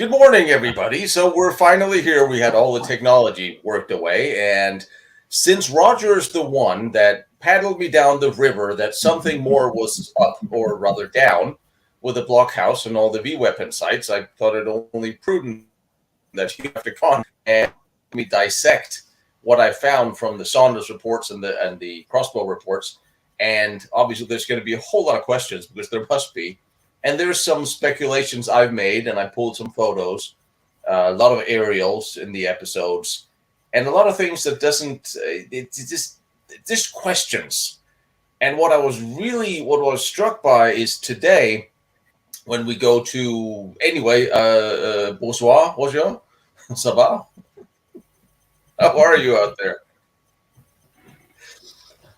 Good morning, everybody. So we're finally here. We had all the technology worked away. And since Roger is the one that paddled me down the river, that something more was up, or rather down, with the blockhouse and all the V weapon sites, I thought it only prudent that you have to come and me dissect what I found from the Saunders reports and the Crossbow reports. And obviously, there's going to be a whole lot of questions because there must be. And there's some speculations I've made, and I pulled some photos, a lot of aerials in the episodes, and a lot of things that doesn't. It's just questions. And what I was struck by is today when we go to anyway. Bonsoir, ça va? How are you out there?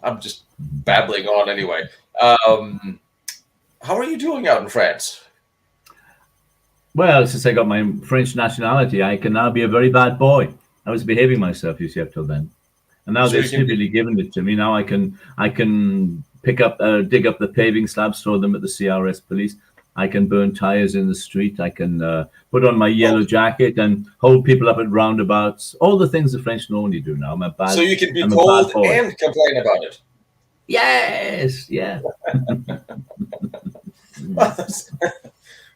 I'm just babbling on anyway. How are you doing out in France? Well, since I got my French nationality, I can now be a very bad boy. I was behaving myself, you see, up till then, and now they've stupidly given it to me. Now I can dig up the paving slabs, throw them at the CRS police. I can burn tires in the street. I can put on my yellow jacket and hold people up at roundabouts. All the things the French normally do now. So you can be cold and complain about it. Yes, yeah.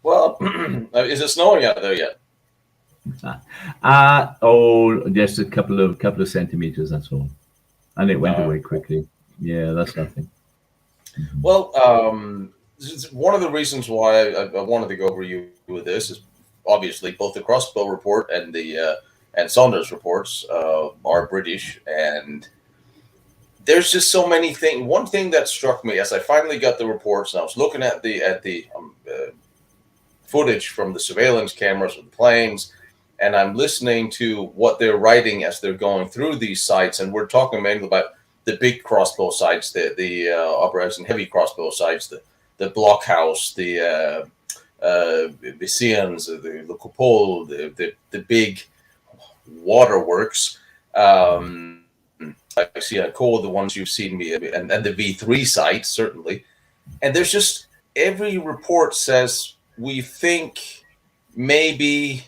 Well, is it snowing out there yet? Just a couple of centimeters. That's all, and it went away quickly. Yeah, that's nothing. Well, one of the reasons why I wanted to go over you with this is obviously both the Crossbow report and the and Saunders reports are British, and there's just so many things. One thing that struck me as I finally got the reports, and I was looking at the footage from the surveillance cameras of the planes, and I'm listening to what they're writing as they're going through these sites, and we're talking mainly about the big crossbow sites, the arisen heavy crossbow sites, the blockhouse, the Bessians, the Coupole, the big waterworks. I see a core, the ones you've seen me, and the V3 site, certainly. And there's just every report says we think maybe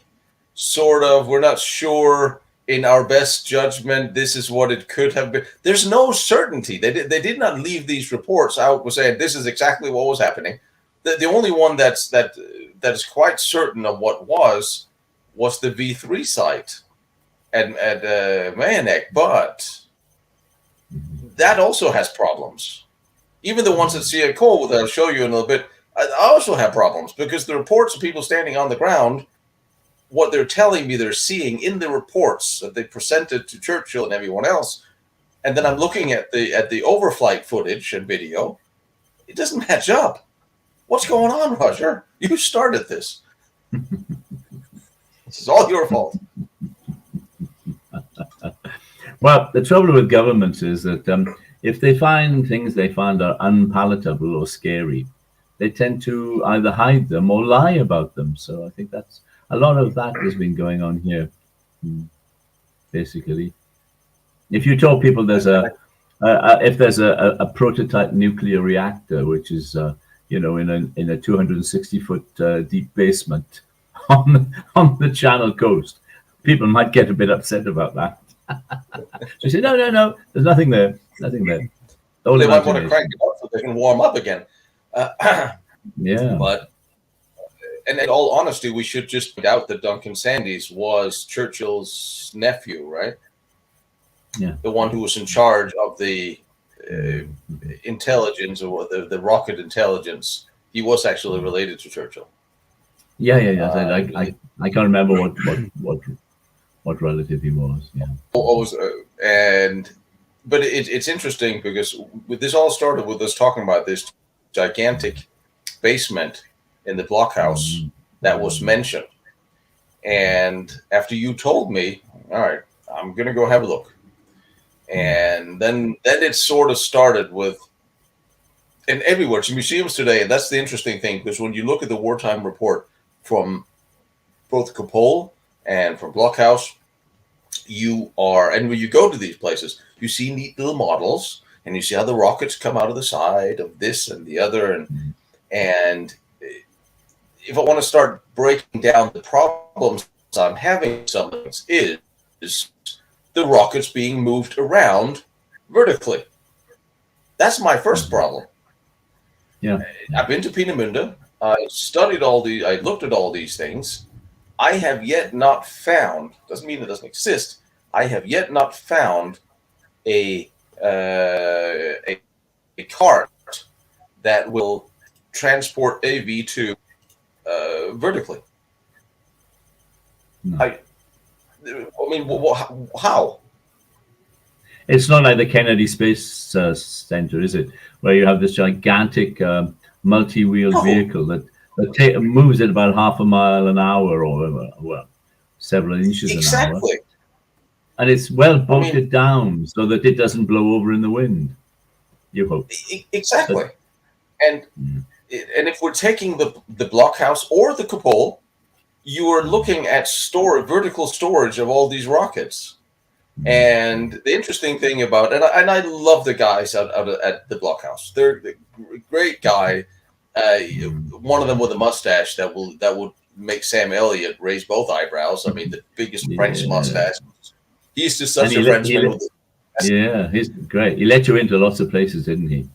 sort of, we're not sure in our best judgment, this is what it could have been. There's no certainty. They did not leave these reports out with saying this is exactly what was happening. The only one that is quite certain of what was the V3 site at Mayanek, but that also has problems. Even the ones at CA Cole, that I'll show you in a little bit, I also have problems because the reports of people standing on the ground, what they're telling me they're seeing in the reports that they presented to Churchill and everyone else, and then I'm looking at the overflight footage and video, it doesn't match up. What's going on, Roger? You started this. This is all your fault. Well, the trouble with governments is that if they find things they find are unpalatable or scary, they tend to either hide them or lie about them. So I think that's a lot of that has been going on here, basically. If you told people there's if there's a prototype nuclear reactor, which is in a 260-foot deep basement on the Channel coast, people might get a bit upset about that. So you say, no, there's nothing there. Nothing there. They might want to crank it up so they can warm up again. Yeah. But, and in all honesty, we should just point out that Duncan Sandys was Churchill's nephew, right? Yeah. The one who was in charge of the intelligence, or the rocket intelligence. He was actually related to Churchill. Yeah. I can't remember what relative he was. Yeah. But it's interesting because this all started with us talking about this gigantic basement in the blockhouse that was mentioned. And after you told me, all right, I'm going to go have a look. And then it sort of started with, and everywhere, to museums today, and that's the interesting thing, because when you look at the wartime report from both Coupole and from Blockhouse, and when you go to these places, you see neat little models, and you see how the rockets come out of the side of this and the other, and if I want to start breaking down the problems I'm having, some things is the rockets being moved around vertically. That's my first problem. Yeah. I've been to Peenemünde. I looked at all these things. I have yet not found, doesn't mean it doesn't exist, I have yet not found a cart that will transport a V2 vertically. No. I mean, how? It's not like the Kennedy Space Center, is it? Where you have this gigantic multi-wheeled vehicle that moves at about half a mile an hour or several inches an hour. Exactly. And it's well bolted down so that it doesn't blow over in the wind. You hope. Exactly. And if we're taking the blockhouse or the cupola, you are looking at vertical storage of all these rockets. And the interesting thing about and I love the guys out at the blockhouse. They're a great guy. One of them with a mustache that would make Sam Elliott raise both eyebrows. I mean, the biggest French mustache. He's just such a Frenchman. Yeah, he's great. He let you into lots of places, didn't he?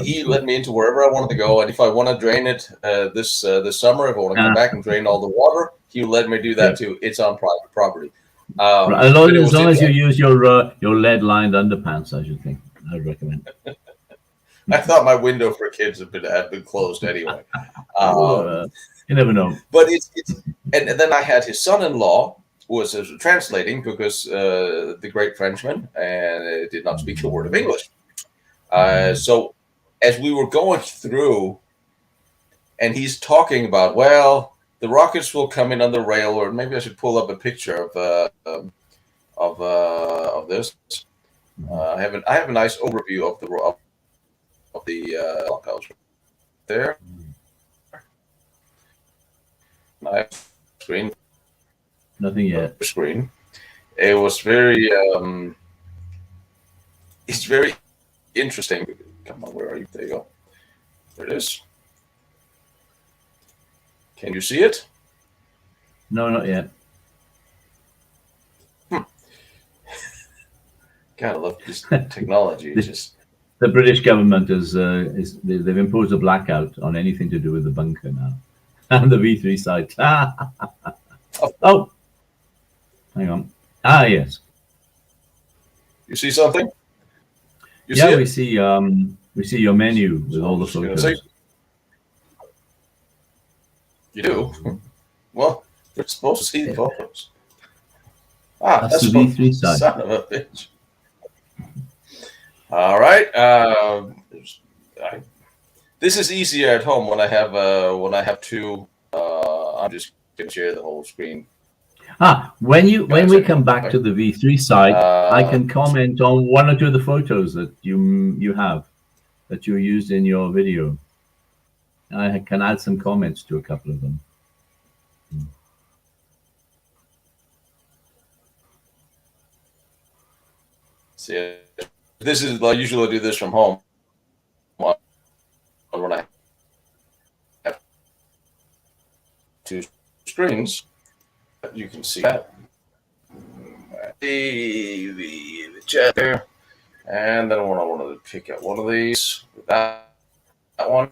He let me into wherever I wanted to go, and if I want to drain it this summer, if I want to come back and drain all the water, he let me do that too. It's on private property. As long as you use your lead-lined underpants, I should think. I'd recommend. I thought my window for kids had been closed anyway. You never know. But it's and then I had his son-in-law who was translating because the great Frenchman and did not speak a word of English. So as we were going through, and he's talking about, well, the rockets will come in on the rail, or maybe I should pull up a picture of this. I have a nice overview of the blockhouse there. Nice screen. Nothing yet. Screen. It was very. It's very interesting. Come on, where are you? There you go. There it is. Can you see it? No, not yet. God, I love this technology. It's just the British government they've imposed a blackout on anything to do with the bunker now, and the V3 site. Oh, hang on. Yes. You see something? We see your menu with all the photos. You do? Well, you're supposed to see the photos. That's the V3 side. Son of a bitch. All right. This is easier at home when I have two. I'm just going to share the whole screen. When we come back to the V3 side, I can comment on one or two of the photos that you have that you used in your video. I can add some comments to a couple of them. See, this is I usually do this from home when I have two screens. You can see that the chat there, and then I wanted to pick out one of these. That one.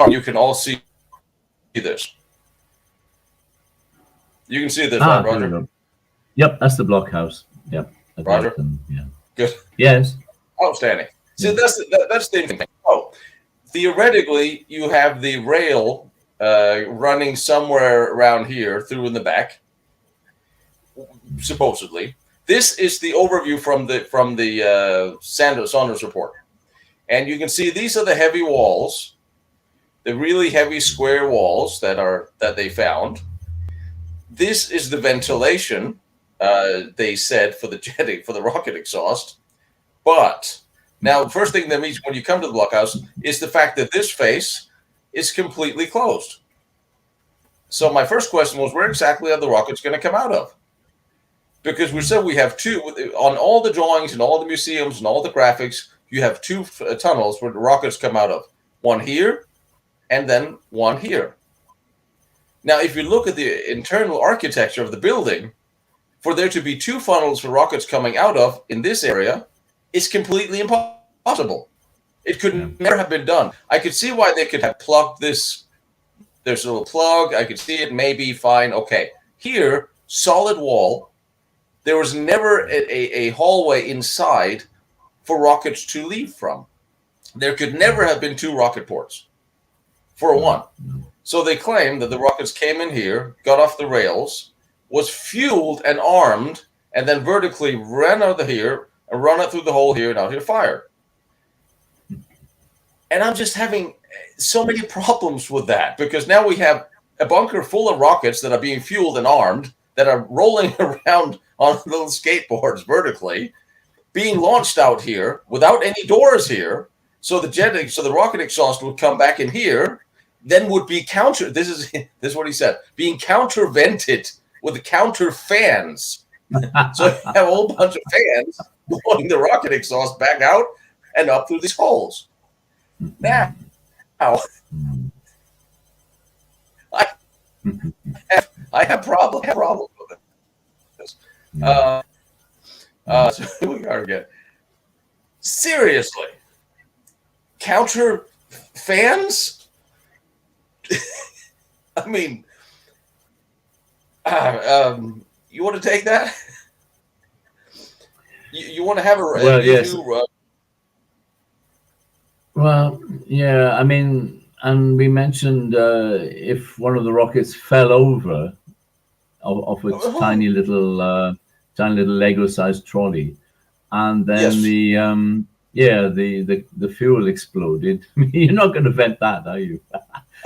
You can all see this. You can see this, right, Roger? Yep, that's the blockhouse. Yep, Roger. Yeah. Good. Yes. Outstanding. See, that's the thing. Oh, theoretically, you have the rail running somewhere around here through in the back. Supposedly, this is the overview from the Saunders report, and you can see these are the heavy walls. The really heavy square walls that they found. This is the ventilation, they said, for the jetting, for the rocket exhaust. But now, the first thing that means when you come to the blockhouse is the fact that this face is completely closed. So my first question was, where exactly are the rockets going to come out of? Because we said we have two on all the drawings and all the museums and all the graphics. you have two tunnels where the rockets come out of. One here, and then one here. Now, if you look at the internal architecture of the building, for there to be two funnels for rockets coming out of in this area is completely impossible. It could never have been done. I could see why they could have plugged this. There's a little plug. I could see it, maybe fine. Okay. Here, solid wall. There was never a hallway inside for rockets to leave from. There could never have been two rocket ports, for one. So they claim that the rockets came in here, got off the rails, was fueled and armed, and then vertically ran out of here and run it through the hole here and out here fired. And I'm just having so many problems with that, because now we have a bunker full of rockets that are being fueled and armed, that are rolling around on little skateboards vertically, being launched out here without any doors here. So the rocket exhaust would come back in here, then would be this is what he said, being countervented with counter fans. So you have a whole bunch of fans blowing the rocket exhaust back out and up through these holes. Now, I have problems with this. So here we are again. Seriously, counter fans? I mean, you want to take that? You want to have a yes. Well, yeah, I mean, and we mentioned if one of the rockets fell over off its tiny little Lego-sized trolley, and then the fuel exploded. You're not going to vent that, are you?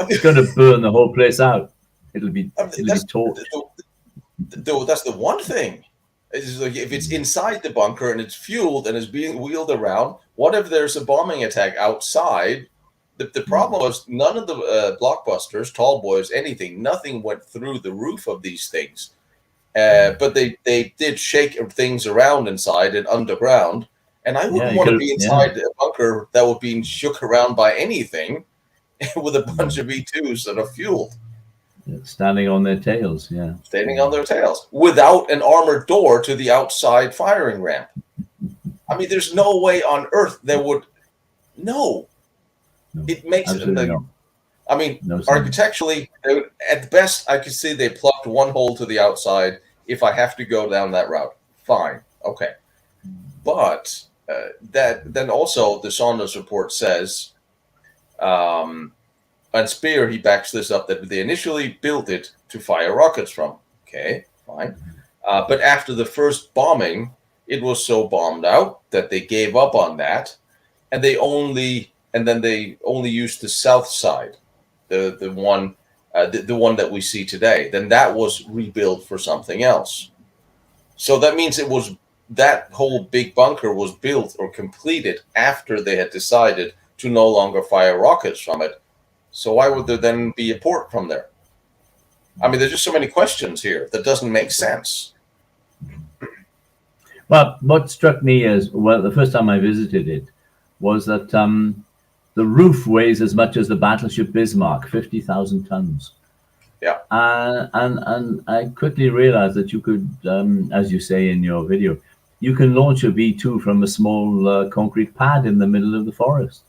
It's going to burn the whole place out. It'll be torched. That's the one thing. It's like if it's inside the bunker and it's fueled and is being wheeled around, what if there's a bombing attack outside? The problem was none of the blockbusters, tall boys, anything, nothing went through the roof of these things. But they did shake things around inside and underground. And I wouldn't want to be inside a bunker that was being shook around by anything with a bunch of V2s that are fueled. Standing on their tails, Standing on their tails without an armored door to the outside firing ramp. I mean, there's no way on earth there would. No. It makes it. I mean, architecturally, at best, I could see they plugged one hole to the outside. If I have to go down that route, fine, okay. But then also the Saunders report says, and Spear, he backs this up, that they initially built it to fire rockets from. Okay, fine. But after the first bombing, it was so bombed out that they gave up on that, and they only used the south side, the one that we see today. Then that was rebuilt for something else. So that means that whole big bunker was built or completed after they had decided to no longer fire rockets from it. So why would there then be a port from there? I mean, there's just so many questions here that doesn't make sense. Well, what struck me the first time I visited it was that the roof weighs as much as the battleship Bismarck, 50,000 tons. Yeah. And I quickly realized that you could, as you say in your video, you can launch a V2 from a small concrete pad in the middle of the forest.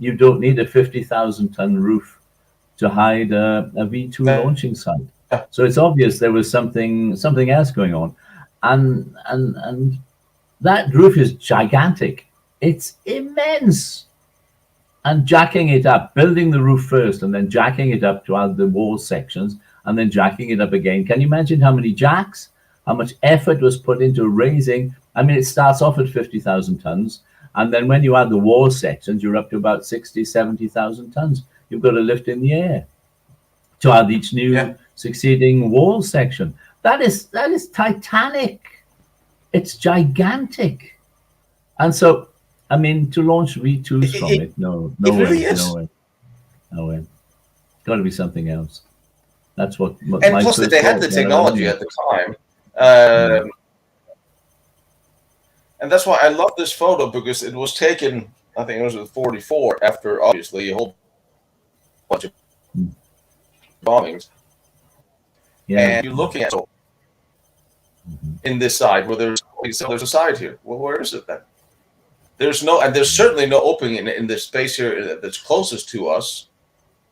You don't need a 50,000-ton roof to hide a V2 launching site. So it's obvious there was something else going on, and that roof is gigantic. It's immense, and jacking it up, building the roof first, and then jacking it up to add the wall sections, and then jacking it up again. Can you imagine how many jacks? How much effort was put into raising? I mean, it starts off at 50,000 tons. And then when you add the wall sections, you're up to about 60, 70,000 tons. You've got to lift in the air to add each new succeeding wall section. That is titanic. It's gigantic. And so, I mean, to launch V2s from it, no way. Got to be something else. That's what and plus they had the technology at the time. And that's why I love this photo, because it was taken, I think it was at 44, after obviously a whole bunch of Mm. bombings. Yeah. And you're looking at, so Mhm. in this side where there's a side here. Well, where is it then? There's no, and there's certainly no opening in this space here that's closest to us,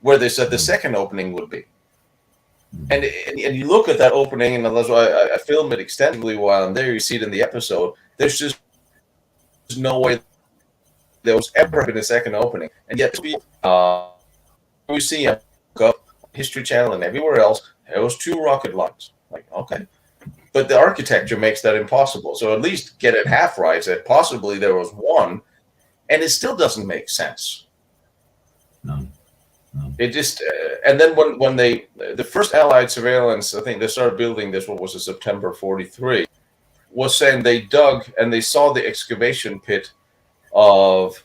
where they said the second opening would be. And you look at that opening, and that's why I film it extensively while I'm there. You see it in the episode. There's just no way there was ever been a second opening, and yet we see a History Channel and everywhere else, there was 2 rocket lines. Like, okay, but the architecture makes that impossible. So at least get it half right that possibly there was 1, and it still doesn't make sense. No. It just and then when they, the first Allied surveillance, I think they started building this. What was it, September 43? Was saying they dug and they saw the excavation pit of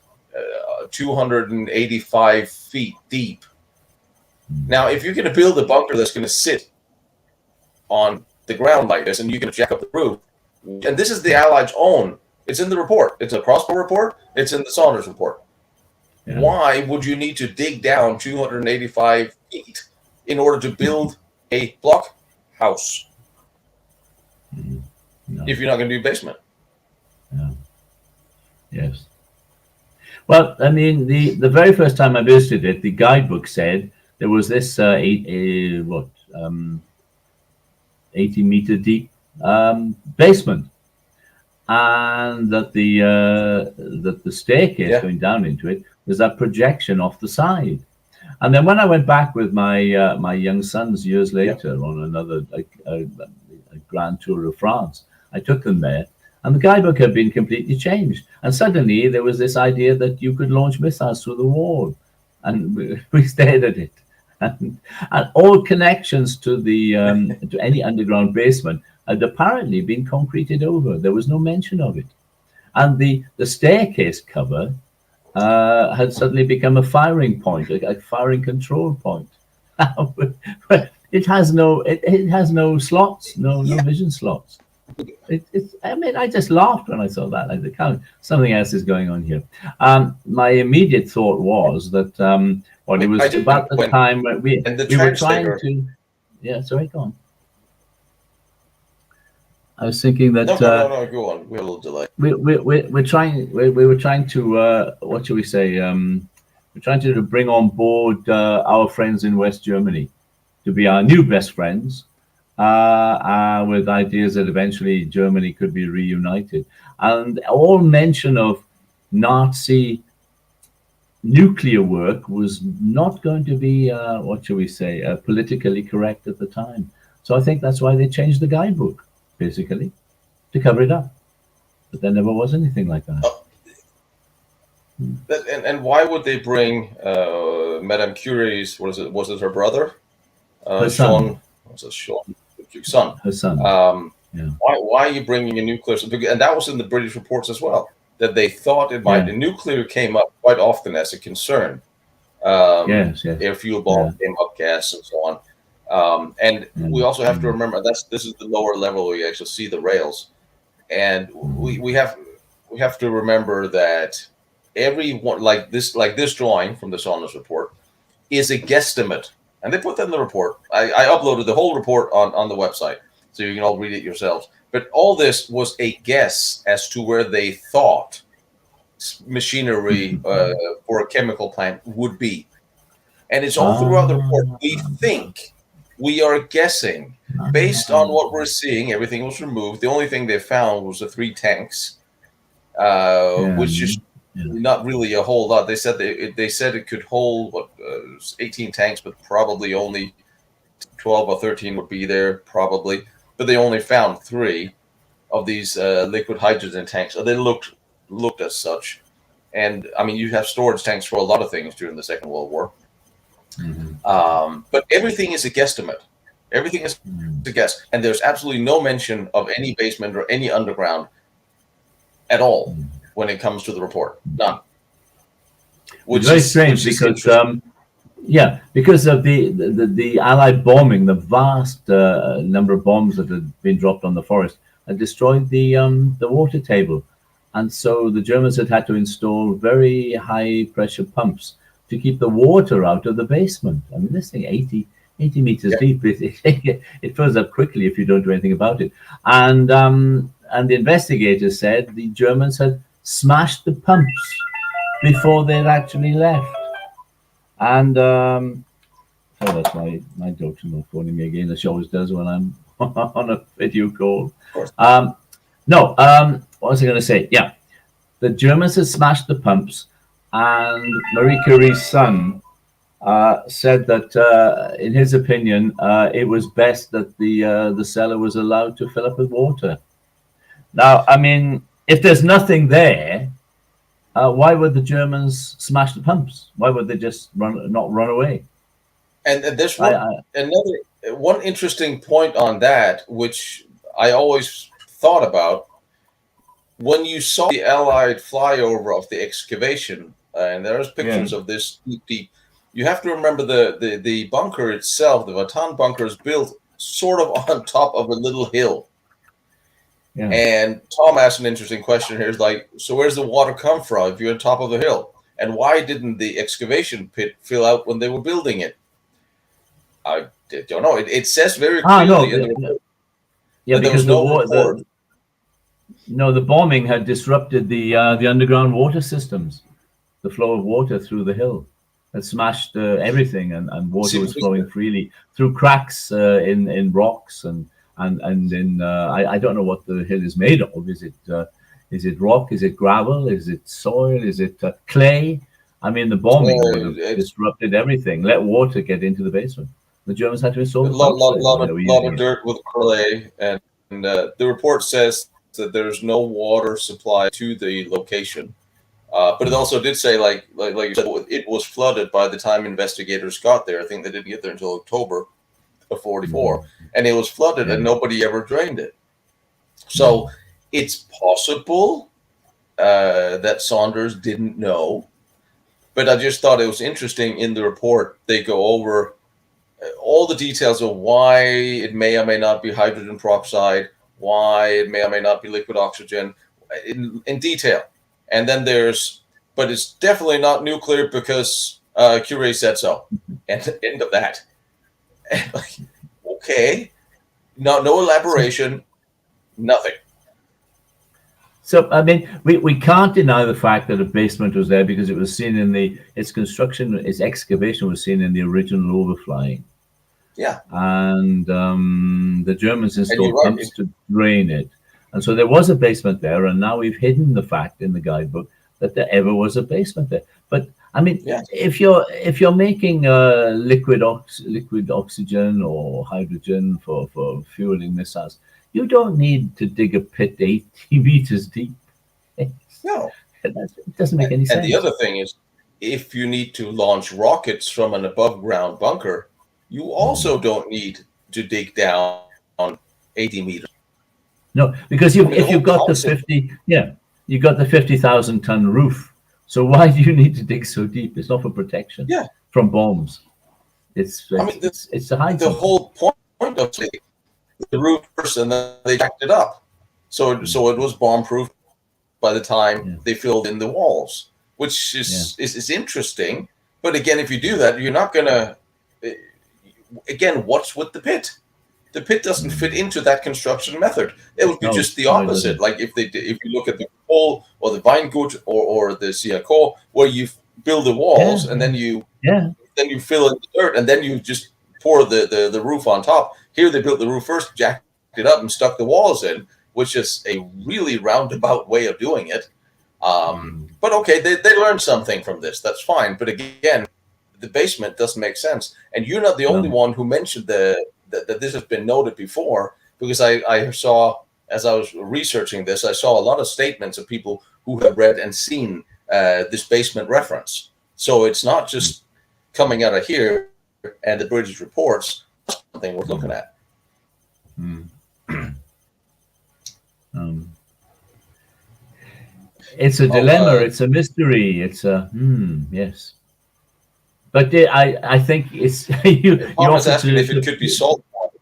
285 feet deep. Now, if you're going to build a bunker that's going to sit on the ground like this, and you're going to jack up the roof, and this is the Allies' own, it's in the report. It's a Crossbow report. It's in the Saunders report. Yeah. Why would you need to dig down 285 feet in order to build a block house if you're not going to do basement? Yeah. Yes. Well, I mean, the very first time I visited it, the guidebook said there was this 80-meter deep basement, and that the staircase going down into it was that projection off the side. And then when I went back with my my young sons years later on another a grand tour of France, I took them there, and the guidebook had been completely changed. And suddenly there was this idea that you could launch missiles through the wall, and we stared at it. And all connections to the to any underground basement had apparently been concreted over. There was no mention of it, and the staircase cover had suddenly become a firing point, a firing control point. But it has no slots, no vision slots. I mean, I just laughed when I saw that. Like, something else is going on here. My immediate thought was that it was about the time when we were trying to. Yeah, sorry, go on. I was thinking that. No, go on. We have a little delay. We were trying to what shall we say? We're trying to bring on board our friends in West Germany to be our new best friends. With ideas that eventually Germany could be reunited. And all mention of Nazi nuclear work was not going to be, what shall we say, politically correct at the time. So I think that's why they changed the guidebook, basically, to cover it up. But there never was anything like that. And why would they bring Madame Curie's, was it her brother? Her son. Sean, what's it, Sean? Son. Her son. Why are you bringing a nuclear? And that was in the British reports as well, that they thought it might. The nuclear came up quite often as a concern. Yes. Air fuel bomb came up, gas, and so on. And we also have to remember this is the lower level where you actually see the rails, and we have to remember that everyone like this drawing from the Saunders report is a guesstimate. And they put that in the report. I uploaded the whole report on the website, so you can all read it yourselves. But all this was a guess as to where they thought machinery for a chemical plant would be. And it's all throughout the report. We think, we are guessing. Based on what we're seeing, everything was removed. The only thing they found was the 3 tanks, which is not really a whole lot. They said it could hold 18 tanks, but probably only 12 or 13 would be there, probably. But they only found 3 of these liquid hydrogen tanks. So they looked as such. And I mean, you have storage tanks for a lot of things during the Second World War. But everything is a guesstimate. Everything is a guess, and there's absolutely no mention of any basement or any underground at all. When it comes to the report, none. Which is very strange because, because of the Allied bombing, the vast number of bombs that had been dropped on the forest had destroyed the water table, And so the Germans had to install very high pressure pumps to keep the water out of the basement. I mean, this thing, 80 meters deep, it fills up quickly if you don't do anything about it. And the investigators said the Germans had smashed the pumps before they'd actually left. And oh, that's my daughter phoning me again, as she always does when I'm on a video call. No, what was I going to say? Yeah, the Germans had smashed the pumps, and Marie Curie's son said that, in his opinion, it was best that the cellar was allowed to fill up with water. Now, I mean, if there's nothing there, why would the Germans smash the pumps? Why would they just not run away? And there's one interesting point on that, which I always thought about. When you saw the Allied flyover of the excavation, and there's pictures of this deep, you have to remember the bunker itself, the Vatan bunker, is built sort of on top of a little hill. Yeah. And Tom asked an interesting question here. Is like, so where's the water come from if you're on top of the hill? And why didn't the excavation pit fill out when they were building it? I don't know. It says very clearly in the report. Yeah, because the bombing had disrupted the underground water systems, the flow of water through the hill. Had smashed everything, and water was flowing freely through cracks in rocks and in I don't know what the hill is made of. Is it rock? Is it gravel? Is it soil? Is it clay? I mean, the bombing would have disrupted everything. Let water get into the basement. The Germans had to install a lot of dirt with clay, and the report says that there's no water supply to the location. But it also did say, like you said, it was flooded by the time investigators got there. I think they didn't get there until October of 44, and it was flooded, and nobody ever drained it. So it's possible that Saunders didn't know, but I just thought it was interesting. In the report, they go over all the details of why it may or may not be hydrogen peroxide, why it may or may not be liquid oxygen, in detail. And then but it's definitely not nuclear because Curie said so. And end of that. Okay, no elaboration, nothing. So I mean, we can't deny the fact that a basement was there because it was seen in its excavation was seen in the original overflying. Yeah, and the Germans installed pumps to drain it. And so there was a basement there, and now we've hidden the fact in the guidebook that there ever was a basement there. But I mean, if you're making liquid oxygen or hydrogen for fueling missiles, you don't need to dig a pit 80 meters deep. No, it doesn't make any sense. And the other thing is, if you need to launch rockets from an above ground bunker, you also don't need to dig down on 80 meters. No, because if you've got you've got the 50,000 ton roof. So why do you need to dig so deep? It's not for protection from bombs. It's to hide the whole point of the roof first, and then they jacked it up. So it was bomb proof by the time they filled in the walls, which is interesting. But again, if you do that, you're not gonna. Again, what's with the pit? The pit doesn't fit into that construction method. It would be just the opposite. Like if you look at the coal or the Weingut or the Siaco, where you build the walls and then you fill in the dirt and then you just pour the roof on top. Here they built the roof first, jacked it up, and stuck the walls in, which is a really roundabout way of doing it. But okay, they learned something from this. That's fine. But again, the basement doesn't make sense. And you're not the only one who mentioned that this has been noted before, because I saw, as I was researching this, I saw a lot of statements of people who have read and seen this basement reference. So it's not just coming out of here and the British reports, something worth looking at. It's a dilemma. It's a mystery. It's a yes. But I think it's you also asking if it could be salt water.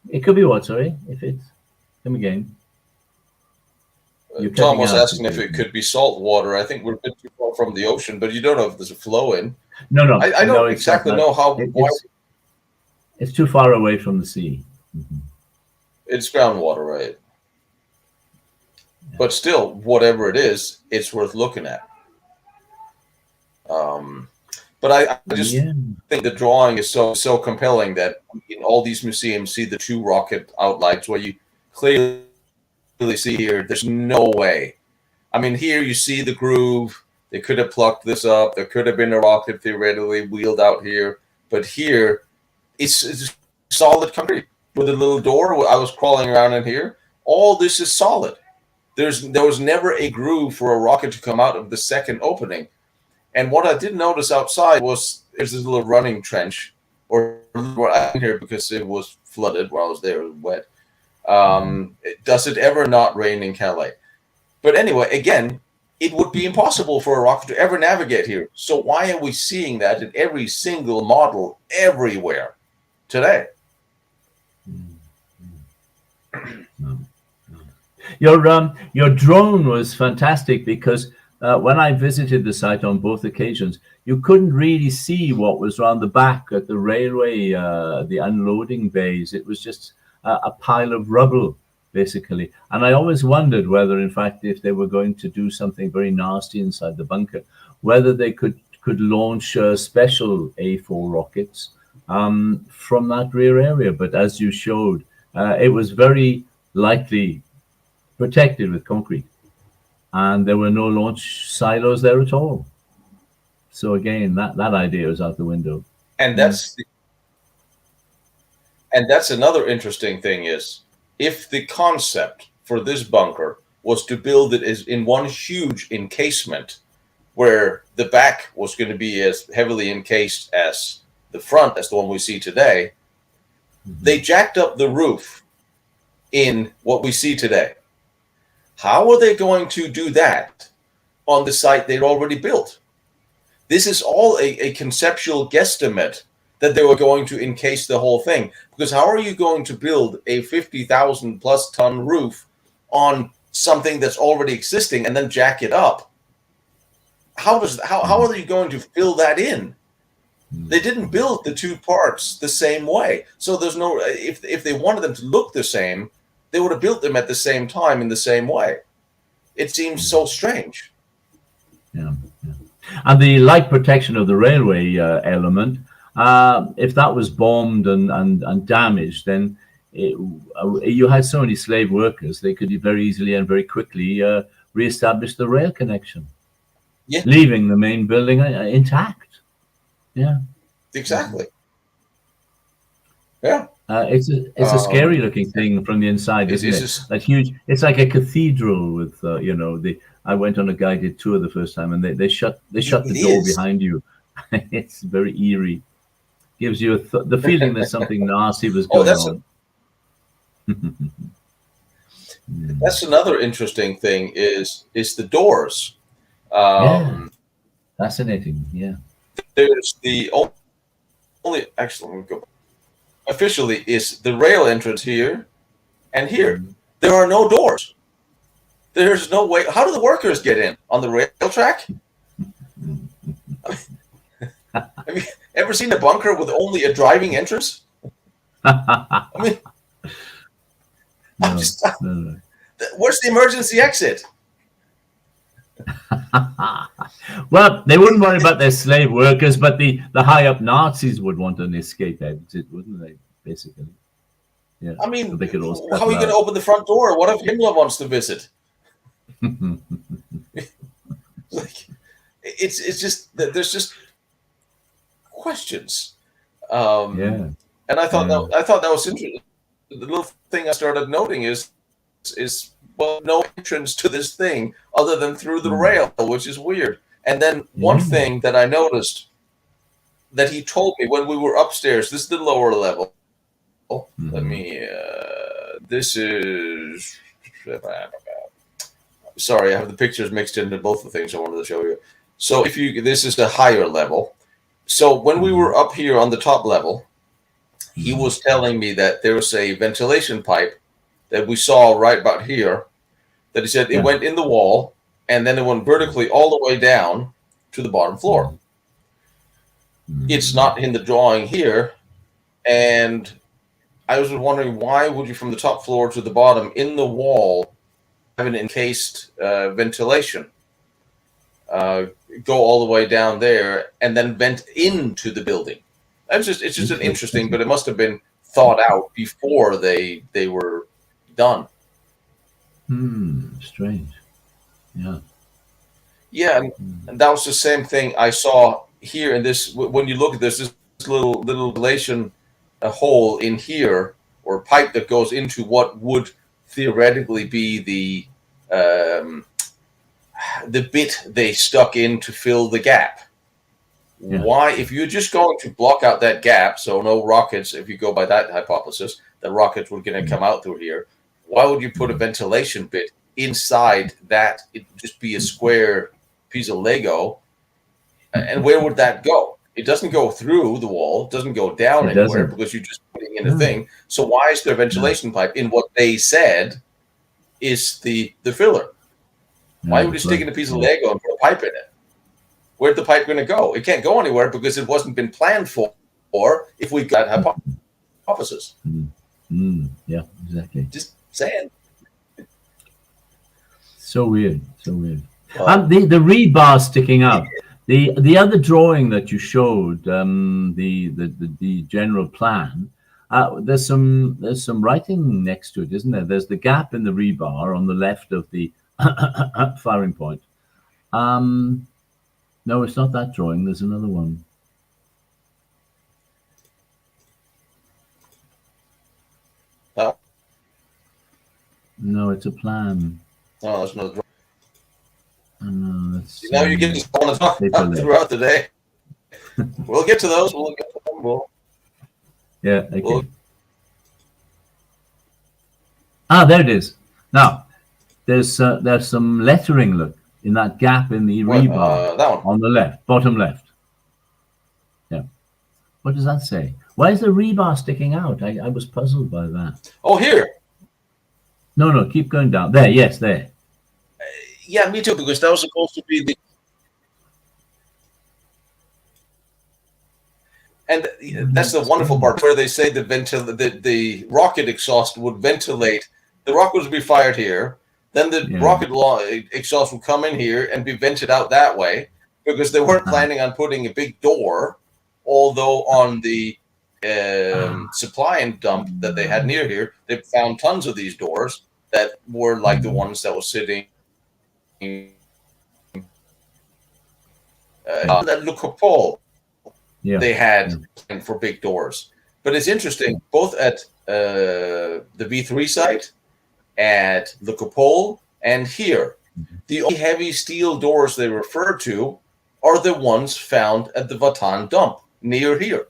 It could be what? Sorry, if it's come again. You're Tom cutting was out. asking if it could be salt water. I think we're a bit too far from the ocean, but you don't know if there's a flow in. No, no, I no. don't It's not exactly that. know how why It's too far away from the sea. Mm-hmm. it's groundwater, right? Yeah. But still, whatever it is, it's worth looking at. But I just think the drawing is so compelling that in all these museums see the two rocket outlines where you clearly see here there's no way. I mean, here you see the groove. They could have plucked this up. There could have been a rocket theoretically wheeled out here. But here, it's solid concrete with a little door. I was crawling around in here. All this is solid. There was never a groove for a rocket to come out of the second opening. And what I did notice outside was there's this little running trench, or I'm here because it was flooded while I was there. It was wet. Does it ever not rain in Calais? But anyway, again, it would be impossible for a rocket to ever navigate here. So why are we seeing that in every single model everywhere today? Your drone was fantastic because when I visited the site on both occasions, you couldn't really see what was around the back at the railway, the unloading bays. It was just a pile of rubble, basically. And I always wondered whether, in fact, if they were going to do something very nasty inside the bunker, whether they could launch special A4 rockets from that rear area. But as you showed, it was very likely protected with concrete, and there were no launch silos there at all. So again, that idea is out the window. And that's another interesting thing is if the concept for this bunker was to build it as in one huge encasement where the back was going to be as heavily encased as the front, as the one we see today, they jacked up the roof in what we see today. How are they going to do that on the site they'd already built? This is all a conceptual guesstimate that they were going to encase the whole thing. Because how are you going to build a 50,000 plus ton roof on something that's already existing and then jack it up? How are you going to fill that in? They didn't build the two parts the same way. So there's no, if they wanted them to look the same, they would have built them at the same time in the same way. It seems so strange. Yeah. And the light protection of the railway element, if that was bombed and damaged, then you had so many slave workers, they could very easily and very quickly reestablish the rail connection, leaving the main building intact. Yeah, exactly. Yeah. It's a scary looking thing from the inside, isn't it? That huge. It's like a cathedral with I went on a guided tour the first time, and they shut the door behind you. It's very eerie. Gives you the feeling that something nasty was going on. That's another interesting thing is the doors. Fascinating. Yeah. There's the only actually let me go. Officially is the rail entrance here and here. There are no doors. There's no way. How do the workers get in on the rail track? Have you ever seen a bunker with only a driving entrance? I mean, where's the emergency exit? Well, they wouldn't worry about their slave workers, but the high up Nazis would want an escape exit, wouldn't they? Basically, yeah. I mean, so they could how are you going to open the front door? What if Himmler wants to visit? It's just there's just questions. And I thought that was interesting. The little thing I started noting is well, no entrance to this thing other than through the rail, which is weird. And then one thing that I noticed that he told me when we were upstairs, this is the lower level. Let me, this is, sorry, I have the pictures mixed into both the things I wanted to show you. So this is the higher level. So when we were up here on the top level, he was telling me that there was a ventilation pipe that we saw right about here that he said it went in the wall and then it went vertically all the way down to the bottom floor. It's not in the drawing here, and I was wondering, why would you from the top floor to the bottom in the wall have an encased ventilation? Go all the way down there and then vent into the building. It's just an interesting, but it must have been thought out before they were done. Strange. Yeah. Yeah, and that was the same thing I saw here in this. When you look at this little ventilation hole in here, or pipe that goes into what would theoretically be the bit they stuck in to fill the gap. Yeah. Why, if you're just going to block out that gap, so no rockets, if you go by that hypothesis, the rockets were going to come out through here, why would you put a ventilation bit inside that? It would just be a square piece of Lego. And where would that go? It doesn't go through the wall. It doesn't go down anywhere because you're just putting in a thing. So why is there a ventilation pipe in what they said is the filler? Why would you stick in a piece of Lego and put a pipe in it? Where's the pipe going to go? It can't go anywhere because it wasn't been planned for, or if we got hypothesis. Yeah, exactly. Just saying. So weird. The rebar sticking out. The other drawing that you showed, the general plan, there's some writing next to it, isn't there? There's the gap in the rebar on the left of the firing point. No, it's not that drawing. There's another one. Oh. No, it's a plan. Oh, that's another drawing. No, that's, now you're getting to talk throughout the day. We'll get to those. Yeah. Okay. There it is. Now, there's some lettering. Look in that gap in the rebar that one on the left, bottom left. Yeah. What does that say? Why is the rebar sticking out? I was puzzled by that. Oh, here. No, keep going down. There, yes, there. Yeah, me too, because that was supposed to be the... And that's the wonderful part, where they say the rocket exhaust would ventilate. The rocket would be fired here. Then the rocket exhaust would come in here and be vented out that way, because they weren't planning on putting a big door, although on the supply and dump that they had near here, they found tons of these doors that were like the ones that was sitting that Le Coupole they had for big doors. But it's interesting, both at the V3 site, at Le Coupole, and here, the only heavy steel doors they refer to are the ones found at the Vatan dump near here.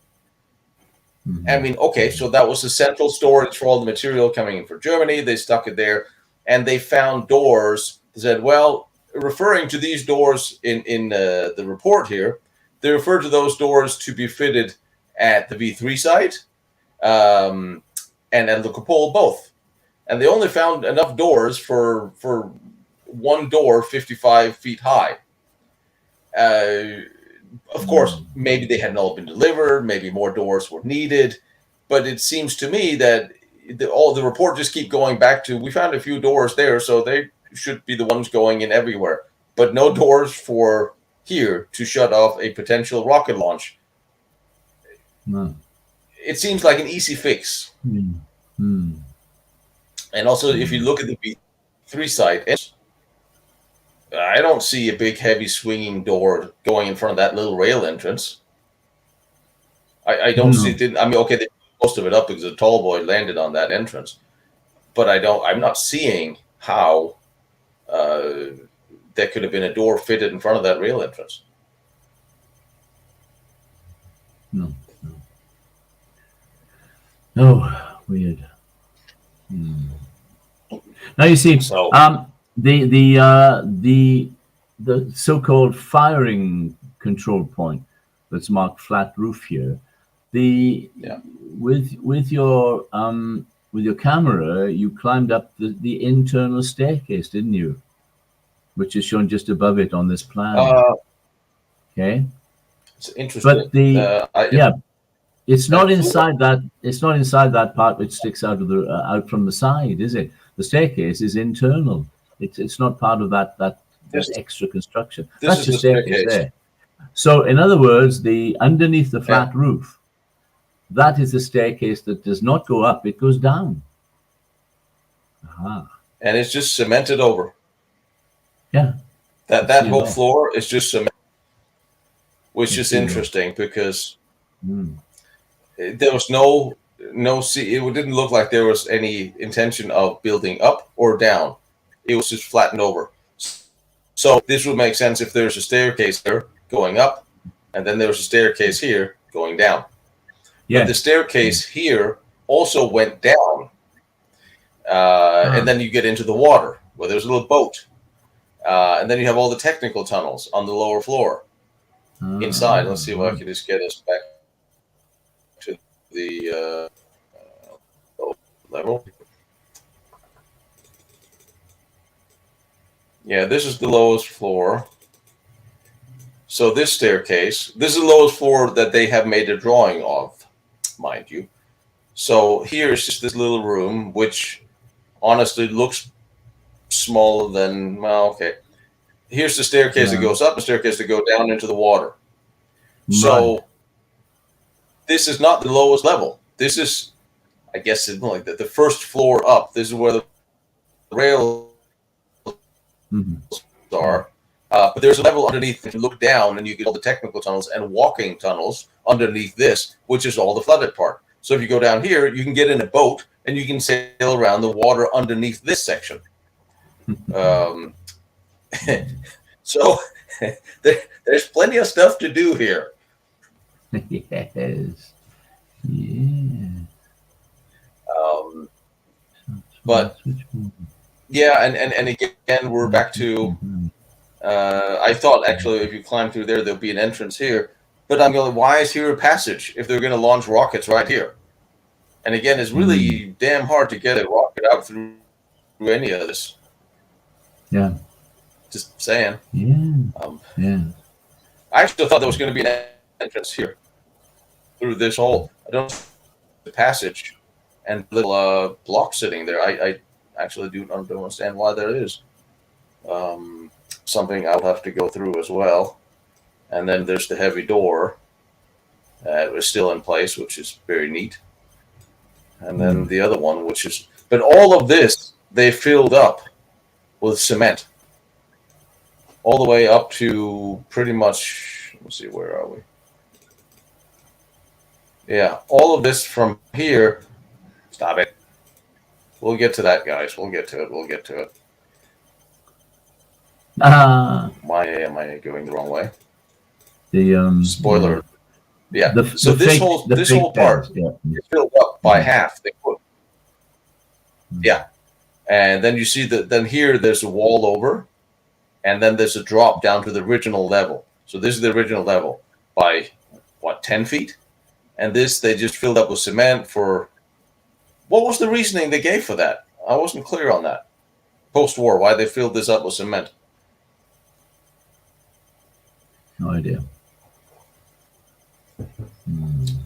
I mean, okay, so that was the central storage for all the material coming in for Germany. They stuck it there, and they found doors. They said, well, referring to these doors in the report here, they refer to those doors to be fitted at the V3 site and at Le Coupole both. And they only found enough doors for one door 55 feet high. Of course, maybe they hadn't all been delivered. Maybe more doors were needed. But it seems to me that the report just keep going back to, we found a few doors there, so they should be the ones going in everywhere. But no doors for here to shut off a potential rocket launch. No. It seems like an easy fix. And also, if you look at the V3 site, I don't see a big, heavy, swinging door going in front of that little rail entrance. I don't see it. I mean, okay, they put most of it up because the tall boy landed on that entrance. But I'm not seeing how there could have been a door fitted in front of that rail entrance. No, weird. Now you see, the so-called firing control point that's marked flat roof here. With your with your camera, you climbed up the internal staircase, didn't you? Which is shown just above it on this plan. Okay. It's interesting. But it's not and inside that. It's not inside that part which sticks out of the out from the side, is it? The staircase is internal. It's not part of that extra construction. That's the staircase there. So, in other words, the underneath the flat roof, that is the staircase that does not go up; it goes down. And it's just cemented over. Yeah. That whole floor is just cement, which is interesting because there was no it didn't look like there was any intention of building up or down. It was just flattened over. So this would make sense if there's a staircase there going up, and then there's a staircase here going down. But the staircase here also went down, and then you get into the water where there's a little boat, and then you have all the technical tunnels on the lower floor inside. Let's see if I can just get us back to the level. Yeah, this is the lowest floor. So this staircase, this is the lowest floor that they have made a drawing of, mind you. So here is just this little room, which honestly looks smaller than, well, okay. Here's the staircase that goes up, the staircase that go down into the water. So this is not the lowest level. This is, I guess, like the first floor up. This is where the rails are. But there's a level underneath. If you look down, and you get all the technical tunnels and walking tunnels underneath this, which is all the flooded part. So if you go down here, you can get in a boat and you can sail around the water underneath this section. So there's plenty of stuff to do here. Yes. Yeah. But yeah, and again, we're back to. I thought actually, if you climb through there, there'll be an entrance here. But I'm going, why is here a passage if they're going to launch rockets right here? And again, it's really damn hard to get a rocket out through any of this. Yeah. Just saying. Yeah. I actually thought there was going to be an entrance here through this hole. I don't know the passage and little block sitting there. I actually don't understand why there is. Something I'll have to go through as well. And then there's the heavy door. It was still in place, which is very neat. And then the other one, which is... But all of this, they filled up with cement. All the way up to pretty much... Let's see, where are we? Yeah, all of this from here... Stop it. We'll get to that, guys. We'll get to it. Why am I going the wrong way? The spoiler. Yeah. This whole part is filled up by half. Yeah. And then you see that then here there's a wall over, and then there's a drop down to the original level. So this is the original level by 10 feet? And this they just filled up with cement for... What was the reasoning they gave for that? I wasn't clear on that. Post-war, why they filled this up with cement. No idea.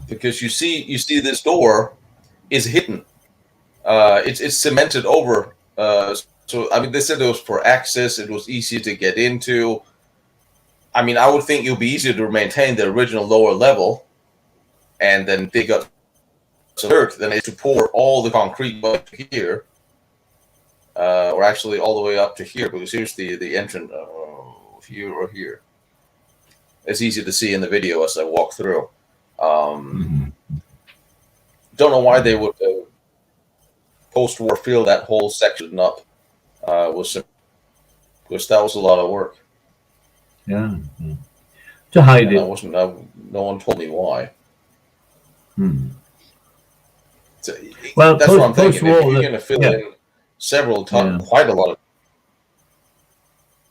Because you see this door is hidden. It's cemented over. So I mean, they said it was for access. It was easy to get into. I mean, I would think it would be easier to maintain the original lower level, and then dig up some dirt than it to pour all the concrete up here, or actually all the way up to here. Because here's the entrance here or here. It's easy to see in the video as I walk through. Don't know why they would post-war fill that whole section up because that was a lot of work. Yeah. To hide it. No one told me why. So, well, that's what I'm thinking. If you're going to fill in several tons, quite a lot of.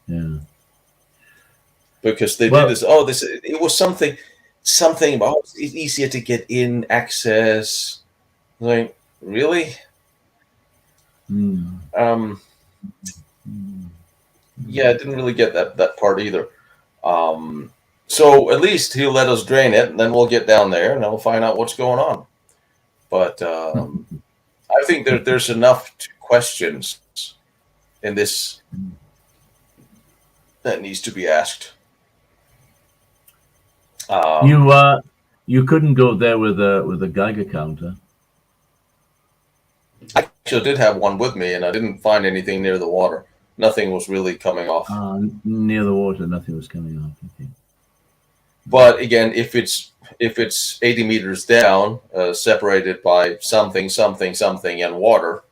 Yeah. Because they did this. Oh, it was something about it's easier to get in access. Like, really? Mm. Um, yeah, I didn't really get that part either. So at least he'll let us drain it, and then we'll get down there and then we'll find out what's going on. But I think there's enough questions in this that needs to be asked. You you couldn't go there with a Geiger counter. I actually did have one with me, and I didn't find anything near the water. Nothing was really coming off. Near the water, nothing was coming off. Okay. But again, if it's 80 meters down, separated by something, and water.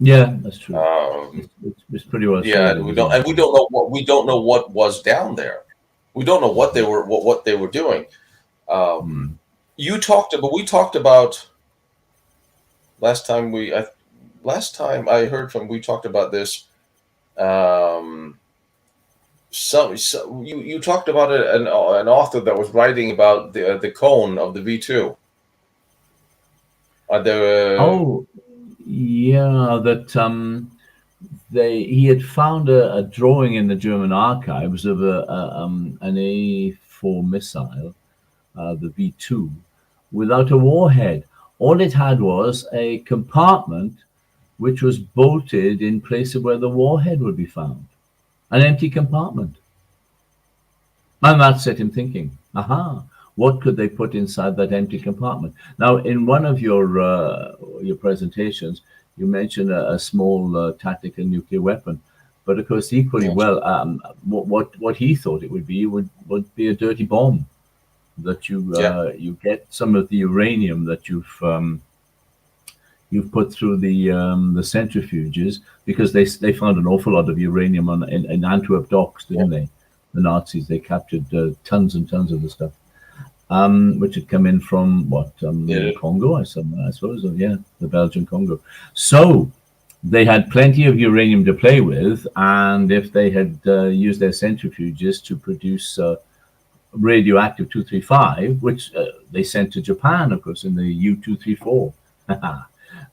Yeah, that's true. It's pretty well. Yeah, we don't know what was down there. We don't know what they were doing. We talked about last time I heard from. We talked about this. You talked about an author that was writing about the cone of the V2. Yeah, that he had found a drawing in the German archives of an A4 missile, the V2, without a warhead. All it had was a compartment which was bolted in place of where the warhead would be found. An empty compartment. And that set him thinking, aha, what could they put inside that empty compartment? Now, in one of your presentations, you mentioned a small tactical nuclear weapon. But of course, equally well, what he thought it would be a dirty bomb, that you get some of the uranium that you've put through the centrifuges, because they found an awful lot of uranium in Antwerp docks, didn't they? The Nazis, they captured tons and tons of the stuff, which had come in from Congo, I suppose, the Belgian Congo. So they had plenty of uranium to play with, and if they had used their centrifuges to produce radioactive 235, which they sent to Japan, of course, in the U-234.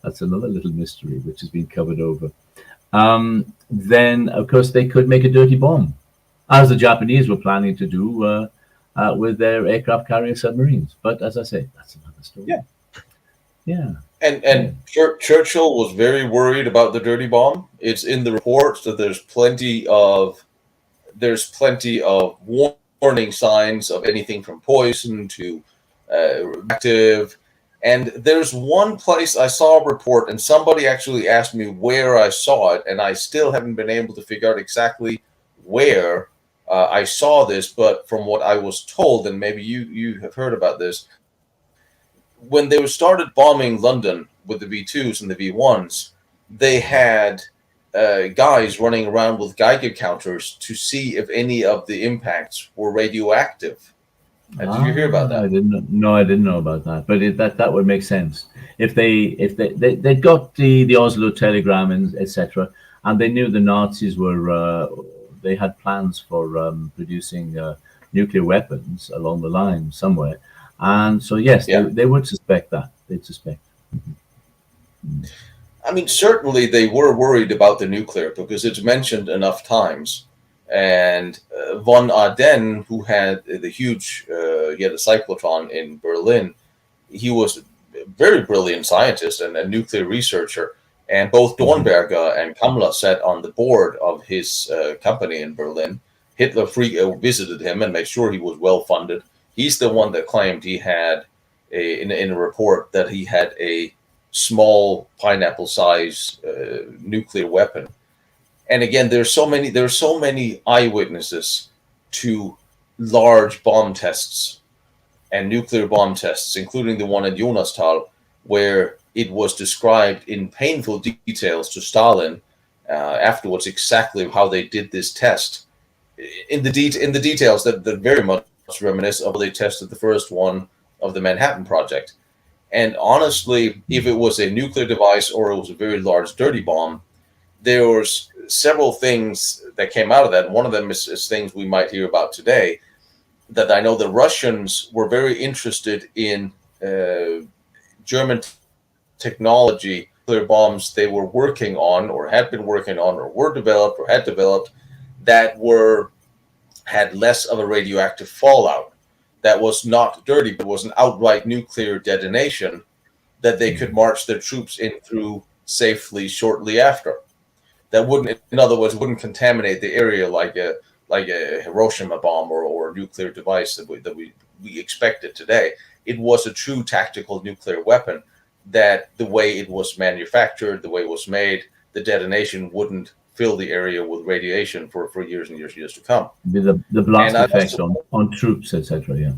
That's another little mystery which has been covered over. Then, of course, they could make a dirty bomb, as the Japanese were planning to do with their aircraft carrier submarines. But as I say, that's another story. Yeah. And Churchill was very worried about the dirty bomb. It's in the reports that there's plenty of warning signs of anything from poison to active. And there's one place I saw a report, and somebody actually asked me where I saw it, and I still haven't been able to figure out exactly where I saw this. But from what I was told, and maybe you have heard about this, when they started bombing London with the V2s and the V1s, they had guys running around with Geiger counters to see if any of the impacts were radioactive. Did you hear about that? I didn't know about that, but that would make sense. If they got the Oslo telegram and etc., and they knew the Nazis they had plans for producing nuclear weapons along the line somewhere, and so yes, they would suspect that. They'd suspect. I mean, certainly they were worried about the nuclear, because it's mentioned enough times. And von Arden, who had the huge, he had a cyclotron in Berlin, he was a very brilliant scientist and a nuclear researcher. And both Dornberger and Kammler sat on the board of his company in Berlin. Hitler visited him and made sure he was well funded. He's the one that claimed he had in a report that he had a small pineapple-size nuclear weapon. And again, there's so many eyewitnesses to large bomb tests and nuclear bomb tests, including the one at Jonastal, where it was described in painful details to Stalin afterwards exactly how they did this test, in the details that very much reminisce of how they tested the first one of the Manhattan Project. And honestly, if it was a nuclear device or it was a very large dirty bomb, there was several things that came out of that. And one of them is things we might hear about today, that I know the Russians were very interested in German technology bombs they were working on, or had been working on, or were developed, or had developed, that had less of a radioactive fallout, that was not dirty, but was an outright nuclear detonation that they could march their troops in through safely shortly after. That wouldn't, in other words, wouldn't contaminate the area like a Hiroshima bomb or a nuclear device that we expected today. It was a true tactical nuclear weapon that the way it was manufactured, the way it was made, the detonation wouldn't fill the area with radiation for years and years to come. The blast effect on troops, etc. Yeah,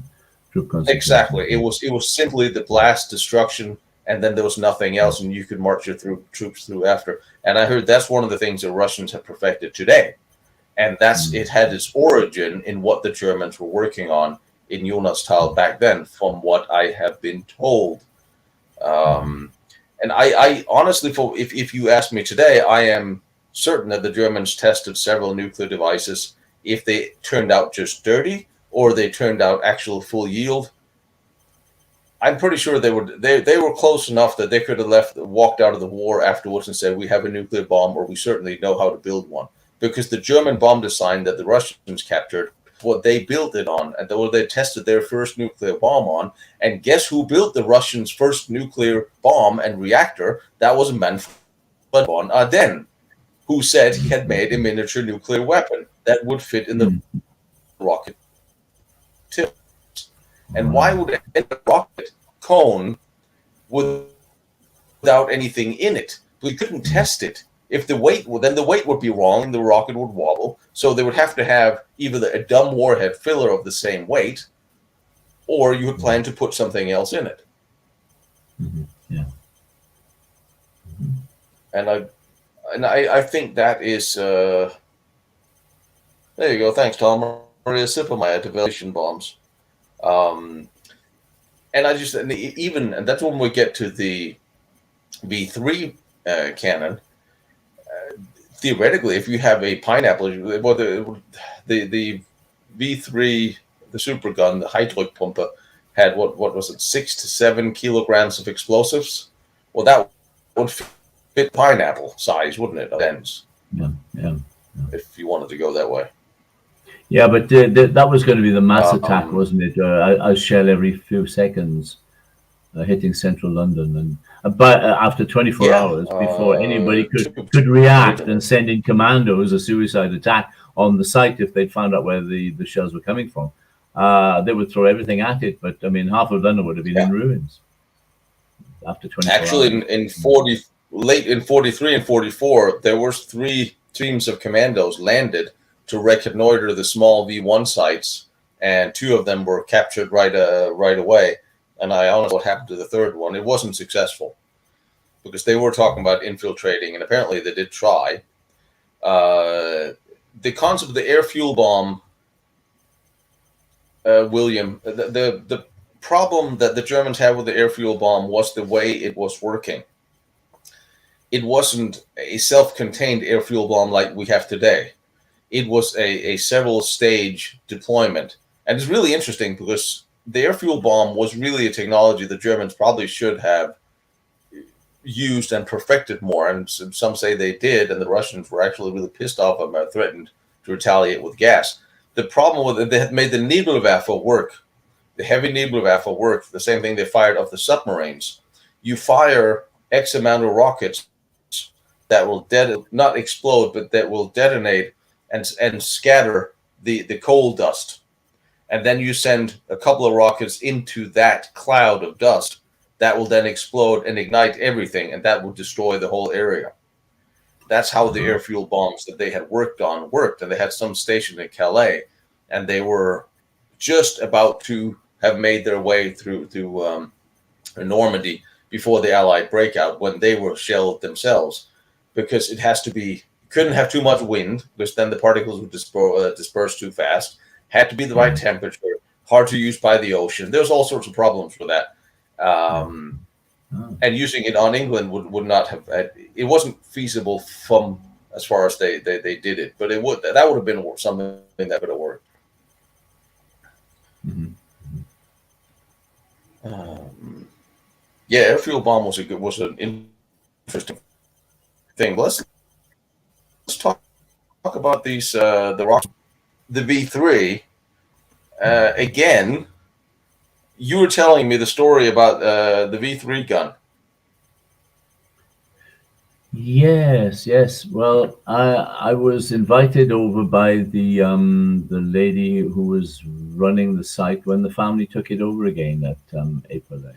troop concentration. Exactly. It was simply the blast destruction, and then there was nothing else, and you could march your troops through after. And I heard that's one of the things the Russians have perfected today, and it had its origin in what the Germans were working on in Jonastal back then, from what I have been told. And I honestly, if you ask me today, I am certain that the Germans tested several nuclear devices. If they turned out just dirty or they turned out actual full yield, I'm pretty sure they were close enough that they could have walked out of the war afterwards and said, we have a nuclear bomb, or we certainly know how to build one. Because the German bomb design that the Russians captured, what they built it on, and they tested their first nuclear bomb on. And guess who built the Russians' first nuclear bomb and reactor? That was a man von Arden, who said he had made a miniature nuclear weapon that would fit in the rocket tip. And why would a rocket cone without anything in it? We couldn't test it. If the weight would be wrong, the rocket would wobble. So they would have to have either a dumb warhead filler of the same weight, or you would plan to put something else in it. Mm-hmm. Yeah. Mm-hmm. And I think that is there you go. Thanks, Tom. Maria, sip of my development bombs. And that's when we get to the V3 cannon. Theoretically, if you have a pineapple, well, the V3, the super gun, the Heidrückpumpe, had what was it, 6 to 7 kilograms of explosives? Well, that would fit pineapple size, wouldn't it? Ends. Yeah. If you wanted to go that way. Yeah, but that was going to be the mass attack, wasn't it? A shell every few seconds hitting central London, and but after 24 hours before anybody could react and send in commandos, a suicide attack on the site if they'd found out where the shells were coming from, they would throw everything at it. But I mean, half of London would have been in ruins after 24 Actually, hours. Late in 43 and 44, there were 3 teams of commandos landed to reconnoiter the small V1 sites, and 2 of them were captured right away. And I don't know what happened to the third one. It wasn't successful because they were talking about infiltrating, and apparently they did try. The concept of the air fuel bomb, William, the problem that the Germans had with the air fuel bomb was the way it was working. It wasn't a self-contained air fuel bomb like we have today. It was a several stage deployment. And it's really interesting because the air fuel bomb was really a technology the Germans probably should have used and perfected more. And some say they did, and the Russians were actually really pissed off and threatened to retaliate with gas. The problem with it, they had made the Nebelwerfer work, the heavy Nebelwerfer work, the same thing they fired off the submarines. You fire X amount of rockets that will not explode, but that will detonate and scatter the coal dust. And then you send a couple of rockets into that cloud of dust that will then explode and ignite everything, and that will destroy the whole area. That's how the air fuel bombs that they had worked on worked. And they had some stationed in Calais, and they were just about to have made their way through Normandy before the Allied breakout, when they were shelled themselves, because it has to be, couldn't have too much wind, because then the particles would disperse too fast. Had to be the right temperature, hard to use by the ocean. There's all sorts of problems with that. And using it on England would not have, it wasn't feasible from as far as they did it, but that would have been something that would have worked. Yeah, air fuel bomb was an interesting thing. Let's talk about these the rock, the V3 again. You were telling me the story about the V3 gun. Yes, yes. Well, I was invited over by the lady who was running the site when the family took it over again at Epelec.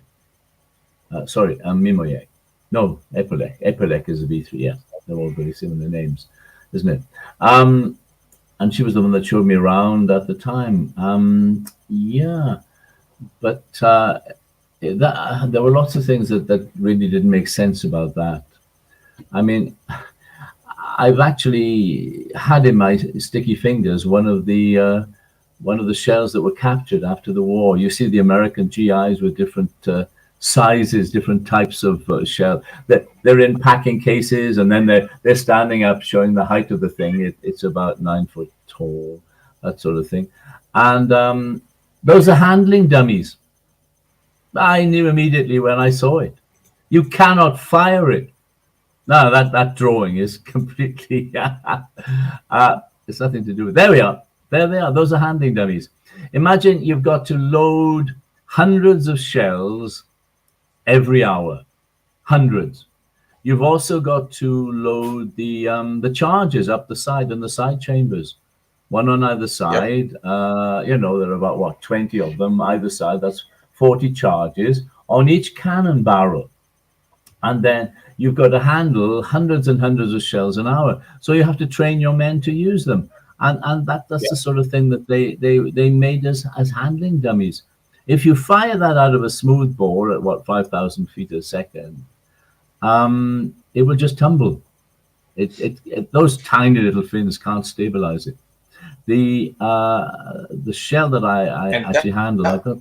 Sorry, Mimoye. No, Epelec. Epelec is a V3. Yeah, they're all very similar names, isn't it? And she was the one that showed me around at the time. Yeah, but there were lots of things that really didn't make sense about that. I mean, I've actually had in my sticky fingers one of the shells that were captured after the war. You see the American GIs with different sizes, different types of shell. They're in packing cases, and then they're standing up, showing the height of the thing. It's about 9 foot tall, that sort of thing. And those are handling dummies. I knew immediately when I saw it. You cannot fire it. No, that drawing is completely. It's nothing to do with. There we are. There they are. Those are handling dummies. Imagine you've got to load hundreds of shells every hour. Hundreds. You've also got to load the charges up the side and the side chambers, one on either side. Yep. There are about 20 of them either side. That's 40 charges on each cannon barrel, and then you've got to handle hundreds and hundreds of shells an hour. So you have to train your men to use them. And that's the sort of thing that they made us as handling dummies. If you fire that out of a smooth bore at 5,000 feet a second, it will just tumble. Those tiny little fins can't stabilize it. The shell that I actually handle, I've got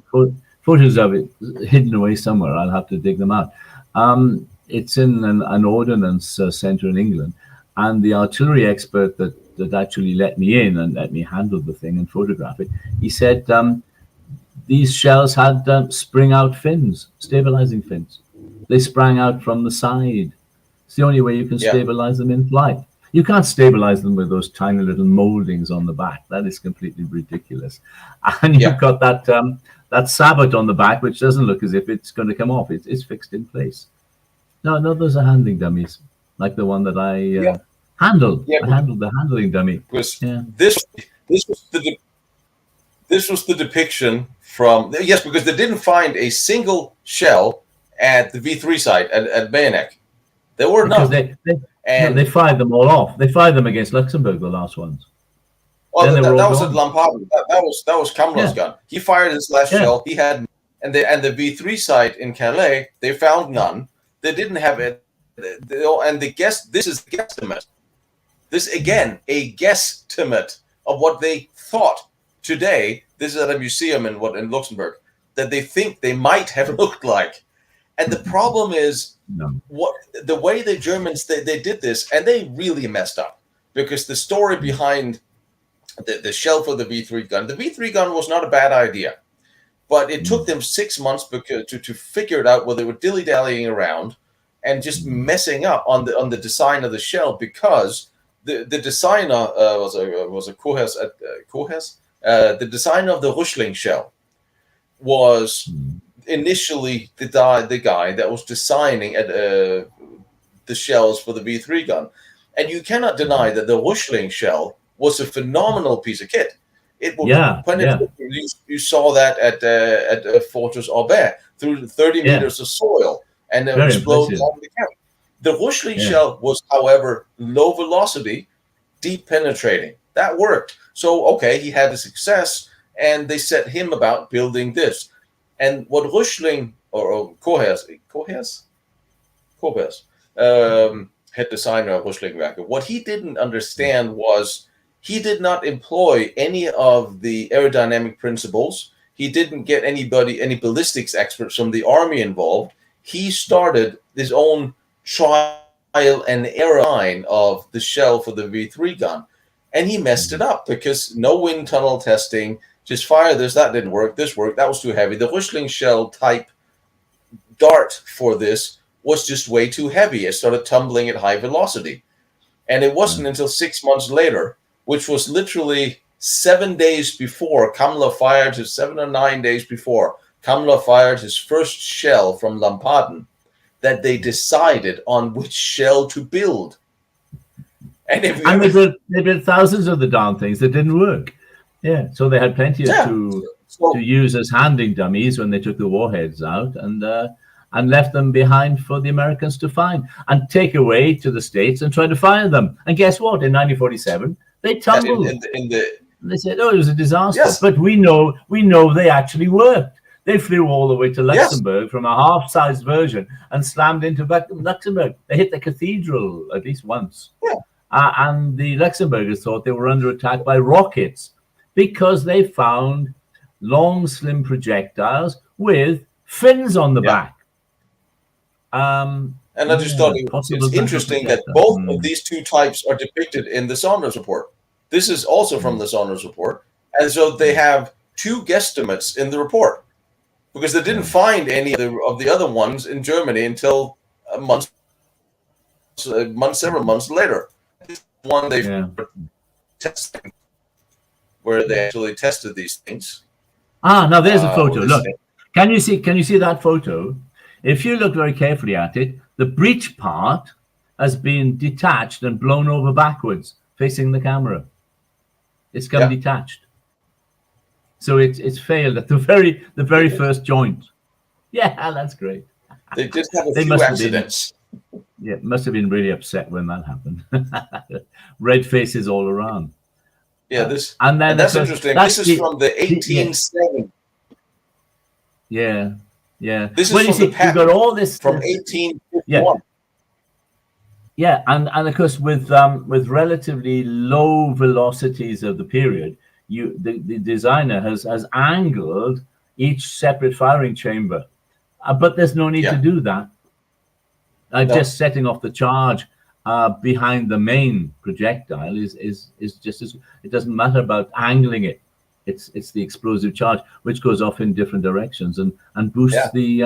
photos of it hidden away somewhere. I'll have to dig them out. It's in an ordnance center in England, and the artillery expert that actually let me in and let me handle the thing and photograph it, he said these shells had spring-out fins, stabilizing fins. They sprang out from the side. It's the only way you can stabilize them in flight. You can't stabilize them with those tiny little moldings on the back. That is completely ridiculous. And you've got that sabot on the back, which doesn't look as if it's going to come off. It's fixed in place. No, those are handling dummies, like the one that I handled. I handled the handling dummy. This was the depiction from because they didn't find a single shell at the V3 site at Bayonet. There were none. They fired them all off. They fired them against Luxembourg, the last ones. Well, that was at Lampard. That was Kamler's gun. He fired his last shell. He had, and the V3 site in Calais, they found none. They didn't have it, and this is the guesstimate. This again, a guesstimate of what they thought today. This is at a museum in Luxembourg that they think they might have looked like. And the problem is the way the Germans they did this, and they really messed up, because the story behind the shell for the V3 gun. The V3 gun was not a bad idea, but it took them 6 months to figure it out, where they were dilly-dallying around and just messing up on the design of the shell, because the designer was a Kohes. The designer of the Ruschling shell was initially the guy that was designing the shells for the V3 gun, and you cannot deny that the Ruschling shell was a phenomenal piece of kit. It will you saw that at Fortress Aubert through 30 meters of soil, and it exploded on the camp. The Ruschling shell was, however, low velocity, deep penetrating. That worked. So he had a success, and they set him about building this. And what Ruschling or Kohes head designer of Ruschling, what he didn't understand was he did not employ any of the aerodynamic principles. He didn't get any ballistics experts from the army involved. He started his own trial and error line of the shell for the V3 gun. And he messed it up because no wind tunnel testing, just fire this, that didn't work, this worked, that was too heavy. The Ruschling shell type dart for this was just way too heavy. It started tumbling at high velocity. And it wasn't until 6 months later, which was literally 7 days before Kamla fired his 7 or 9 days before Kamla fired his first shell from Lampaden, that they decided on which shell to build. And they built thousands of the darn things that didn't work. Yeah, so they had plenty to use as handing dummies when they took the warheads out, and left them behind for the Americans to find and take away to the States and try to find them. And guess what? In 1947, they tumbled. They said, "Oh, it was a disaster." Yes. But we know they actually worked. They flew all the way to Luxembourg from a half-sized version and slammed into Luxembourg. They hit the cathedral at least once. Yeah. And the Luxembourgers thought they were under attack by rockets because they found long, slim projectiles with fins on the back. And I just thought it's interesting that both of these two types are depicted in the Saunders report. This is also from the Saunders report. And so they have two guesstimates in the report because they didn't find any of the other ones in Germany until several months later. One they tested where they actually tested these things. Now there's a photo. Look, can you see that photo? If you look very carefully at it, the breech part has been detached and blown over backwards, facing the camera. It's come detached, so it's failed at the very first joint. Yeah, that's great. They did have a few accidents. Must have been really upset when that happened. Red faces all around. Yeah, and that's interesting. This is from the 1870. Yeah. This is from the patent. You've got all this from 1851. Yeah, and of course with relatively low velocities of the period, the designer has angled each separate firing chamber, but there's no need to do that. Just setting off the charge behind the main projectile is just as it doesn't matter about angling it. It's the explosive charge which goes off in different directions and boosts the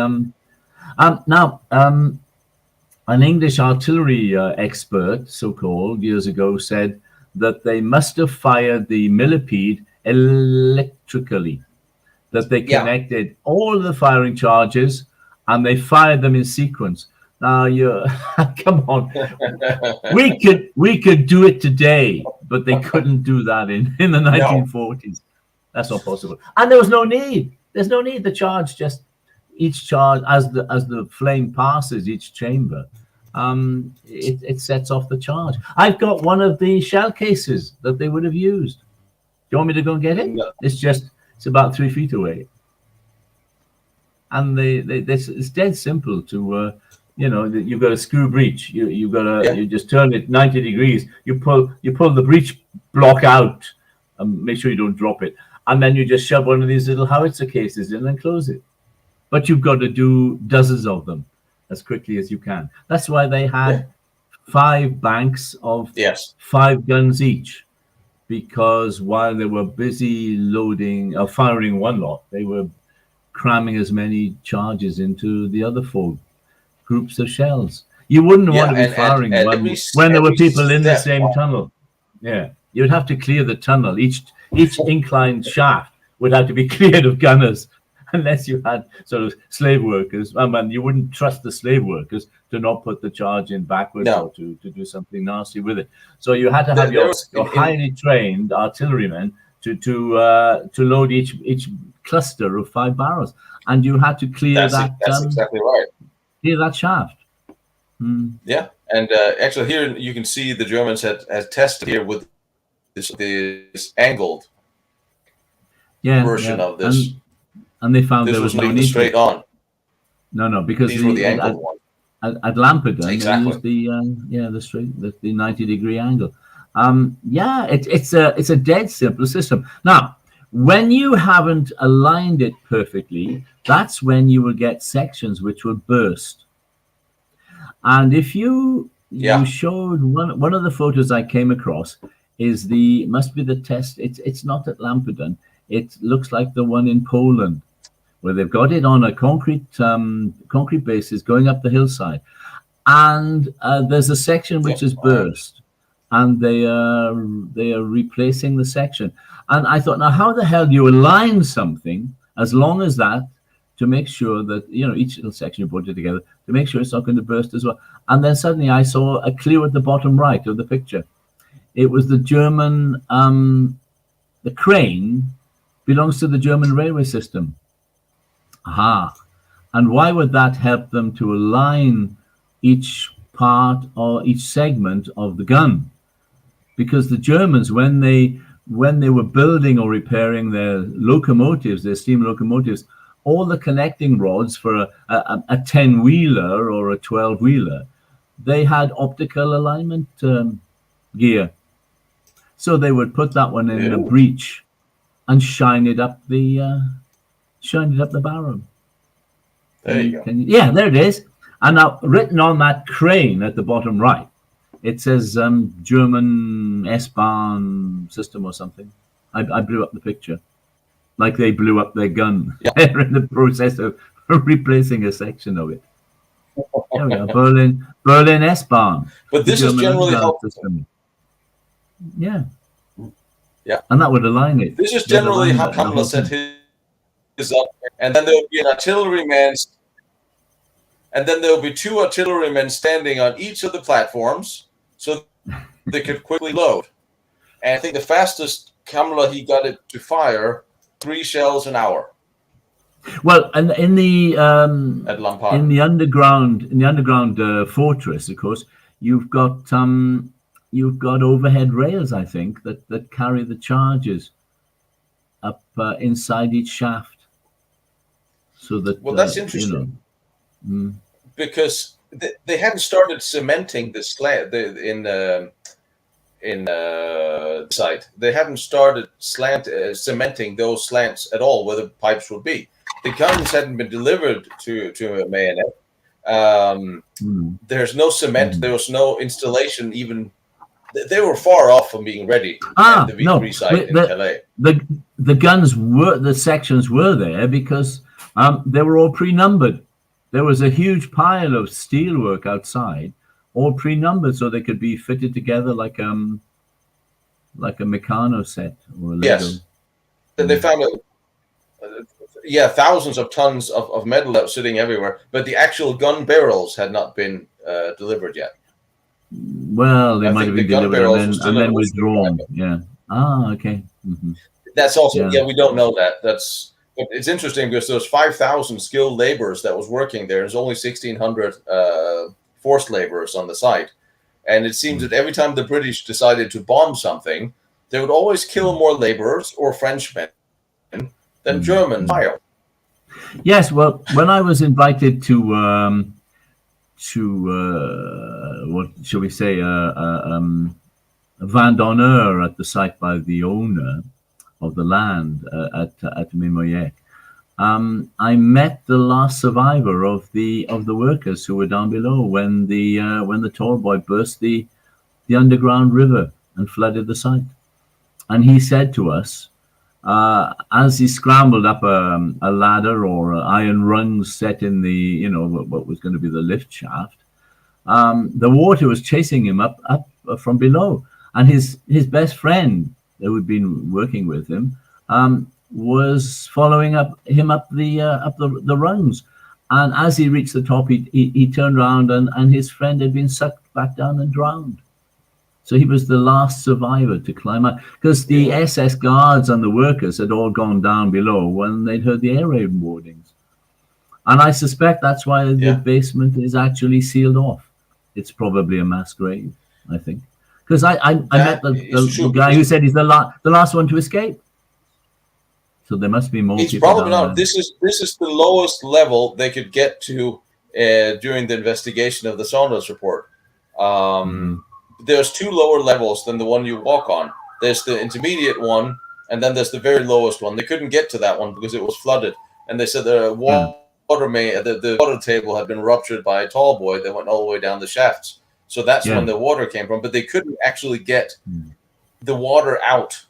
an English artillery expert, so-called, years ago said that they must have fired the millipede electrically, that they connected all of the firing charges and they fired them in sequence. Now come on, we could do it today, but they couldn't do that in the 1940s. That's not possible, and there was no need. There's no need. The charge just each charge as the flame passes each chamber, it sets off the charge. I've got one of the shell cases that they would have used. Do you want me to go and get it? No. It's about 3 feet away, and it's dead simple to. You've got a screw breech. You just turn it 90 degrees. You pull the breech block out, and make sure you don't drop it. And then you just shove one of these little howitzer cases in and close it. But you've got to do dozens of them as quickly as you can. That's why they had 5 banks of 5 guns each, because while they were busy firing one lot, they were cramming as many charges into the other 4 groups of shells. You wouldn't want to be firing when there were people in the same tunnel. Yeah, you'd have to clear the tunnel. Each inclined shaft would have to be cleared of gunners, unless you had sort of slave workers. You wouldn't trust the slave workers to not put the charge in backwards or to do something nasty with it. So you had to have your highly trained artillerymen to load each cluster of 5 barrels, and you had to clear that. That's exactly right. Clear that shaft. Yeah, and actually here you can see the Germans had tested here with this angled version of this. And they found there was no need straight on. No, because these were the angled ones. At Lampeter, they used the 90-degree angle. It's a dead simple system. Now, when you haven't aligned it perfectly, that's when you will get sections which will burst. And if you showed one of the photos I came across must be the test. It's not at Lampeter. It looks like the one in Poland, where they've got it on a concrete basis going up the hillside, and there's a section which is burst, and they are replacing the section. And I thought, now how the hell do you align something as long as that to make sure that, each little section you put it together to make sure it's not going to burst as well? And then suddenly I saw a clue at the bottom right of the picture. It was the German, the crane belongs to the German railway system. Aha. And why would that help them to align each part or each segment of the gun? Because the Germans, when they were building or repairing their locomotives, their steam locomotives, all the connecting rods for a 10-wheeler or a 12-wheeler, they had optical alignment gear. So they would put that one in a breech and shine it up the barrel. There you go. Yeah, there it is. And now written on that crane at the bottom right, it says German S-Bahn system or something. I blew up the picture, like they blew up their gun. Yeah. They're in the process of replacing a section of it. There we are, Berlin S-Bahn. But this is generally helpful. Yeah. Yeah. And that would align it. This is generally how Kamala set his up. And then there will be an artilleryman. And then there will be 2 artillerymen standing on each of the platforms so they could quickly load. And I think the fastest Kamala he got it to fire 3 shells an hour. Well, and in the underground fortress, of course, you've got overhead rails, I think, that carry the charges up inside each shaft. So that that's interesting. Because they hadn't started cementing the slant in the site. They hadn't started cementing those slants at all, where the pipes would be. The guns hadn't been delivered to a bayonet. There's no cement. There was no installation. Even they were far off from being ready. At the V3 site in LA. The guns the sections were there because they were all pre-numbered. There was a huge pile of steelwork outside, all pre-numbered, so they could be fitted together like a Meccano set or a Lego. Yes, they found thousands of tons of metal that was sitting everywhere, but the actual gun barrels had not been delivered yet. Well, they might have been delivered and then withdrawn. Yeah. Okay. Mm-hmm. That's also we don't know that. But it's interesting because there's 5,000 skilled laborers that was working there. There's only 1,600 forced laborers on the site. And it seems that every time the British decided to bomb something, they would always kill more laborers or Frenchmen than German fire. Yes, well, when I was invited to what shall we say, a vin d'honneur at the site by the owner of the land at Mimoyek, I met the last survivor of the workers who were down below when the tall boy burst the underground river and flooded the site. And he said to us, as he scrambled up a ladder or iron rungs set in the what was going to be the lift shaft, the water was chasing him up from below, and his best friend who had been working with him was following him up the rungs. And as he reached the top, he turned around and his friend had been sucked back down and drowned. So he was the last survivor to climb out, because the SS guards and the workers had all gone down below when they'd heard the air raid warnings. And I suspect that's why the basement is actually sealed off. It's probably a mass grave, I think. Because I met the guy who said he's the last one to escape. So there must be more. He's probably not. This is the lowest level they could get to during the investigation of the Saunders report. There's 2 lower levels than the one you walk on. There's the intermediate one, and then there's the very lowest one. They couldn't get to that one because it was flooded, and they said the water table had been ruptured by a tall boy that went all the way down the shafts. So that's when the water came from, but they couldn't actually get the water out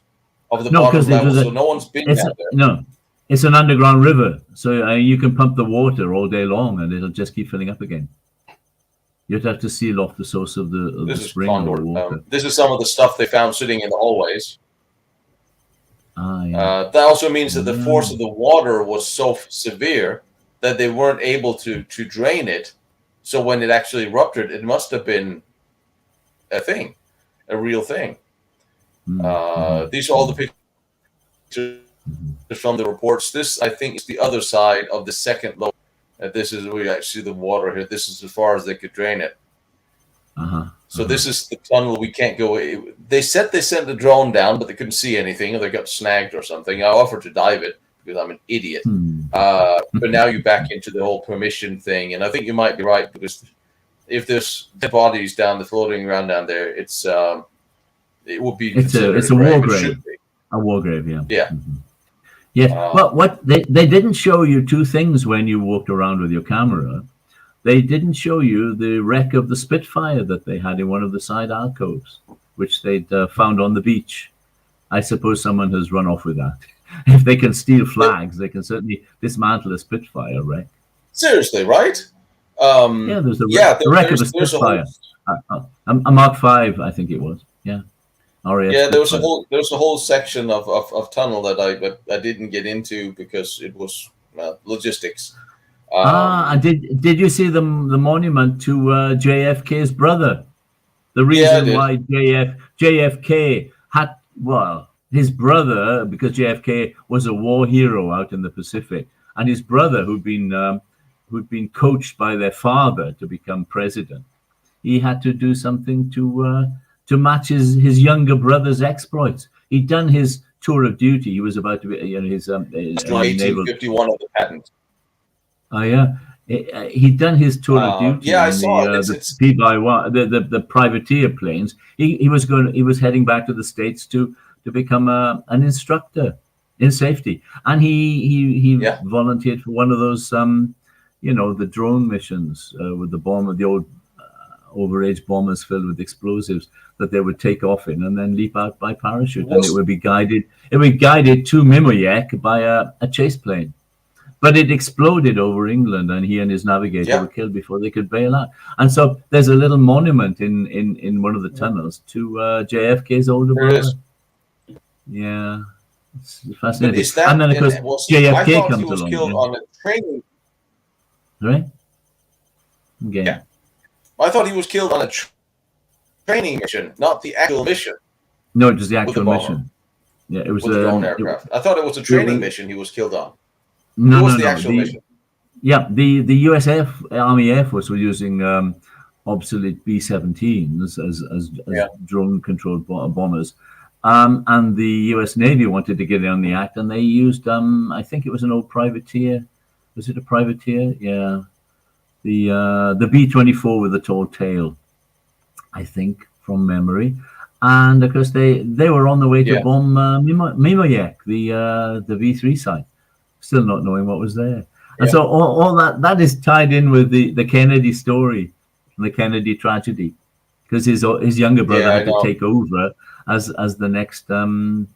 of the bottom level. So no one's been down there. No, It's an underground river, so you can pump the water all day long, and it'll just keep filling up again. You'd have to seal off the source of the spring or the water. This is some of the stuff they found sitting in the hallways. Yeah. That also means that the force of the water was so severe that they weren't able to drain it. So when it actually ruptured, it must have been a real thing. These are all the pictures from the reports. This, I think, is the other side of the second low. This is where you actually see the water here. This is as far as they could drain it. So this is the tunnel we can't go. They said they sent the drone down, but they couldn't see anything, or they got snagged or something. I offered to dive it because I'm an idiot. But now you're back into the whole permission thing, and I think you might be right, because if there's dead bodies floating around down there, it would be it's a war grave. A war grave, yeah. Yeah. Yeah. Well, what they didn't show you two things when you walked around with your camera. They didn't show you the wreck of the Spitfire that they had in one of the side alcoves, which they'd found on the beach. I suppose someone has run off with that. If they can steal flags, they can certainly dismantle a Spitfire wreck. Seriously, right? There's the wreck of a Spitfire. A Mark V, I think it was. Yeah. RAF yeah, there was Spitfire. a whole section of tunnel that I didn't get into because it was logistics. Did you see the monument to JFK's brother? The reason why JFK had, his brother, because JFK was a war hero out in the Pacific, and his brother, who'd been coached by their father to become president, he had to do something to match his younger brother's exploits. He'd done his tour of duty. He was about to be, his 1851 of the patent. Oh yeah, he'd done his tour of duty. I saw the privateer planes. He was heading back to the States to become an instructor in safety, and he volunteered for one of those the drone missions with the old overage bombers filled with explosives that they would take off in and then leap out by parachute, and it would be guided to Mimoyek by a chase plane. But it exploded over England, and he and his navigator were killed before they could bail out. And so there's a little monument in one of the tunnels to JFK's older brother. Yeah, it's fascinating. And then, of course, JFK comes along. Killed on a training. Right? Okay. Yeah. I thought he was killed on a training mission, not the actual mission. No, it was the actual mission. Yeah, it was the drone aircraft. I thought it was a training mission he was killed on. No, was the actual mission? Yeah, the US Army Air Force were using obsolete B-17s as drone-controlled bombers, and the US Navy wanted to get in on the act, and they used I think it was an old privateer. Was it a privateer? Yeah, the B-24 with the tall tail, I think, from memory. And of course they were on the way to bomb Mimoyek, the V3 site. Still not knowing what was there. And so all that is tied in with the Kennedy story and the Kennedy tragedy, because his younger brother had to take over as the next the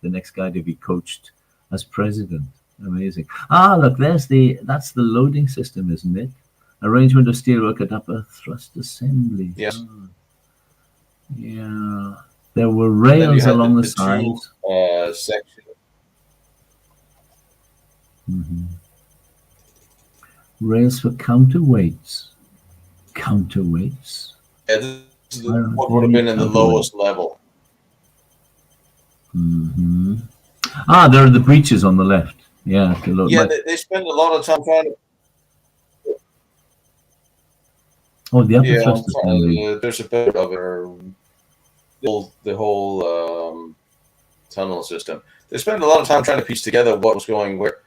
next guy to be coached as president. Amazing. Look, that's the loading system, isn't it? Arrangement of steelwork at upper thrust assembly. Yes. Yeah. There were rails along the sides. Section. Rails for counterweights. Yeah, this is what would have been in the lowest level. There are the breaches on the left. Yeah. They spend a lot of time trying to. The upper thrust assembly. There's a bit of the whole tunnel system. They spend a lot of time trying to piece together what was going where.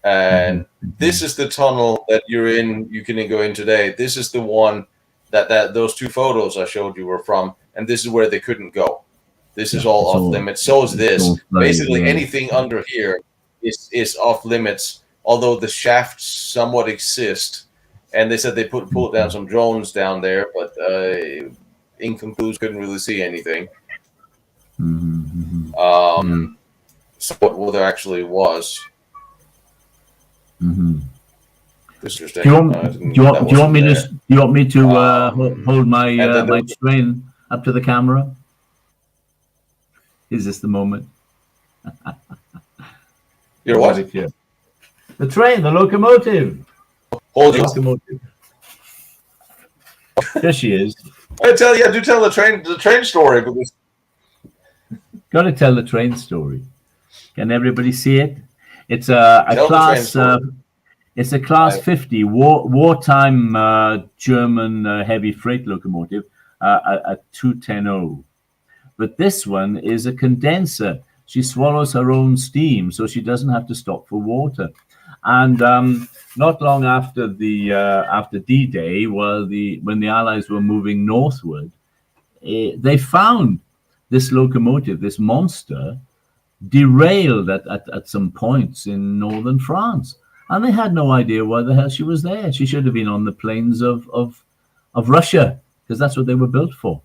And this is the tunnel that you're in. You can go in today. This is the one that those two photos I showed you were from, and this is where they couldn't go. This is all off limits. So is this. Basically, anything under here is off limits. Although the shafts somewhat exist, and they said they pulled down some drones down there, but inconclusive, couldn't really see anything. So what there actually was. Mm-hmm. This is Do you want me to hold my my train up to the camera? Is this the moment? Your what? The train, the locomotive. Hold the locomotive. There she is. I tell you, do tell the train story, because got to tell the train story. Can everybody see it? It's a class. It's a class 50 wartime German heavy freight locomotive, a 210. But this one is a condenser. She swallows her own steam, so she doesn't have to stop for water. And not long after the after D-Day, when the Allies were moving northward, they found this locomotive, this monster, derailed at some points in northern France, and they had no idea why the hell she was there. She should have been on the plains of Russia, because that's what they were built for.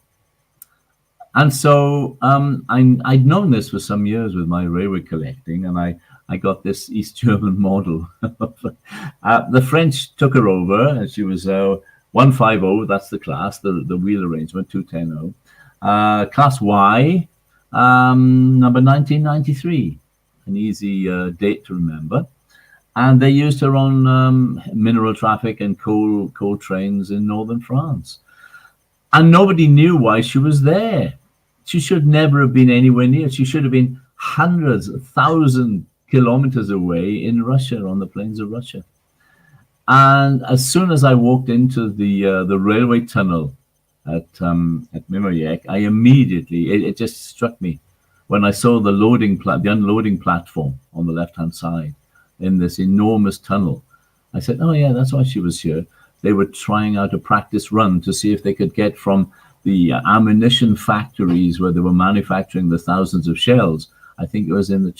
And so I'd known this for some years with my railway collecting, and I got this East German model. The French took her over, and she was 150. That's the class, the wheel arrangement, 210. Class Y, number 1993, an easy date to remember. And they used her on mineral traffic and coal trains in northern France. And nobody knew why she was there. She should never have been anywhere near. She should have been hundreds of thousands kilometers away in Russia, on the plains of Russia. And as soon as I walked into the railway tunnel at Mimoyek, I immediately, it just struck me when I saw the unloading platform on the left-hand side in this enormous tunnel. I said, oh yeah, that's why she was here. They were trying out a practice run to see if they could get from the ammunition factories where they were manufacturing the thousands of shells. I think it was in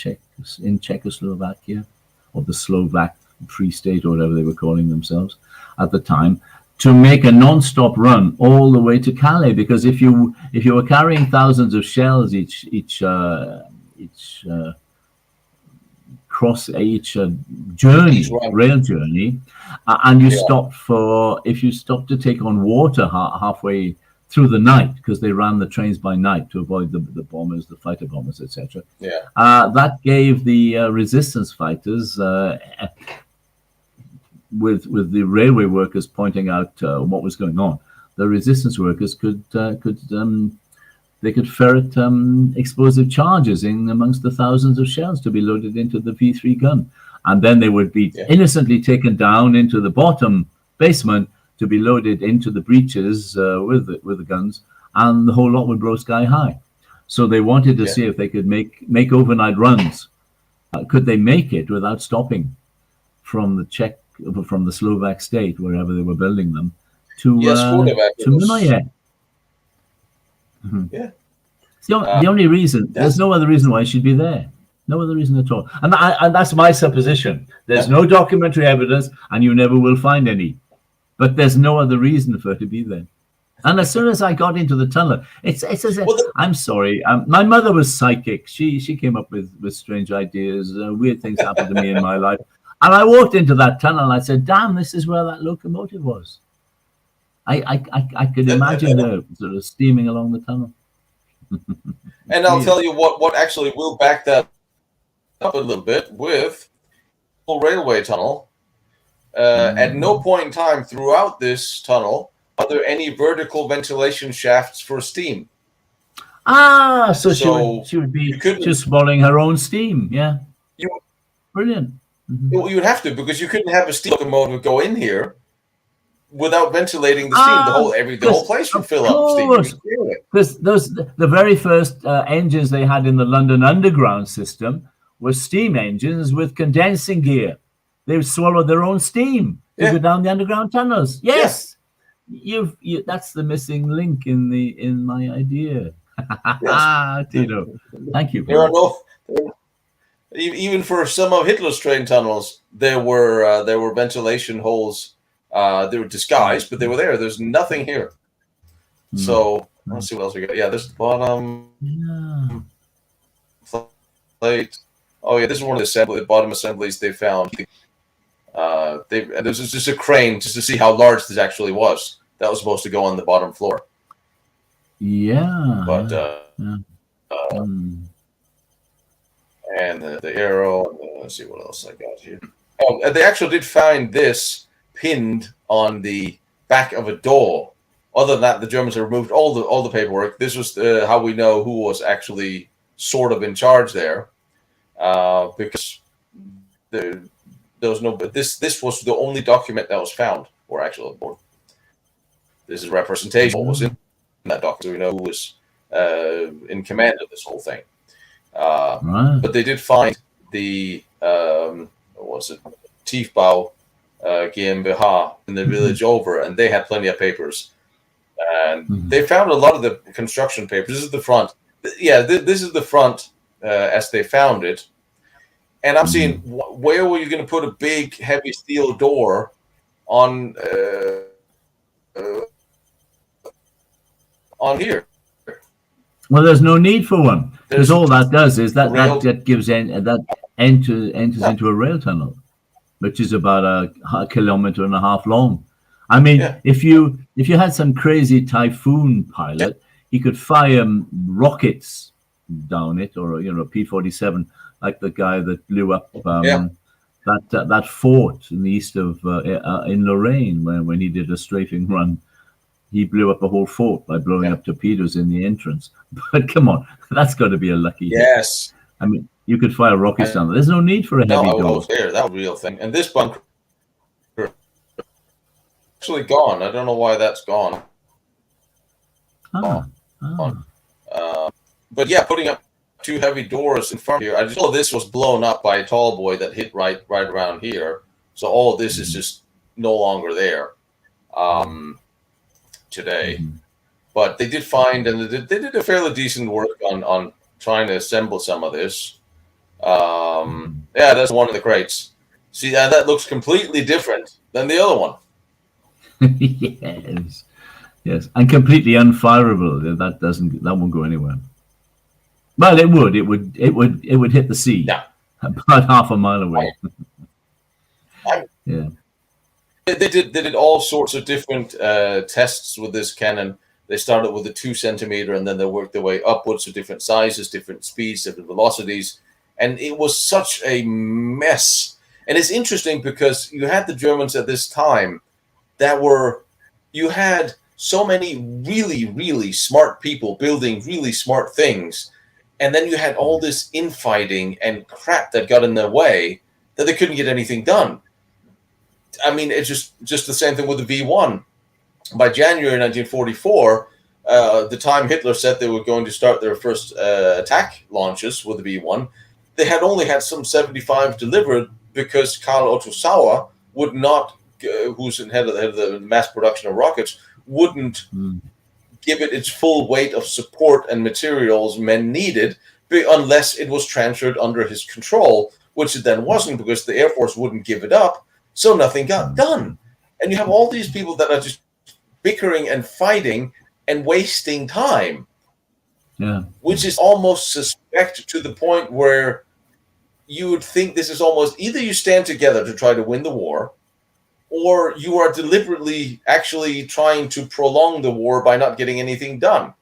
Czechoslovakia, or the Slovak Free State, or whatever they were calling themselves at the time, to make a non-stop run all the way to Calais. Because if you were carrying thousands of shells each rail journey, and you stopped if you stopped to take on water halfway through the night, because they ran the trains by night to avoid the bombers, the fighter bombers, etc. Yeah. That gave the resistance fighters, with the railway workers pointing out what was going on, the resistance workers could ferret explosive charges in amongst the thousands of shells to be loaded into the V3 gun. And then they would be innocently taken down into the bottom basement to be loaded into the breaches with the guns, and the whole lot would blow sky high. So they wanted to see if they could make overnight runs. Could they make it without stopping from the Slovak state, wherever they were building them, to Mimoyek? Yeah. The only reason, there's no other reason why she'd be there. No other reason at all. And that's my supposition. There's no documentary evidence, and you never will find any. But there's no other reason for her to be there. And as soon as I got into the tunnel, it's as if, I'm sorry, my mother was psychic. She came up with strange ideas. Weird things happened to me in my life. And I walked into that tunnel, and I said, damn, this is where that locomotive was. I could imagine her sort of steaming along the tunnel. And I'll tell you what actually will back that up a little bit with the railway tunnel. At no point in time throughout this tunnel are there any vertical ventilation shafts for steam. So she would be just swallowing her own steam. Yeah. Brilliant. Well, you would have to, because you couldn't have a steam locomotive go in here without ventilating the steam. The whole place would fill up steam. Because the very first engines they had in the London Underground system were steam engines with condensing gear. They would swallow their own steam to go down the underground tunnels. Yes. That's the missing link in my idea. Tino, thank you. Even for some of Hitler's train tunnels, there were ventilation holes. They were disguised, but they were there. There's nothing here. So let's see what else we got. Yeah, this is the bottom plate. Oh yeah, this is one of the bottom assemblies they found. This is just a crane just to see how large this actually was. That was supposed to go on the bottom floor. Yeah. But yeah. And the arrow. Let's see what else I got here. Oh, they actually did find this pinned on the back of a door. Other than that, the Germans have removed all the paperwork. This was how we know who was actually sort of in charge there, because there was no. But this was the only document that was found, or actually, this is representation. What was in that document? So we know who was in command of this whole thing. Right. But they did find the what was it, Tiefbau GmbH in the village over, and they had plenty of papers. And they found a lot of the construction papers. This is the front. Yeah, this is the front as they found it. And I'm seeing, where were you going to put a big, heavy steel door on here? Well, there's no need for one, because all that does is that gives that enters into a rail tunnel, which is about a kilometer and a half long. I mean, if you had some crazy typhoon pilot, he could fire rockets down it, or P-47, like the guy that blew up that fort in the east of in Lorraine when he did a strafing run. He blew up a whole fort by blowing up torpedoes in the entrance. But come on, that's got to be a lucky hit. Yes. I mean, you could fire rockets down there. There's no need for a heavy door. No, that was a real thing. And this bunker actually gone. I don't know why that's gone. But yeah, putting up two heavy doors in front here. I just know this was blown up by a tall boy that hit right around here. So all of this is just no longer there today. But they did find, and they did a fairly decent work on trying to assemble some of this. Yeah, that's one of the crates. See, that looks completely different than the other one. yes, and completely unfireable. That won't go anywhere. Well, it would hit the sea. Yeah, about half a mile away. Yeah, they did all sorts of different tests with this cannon. They started with a 2 centimeter, and then they worked their way upwards to different sizes, different speeds, different velocities, and it was such a mess. And it's interesting because you had the Germans at this time you had so many really, really smart people building really smart things. And then you had all this infighting and crap that got in their way that they couldn't get anything done. I mean, it's just the same thing with the V1. By January 1944, the time Hitler said they were going to start their first attack launches with the V1, they had only had some 75 delivered because Karl Otto Sauer would not, who's head of the mass production of rockets, wouldn't give it its full weight of support and materials men needed unless it was transferred under his control, which it then wasn't because the Air Force wouldn't give it up, so nothing got done. And you have all these people that are just bickering and fighting and wasting time, which is almost suspect to the point where you would think this is almost either you stand together to try to win the war, or you are deliberately actually trying to prolong the war by not getting anything done.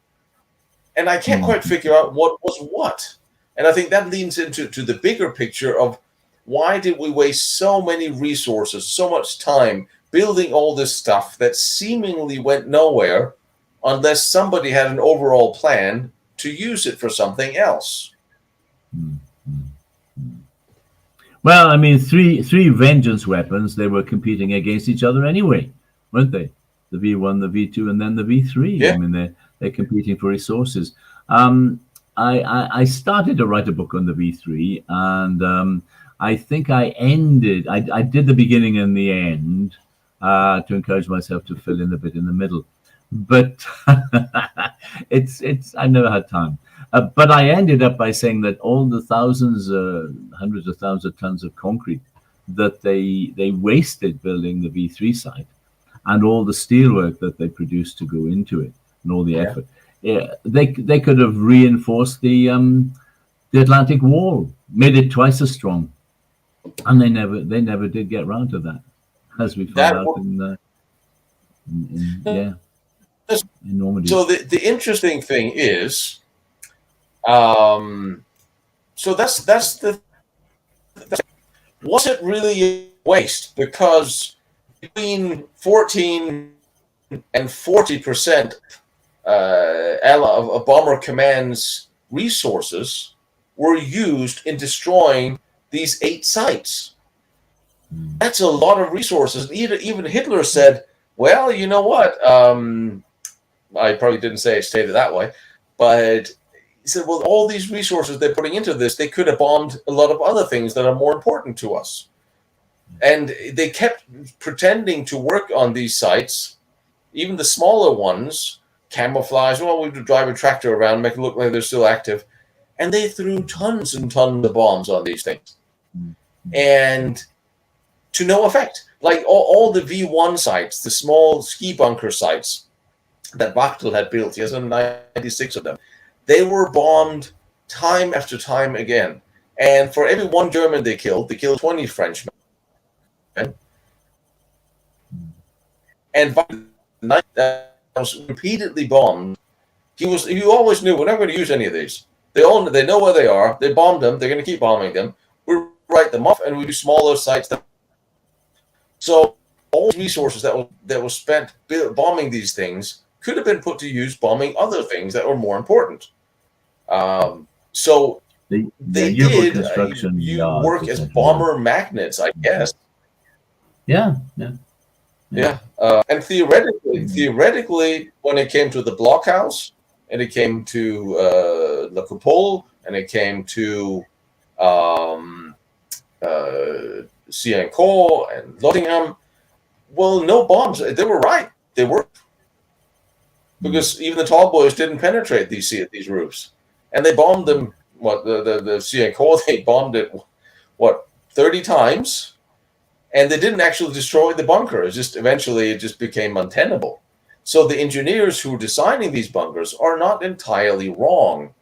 And I can't quite figure out what was what. And I think that leads into the bigger picture of why did we waste so many resources, so much time building all this stuff that seemingly went nowhere unless somebody had an overall plan to use it for something else. Well, I mean, three vengeance weapons, they were competing against each other anyway, weren't they? The V1, the V2, and then the V3. Yeah. I mean, they're competing for resources. I started to write a book on the V3, and I think I did the beginning and the end to encourage myself to fill in a bit in the middle. But I never had time. But I ended up by saying that all the hundreds of thousands of tons of concrete that they wasted building the V3 site, and all the steelwork that they produced to go into it, and all the effort, they could have reinforced the Atlantic Wall, made it twice as strong. And they never did get round to that, as we found That out in in Normandy. so the interesting thing is, um, so that's the was it really a waste? Because between 14 and 40% of Bomber Command's resources were used in destroying these 8 sites. That's a lot of resources. Even Hitler said, well, you know what? I probably didn't state it that way, but he said, well, all these resources they're putting into this, they could have bombed a lot of other things that are more important to us. And they kept pretending to work on these sites, even the smaller ones, camouflage. Well, we drive a tractor around, make it look like they're still active. And they threw tons and tons of bombs on these things. And to no effect. Like all the V1 sites, the small ski bunker sites that Bachtel had built, he has 96 of them, they were bombed time after time again. And for every one German they killed 20 Frenchmen. And that was repeatedly bombed. You always knew we're not going to use any of these. They know where they are. They bombed them. They're going to keep bombing them. We write them off, and we do smaller sites. So all resources that was spent bombing these things could have been put to use bombing other things that were more important. So they did work as bomber magnets, I guess. Yeah. And theoretically, when it came to the blockhouse, and it came to La Coupole, and it came to Ciencourt and Lottingham, well, no bombs. They were right. They worked. Because even the tall boys didn't penetrate these roofs. And they bombed them, the Ciencourt, they bombed it, 30 times? And they didn't actually destroy the bunker. Eventually it just became untenable. So the engineers who were designing these bunkers are not entirely wrong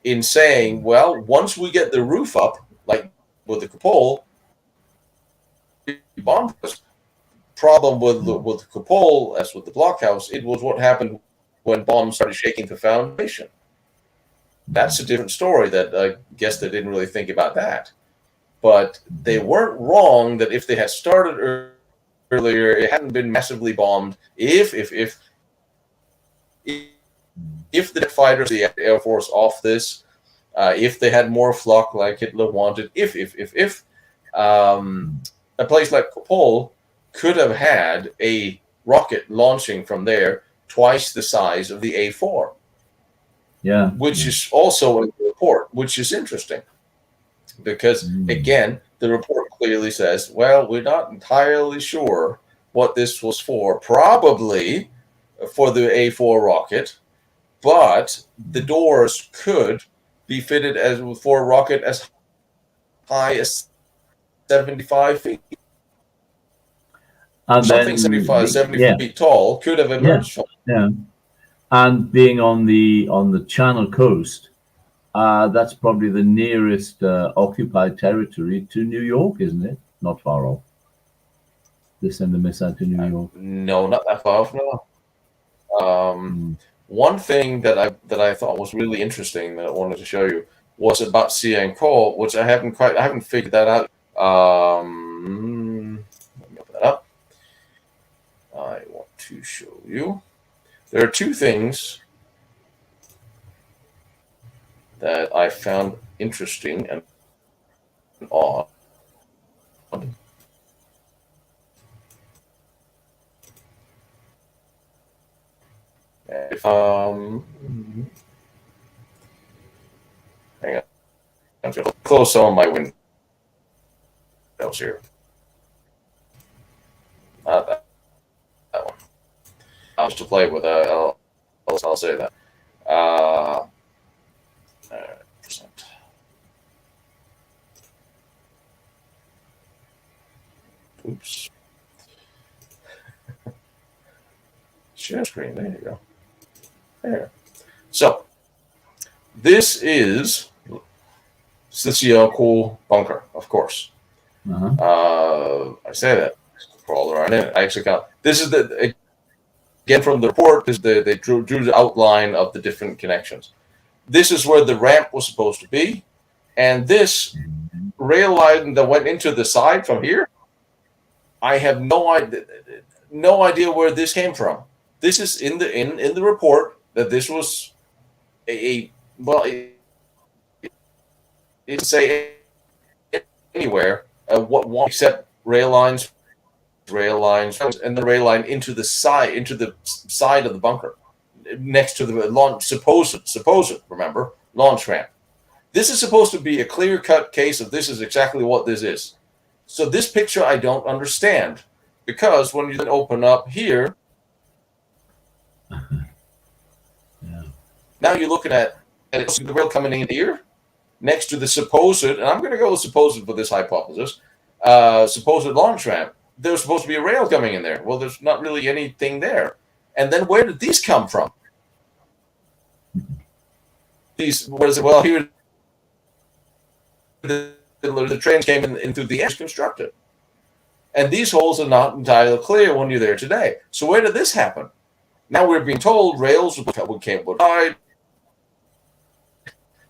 in saying, well, once we get the roof up, like with the Coupole, bomb problem with the Coupole, as with the blockhouse, it was what happened when bombs started shaking the foundation. That's a different story that I guess they didn't really think about that. But they weren't wrong that if they had started earlier, it hadn't been massively bombed. If the fighters, the Air Force off this, if they had more flak like Hitler wanted, if a place like Coupole could have had a rocket launching from there twice the size of the A4. Yeah. Which is also in the report, which is interesting. Because, again, the report clearly says, well, we're not entirely sure what this was for. Probably for the A4 rocket, but the doors could be fitted for a rocket as high as 75 feet. And something 70 feet tall could have emerged from. Yeah. And being on the Channel coast, that's probably the nearest occupied territory to New York, isn't it? Not far off. They send a missile to New York. No, not that far off. No. One thing that I thought was really interesting that I wanted to show you was about Ciencourt, which I haven't figured that out. Let me open that up. I want to show you. There are two things that I found interesting and odd. Hang on. I'm going to close some of my windows here. Not that one. I'll just to play with. I'll say that. Percent. Oops. Share screen. There you go. There. So, this is the Ciencourt bunker, of course. I say that crawl around it. I actually got this is the again from the report. They drew the outline of the different connections. This is where the ramp was supposed to be, and this rail line that went into the side from here. I have no idea where this came from. This is in the report that this was a well, it didn't say anywhere what one except rail lines, and the rail line into the side of the bunker, next to the launch supposed remember launch ramp. This is supposed to be a clear-cut case of this is exactly what this is. So this picture I don't understand, because when you then open up here, now you're looking at the rail coming in here next to the supposed, and I'm going to go with supposed for this hypothesis, supposed launch ramp. There's supposed to be a rail coming in there. Well, there's not really anything there. And then where did these come from? These, what is it? Well, here the trains came into the edge constructed. And these holes are not entirely clear when you're there today. So where did this happen? Now we're being told rails would hide,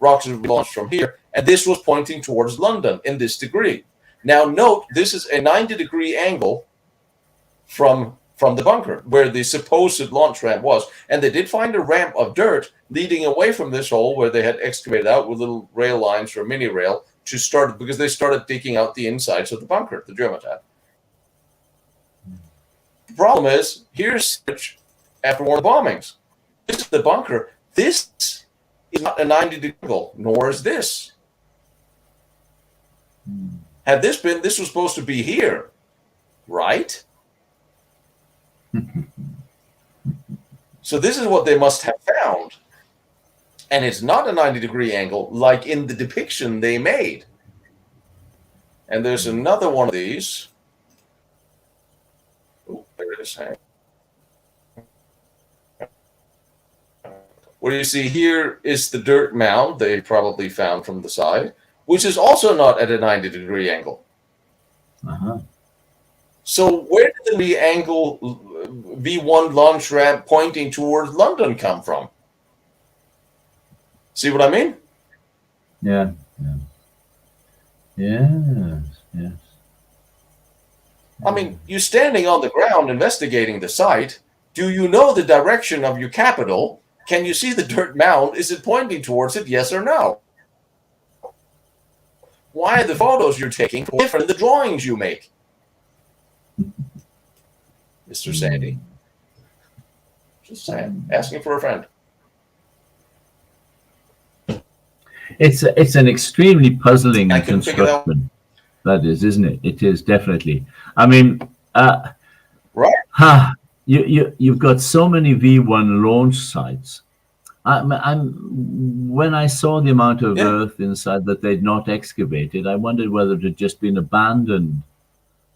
rocks would be launched from here, and this was pointing towards London in this degree. Now note, this is a 90-degree angle from the bunker where the supposed launch ramp was. And they did find a ramp of dirt leading away from this hole where they had excavated out with little rail lines or mini rail to start, because they started digging out the insides of the bunker, the Germans had. The problem is, here's after one of the bombings. This is the bunker. This is not a 90-degree angle, nor is this. Had this been, this was supposed to be here, right? So this is what they must have found. And it's not a 90-degree angle like in the depiction they made. And there's another one of these. Oh, there it is. What you see here is the dirt mound they probably found from the side, which is also not at a 90-degree angle. So where did the angle V1 launch ramp pointing towards London come from? See what I mean? Yeah. Yes. I mean, you're standing on the ground investigating the site. Do you know the direction of your capital? Can you see the dirt mound? Is it pointing towards it, yes or no? Why are the photos you're taking different than the drawings you make? Mr. Sandy. Just saying, asking for a friend. It's an extremely puzzling construction. That is, isn't it? It is definitely. I mean, right. You've got so many V1 launch sites. When I saw the amount of earth inside that they'd not excavated, I wondered whether it had just been abandoned,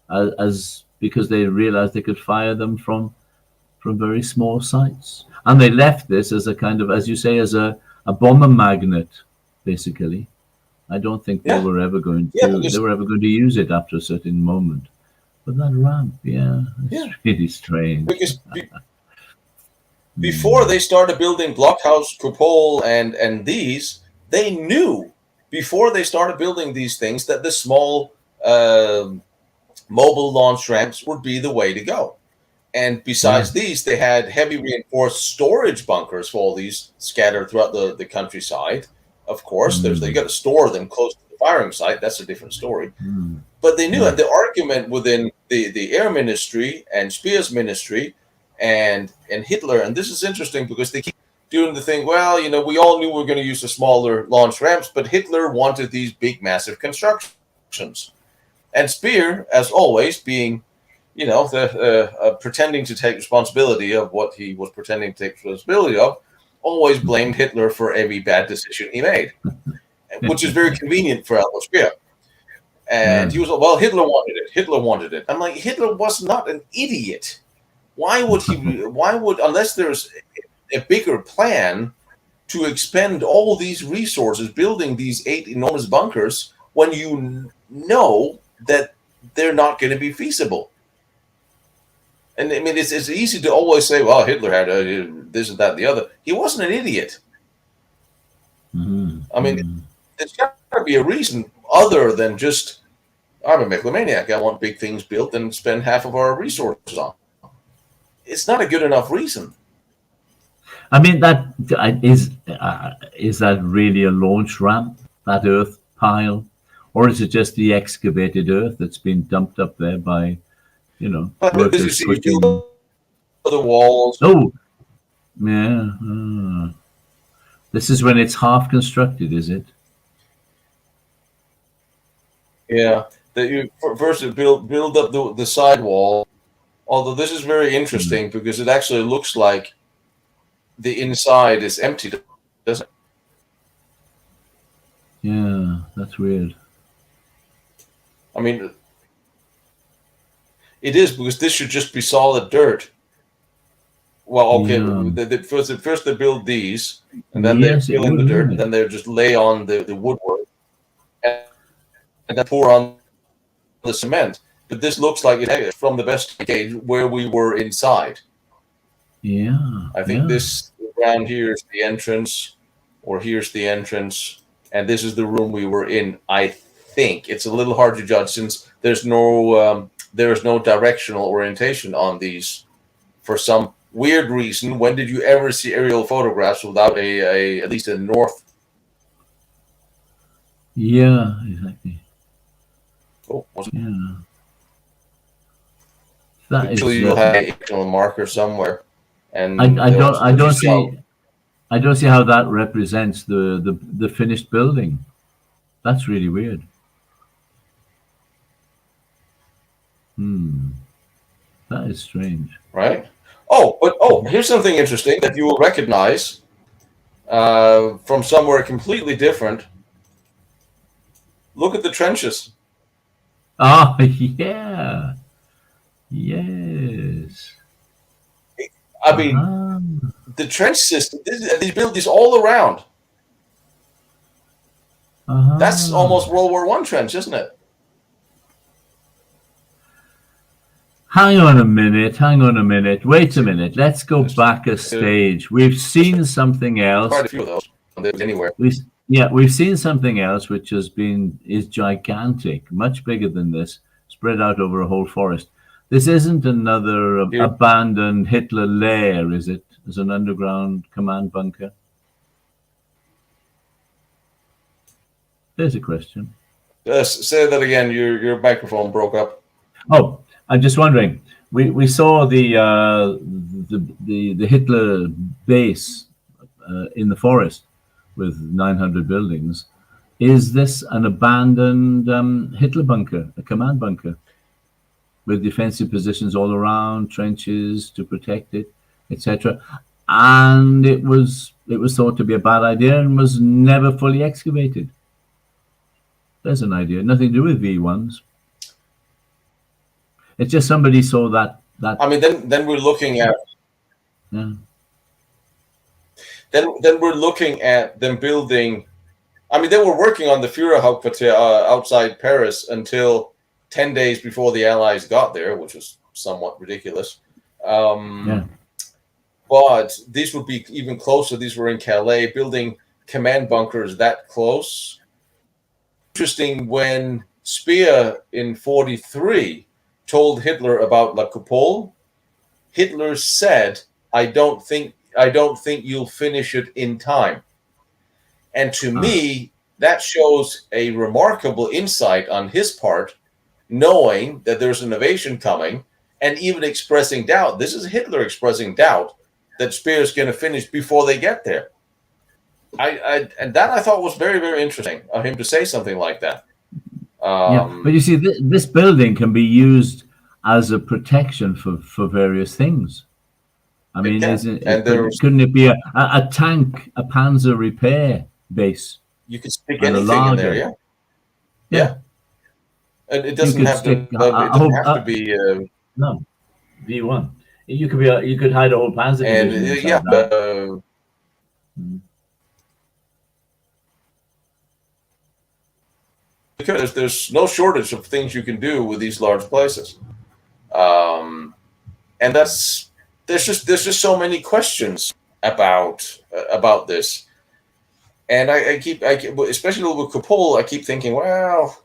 as because they realized they could fire them from very small sites, and they left this as a kind of, as you say, as a bomber magnet, basically. I don't think they were ever going to use it after a certain moment. But that ramp, it's really strange. Because before they started building Blockhaus, Kupol, and these, they knew before they started building these things that the small mobile launch ramps would be the way to go. And besides these, they had heavy reinforced storage bunkers for all these scattered throughout the countryside. Of course, they got to store them close to the firing site. That's a different story. But they knew that the argument within the air ministry and Speer's ministry and Hitler, and this is interesting because they keep doing the thing, well, we all knew we were going to use the smaller launch ramps, but Hitler wanted these big, massive constructions. And Speer, as always, being, pretending to take responsibility of what he was pretending to take responsibility of, always blamed Hitler for every bad decision he made, which is very convenient for Albert Speer. And he was, well, Hitler wanted it. I'm like, Hitler was not an idiot. Why would unless there's a bigger plan to expend all these resources building these 8 enormous bunkers when you know that they're not going to be feasible. And I mean, it's easy to always say, well, Hitler had this and that and the other. He wasn't an idiot. Mm-hmm. I mean, there's got to be a reason other than just, I'm a megalomaniac. I want big things built and spend half of our resources on. It's not a good enough reason. I mean, that is that really a launch ramp, that earth pile? Or is it just the excavated earth that's been dumped up there by, But you workers see, pushing? you build the walls. Oh, yeah. This is when it's half constructed, is it? Yeah, that you first build up the side wall. Although this is very interesting because it actually looks like the inside is empty, doesn't it? Yeah, that's weird. I mean, it is, because this should just be solid dirt. Well, okay, Yeah. first they build these, and then Yes, they it fill in would, the dirt, wouldn't and it? then they just lay on the woodwork, and then pour on the cement. But this looks like it's from the best case where we were inside. Yeah. I think Yeah. this around here is the entrance, or here's the entrance, and this is the room we were in. I think it's a little hard to judge since there's no directional orientation on these for some weird reason. When did you ever see aerial photographs without a at least a north? Yeah, exactly. Oh, Yeah. That usually is. you'll have a marker somewhere, and I don't see. out. I don't see how that represents the finished building. That's really weird. That is strange. Right? Here's something interesting that you will recognize from somewhere completely different. Look at the trenches. Ah, yeah. Yes. I mean, the trench system. They build these all around. That's almost World War I trench, isn't it? Hang on a minute. Wait a minute. Let's go back a stage. We've seen something else. Quite a few of those anywhere. We've seen something else which is gigantic, much bigger than this, spread out over a whole forest. This isn't another abandoned Hitler lair, is it? As an underground command bunker? There's a question. Say that again. Your microphone broke up. Oh, I'm just wondering. We saw the Hitler base in the forest with 900 buildings. Is this an abandoned Hitler bunker, a command bunker, with defensive positions all around, trenches to protect it, etc.? And it was thought to be a bad idea and was never fully excavated. There's an idea, nothing to do with V1s. It's just somebody saw that. I mean, then we're looking at. Yeah. Then we're looking at them building. I mean, they were working on the Führerhauptquartier outside Paris until 10 days before the Allies got there, which was somewhat ridiculous. But these would be even closer. These were in Calais, building command bunkers that close. Interesting, when Speer in 1943 told Hitler about La Coupole, Hitler said, I don't think you'll finish it in time. And to me, that shows a remarkable insight on his part, knowing that there's an invasion coming, and even expressing doubt. This is Hitler expressing doubt that Speer is going to finish before they get there. And that I thought was very, very interesting of him to say something like that. But you see, this building can be used as a protection for various things. I mean, couldn't it be a tank, a panzer repair base? You could stick anything in there, yeah. And it doesn't have to be no V1. You could hide a whole panzer division. And, . because there's no shortage of things you can do with these large places, and there's just so many questions about this, and I keep especially with Kupol, I keep thinking, well,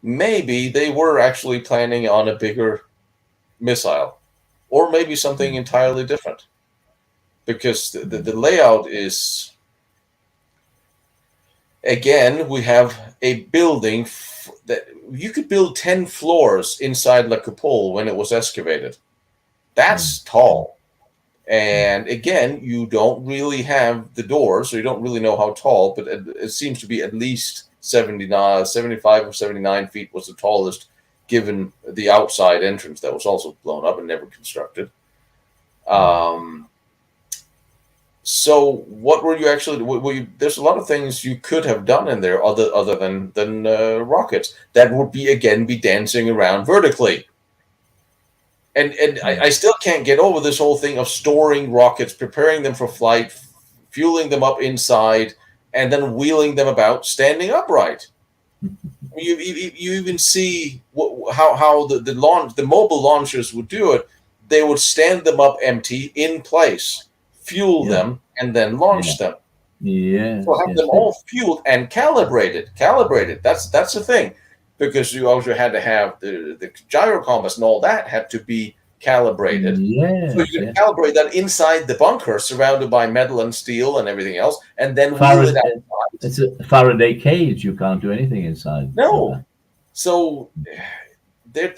maybe they were actually planning on a bigger missile, or maybe something entirely different, because the layout is, again, we have a building that you could build 10 floors inside La Coupole when it was excavated. That's tall. And again, you don't really have the doors, so you don't really know how tall, but it seems to be at least 75 or 79 feet was the tallest, given the outside entrance that was also blown up and never constructed. So what were you actually? There's a lot of things you could have done in there other than rockets that would be dancing around vertically. And I still can't get over this whole thing of storing rockets, preparing them for flight, fueling them up inside, and then wheeling them about, standing upright. You even see how the mobile launchers would do it. They would stand them up empty in place, fuel them, and then launch them. Yeah. So have them all fueled and calibrated. That's the thing, because you also had to have the gyro compass and all that had to be calibrated. So you can calibrate that inside the bunker, surrounded by metal and steel and everything else, and then wheel it outside. It's a Faraday cage. You can't do anything inside. No. So I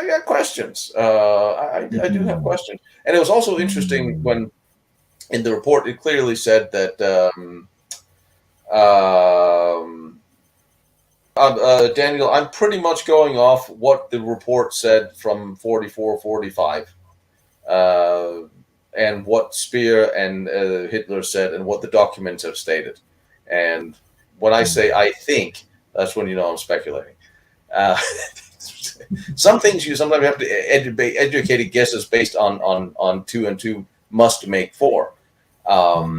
got questions. I do have questions. And it was also interesting when in the report it clearly said that Daniel, I'm pretty much going off what the report said from 44, 45, and what Speer and Hitler said and what the documents have stated. And when I say I think, that's when you know I'm speculating. Some things you sometimes have to educated guesses based on 2 and 2 must make 4. Also,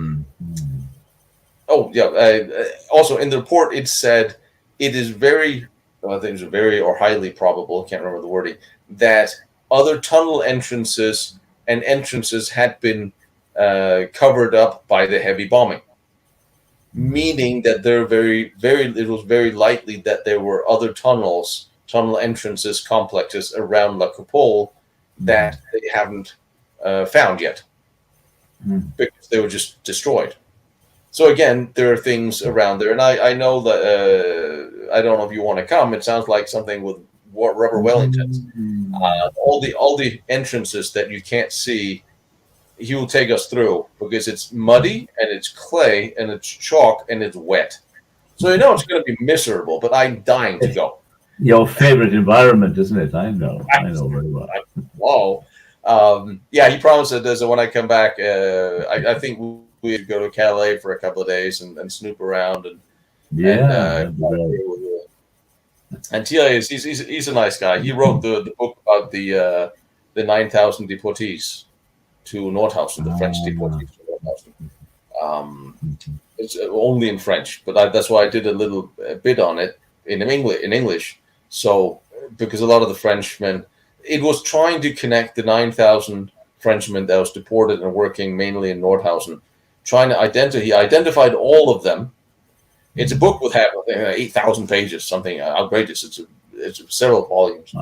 in the report, it said it is very or highly probable, can't remember the wording, that other tunnel entrances and entrances had been covered up by the heavy bombing, meaning that it was very likely that there were other tunnel entrances, complexes around La Coupole that they haven't found yet, because they were just destroyed. So again, there are things around there, and I know that I don't know if you want to come. It sounds like something with rubber Wellingtons. All the entrances that you can't see, he will take us through, because it's muddy and it's clay and it's chalk and it's wet. So you know it's going to be miserable, but I'm dying to go. Your favorite environment, isn't it? I know very well. Wow. He promised that when I come back, I think we'd go to Calais for a couple of days and snoop around and Thierry he's a nice guy. He wrote the book about the 9,000 deportees to Nordhausen, the French deportees to Nordhausen. It's only in French, but that's why I did a little bit on it in English. So because a lot of the Frenchmen, it was trying to connect the 9,000 Frenchmen that was deported and working mainly in Nordhausen, trying to he identified all of them. It's a book with 8,000 pages, something outrageous. It's several volumes,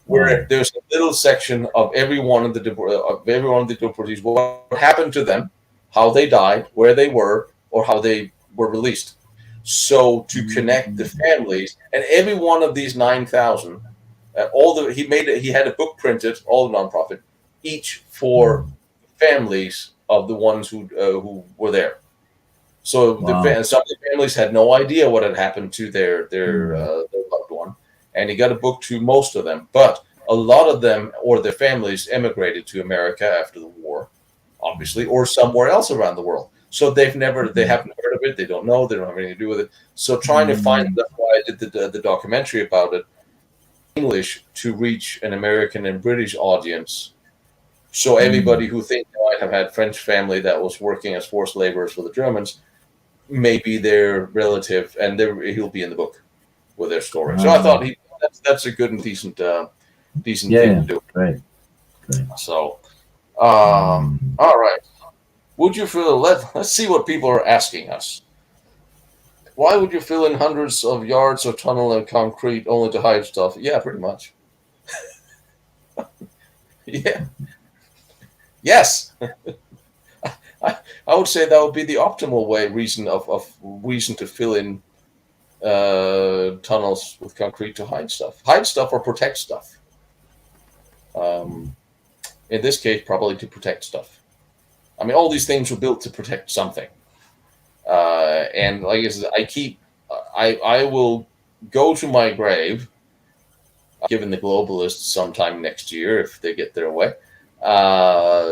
where there's a little section of every one of the deportees, what happened to them, how they died, where they were, or how they were released. So to connect the families, and every one of these 9,000, he had a book printed, all nonprofit, each for families of the ones who were there. So some of the families had no idea what had happened to their loved one, and he got a book to most of them. But a lot of them or their families emigrated to America after the war, obviously, or somewhere else around the world. So they haven't heard of it. They don't know. They don't have anything to do with it. So trying to find, that's why I did the documentary about it, English, to reach an American and British audience. So everybody who thinks they might have had French family that was working as forced laborers for the Germans, maybe their relative, and he'll be in the book, with their story. So I thought that's a good and decent thing to do. Great. So, all right. Would you fill? Let's see what people are asking us. Why would you fill in hundreds of yards of tunnel and concrete only to hide stuff? Yeah, pretty much. Yeah. Yes. I would say that would be the optimal reason to fill in tunnels with concrete to hide stuff or protect stuff. In this case, probably to protect stuff. I mean, all these things were built to protect something. And like I said, I will go to my grave, given the globalists sometime next year if they get their way,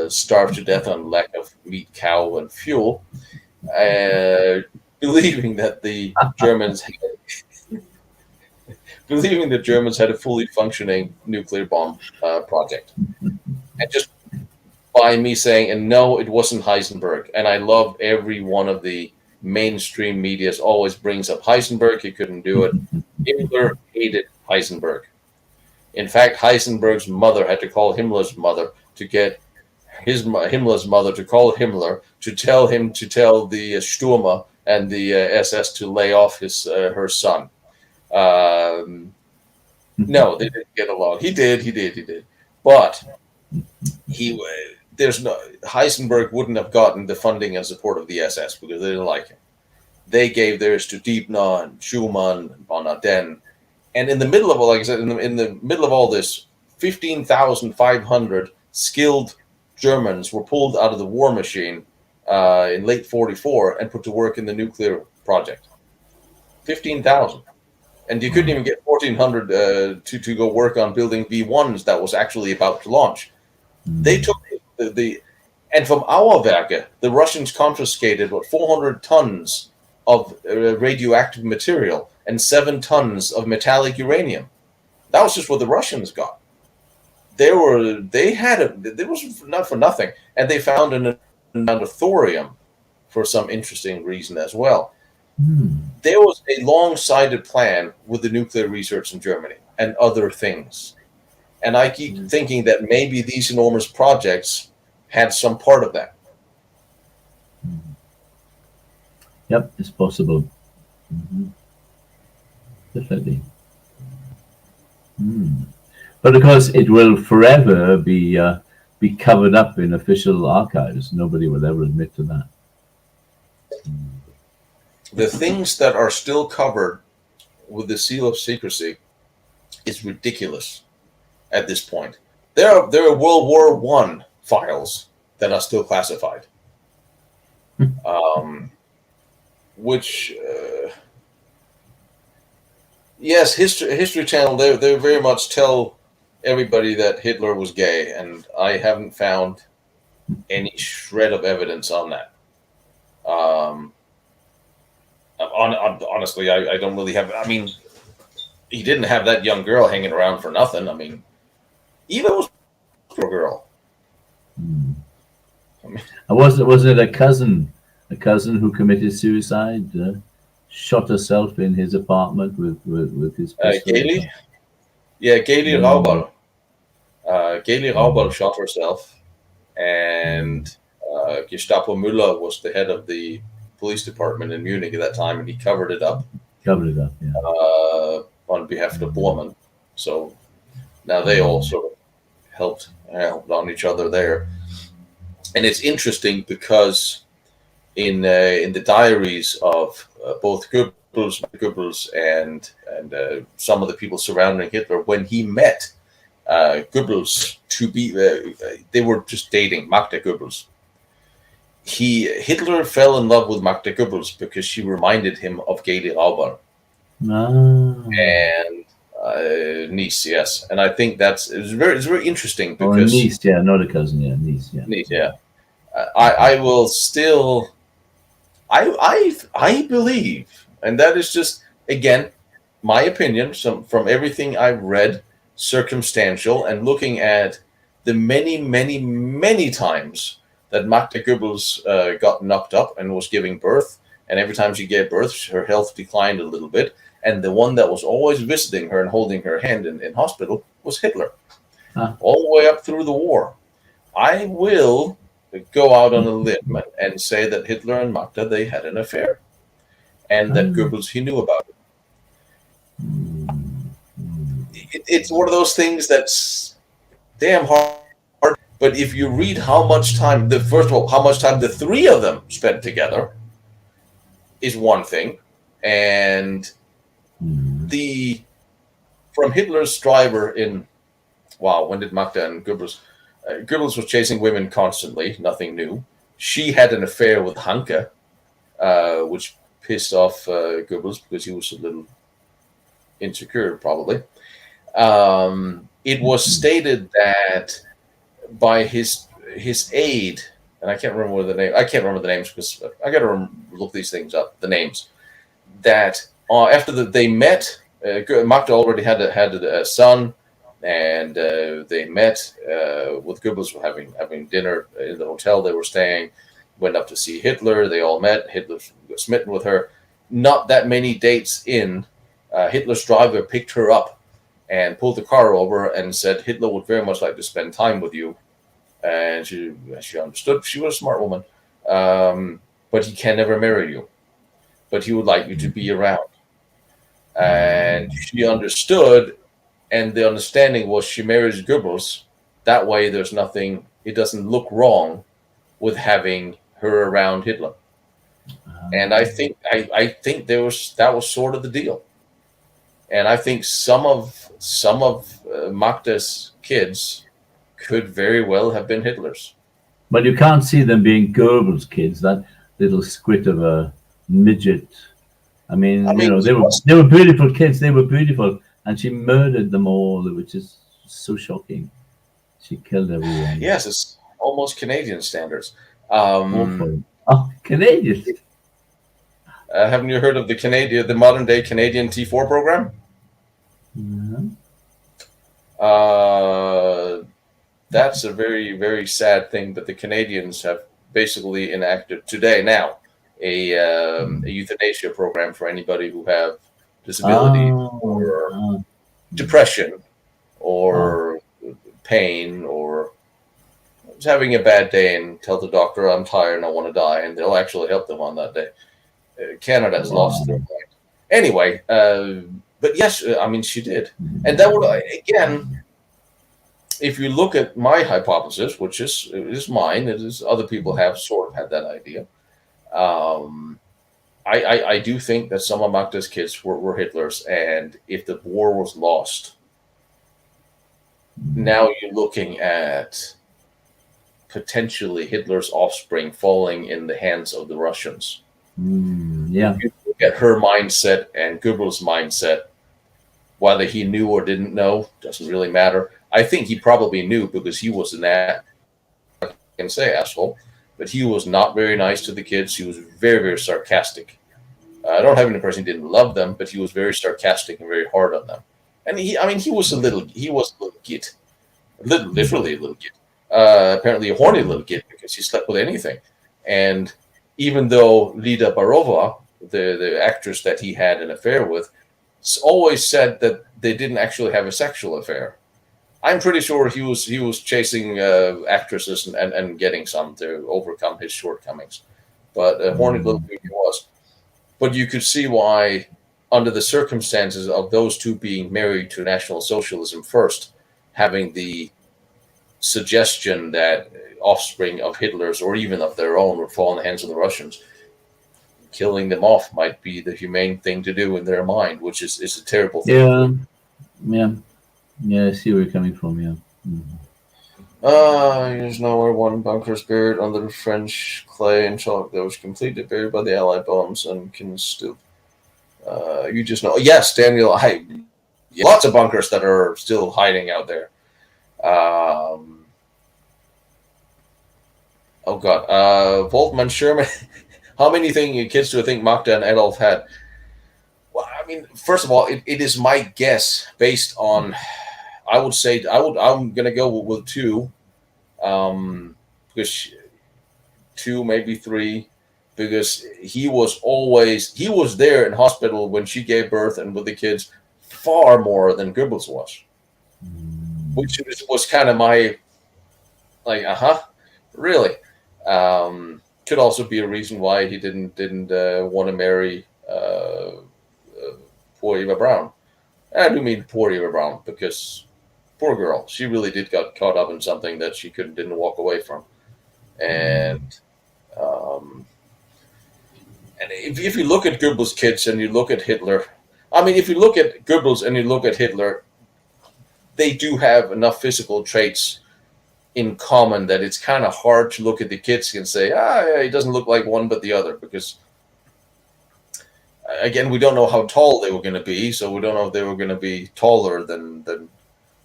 starve to death on lack of meat, cow, and fuel, believing that the Germans had a fully functioning nuclear bomb project, and just by me saying, and no, it wasn't Heisenberg. And I love every one of the mainstream medias always brings up Heisenberg. He couldn't do it. Himmler hated Heisenberg. In fact, Heisenberg's mother had to call Himmler's mother to get Himmler's mother to call Himmler to tell him to tell the Stürmer and the SS to lay off her son. No, they didn't get along. He did. But Heisenberg wouldn't have gotten the funding and support of the SS because they didn't like him. They gave theirs to Diebner, Schumann, and von Ardenne. And in the middle of all, like I said, in the middle of all this, 15,500 skilled Germans were pulled out of the war machine in late 1944 and put to work in the nuclear project. 15,000. And you couldn't even get 1,400 to go work on building V1s that was actually about to launch. They took and from Auerwerke, the Russians confiscated 400 tons of radioactive material and 7 tons of metallic uranium. That was just what the Russians got. It was not for nothing, and they found an amount of thorium for some interesting reason as well. There was a long-sighted plan with the nuclear research in Germany and other things. And I keep thinking that maybe these enormous projects had some part of that. Yep, it's possible. Definitely. But of course, it will forever be covered up in official archives. Nobody will ever admit to that. The things that are still covered with the seal of secrecy is ridiculous at this point. There are World War I files that are still classified, which yes, History Channel, they very much tell everybody that Hitler was gay, and I haven't found any shred of evidence on that. Honestly, I don't really have. I mean, he didn't have that young girl hanging around for nothing. I mean, Eva was a girl. I mean, was it a cousin who committed suicide? Shot herself in his apartment with his pistol? Gailey? Yeah, Gailey Raubal. Gailey Raubal shot herself, and Gestapo Müller was the head of the police department in Munich at that time, and he covered it up. Yeah. On behalf of the Bormann. So now they all sort of helped on each other there. And it's interesting because in the diaries of both Goebbels and some of the people surrounding Hitler, when he met Goebbels they were just dating Magda Goebbels. Hitler fell in love with Magda Goebbels because she reminded him of Gailey Raubal. And niece, yes, and I think it's very interesting because niece, yeah, not a cousin, yeah, niece, yeah. I will still, I believe, and that is just again my opinion. From everything I've read, circumstantial, and looking at the many times that Magda Goebbels got knocked up and was giving birth, and every time she gave birth, her health declined a little bit. And the one that was always visiting her and holding her hand in hospital was Hitler, all the way up through the war. I will go out on a limb and say that Hitler and Magda, they had an affair, and that Goebbels, he knew about it. It's one of those things that's damn hard. But if you read how much time first of all, how much time the three of them spent together is one thing, and from Hitler's driver in when did Magda and Goebbels? Goebbels was chasing women constantly, nothing new. She had an affair with Hanke, which pissed off Goebbels because he was a little insecure, probably. It was stated that by his aide, and I can't remember the names because I got to look these things up. The names that after they met, Magda already had a son, and they met with Goebbels having dinner in the hotel they were staying. Went up to see Hitler. They all met. Hitler was smitten with her. Not that many dates in, Hitler's driver picked her up and pulled the car over and said, Hitler would very much like to spend time with you. And she understood. She was a smart woman. But he can never marry you. But he would like you to be around. And she understood, and the understanding was she marries Goebbels. That way there's nothing, it doesn't look wrong with having her around Hitler. And I think that was sort of the deal. And I think some of Magda's kids could very well have been Hitler's. But you can't see them being Goebbels' kids, that little squid of a midget. I mean they were beautiful kids. They were beautiful, and she murdered them all, which is so shocking. She killed everyone. Yes, it's almost Canadian standards. Canadian. Haven't you heard of the modern day Canadian T4 program? That's a very, very sad thing, but the Canadians have basically enacted today now a euthanasia program for anybody who have disability or depression or pain or is having a bad day and tell the doctor, I'm tired and I want to die, and they'll actually help them on that day. Canada has lost their mind. Anyway, but yes, I mean, she did. And that would, again, if you look at my hypothesis, which is mine, it is other people have sort of had that idea. I do think that some of Magda's kids were Hitler's, and if the war was lost, now you're looking at potentially Hitler's offspring falling in the hands of the Russians. Yeah. You look at her mindset and Goebbels' mindset, whether he knew or didn't know, doesn't really matter. I think he probably knew because he was I can say asshole, but he was not very nice to the kids. He was very, very sarcastic. I don't have any impression he didn't love them, but he was very sarcastic and very hard on them. And he was a little git, literally a little git. Apparently a horny little git because he slept with anything. And even though Lida Barova, the actress that he had an affair with, always said that they didn't actually have a sexual affair. I'm pretty sure he was chasing actresses and getting some to overcome his shortcomings. But a horny little thing he was. But you could see why, under the circumstances of those two being married to National Socialism first, having the suggestion that offspring of Hitler's or even of their own would fall in the hands of the Russians, killing them off might be the humane thing to do in their mind, which is a terrible thing. Yeah, I see where you're coming from, yeah. Here's nowhere one bunker's buried under the French clay and chalk that was completely buried by the Allied bombs and can still. You just know. Yes, Daniel, lots of bunkers that are still hiding out there. Oh, God. Voltman Sherman. How many kids do you think Magda and Adolf had? Well, I mean, first of all, it is my guess based on, I would say, I'm going to go with two, because two, maybe three. because he was there in hospital when she gave birth and with the kids far more than Goebbels was, which was kind of my like, really. Could also be a reason why he didn't want to marry poor Eva Braun. I do mean poor Eva Braun because poor girl, she really did got caught up in something that she didn't walk away from, and if you look at Goebbels' kids and you look at Hitler, I mean, if you look at Goebbels and you look at Hitler, they do have enough physical traits in common that it's kind of hard to look at the kids and say, yeah, he doesn't look like one but the other, because again, we don't know how tall they were going to be, so we don't know if they were going to be taller than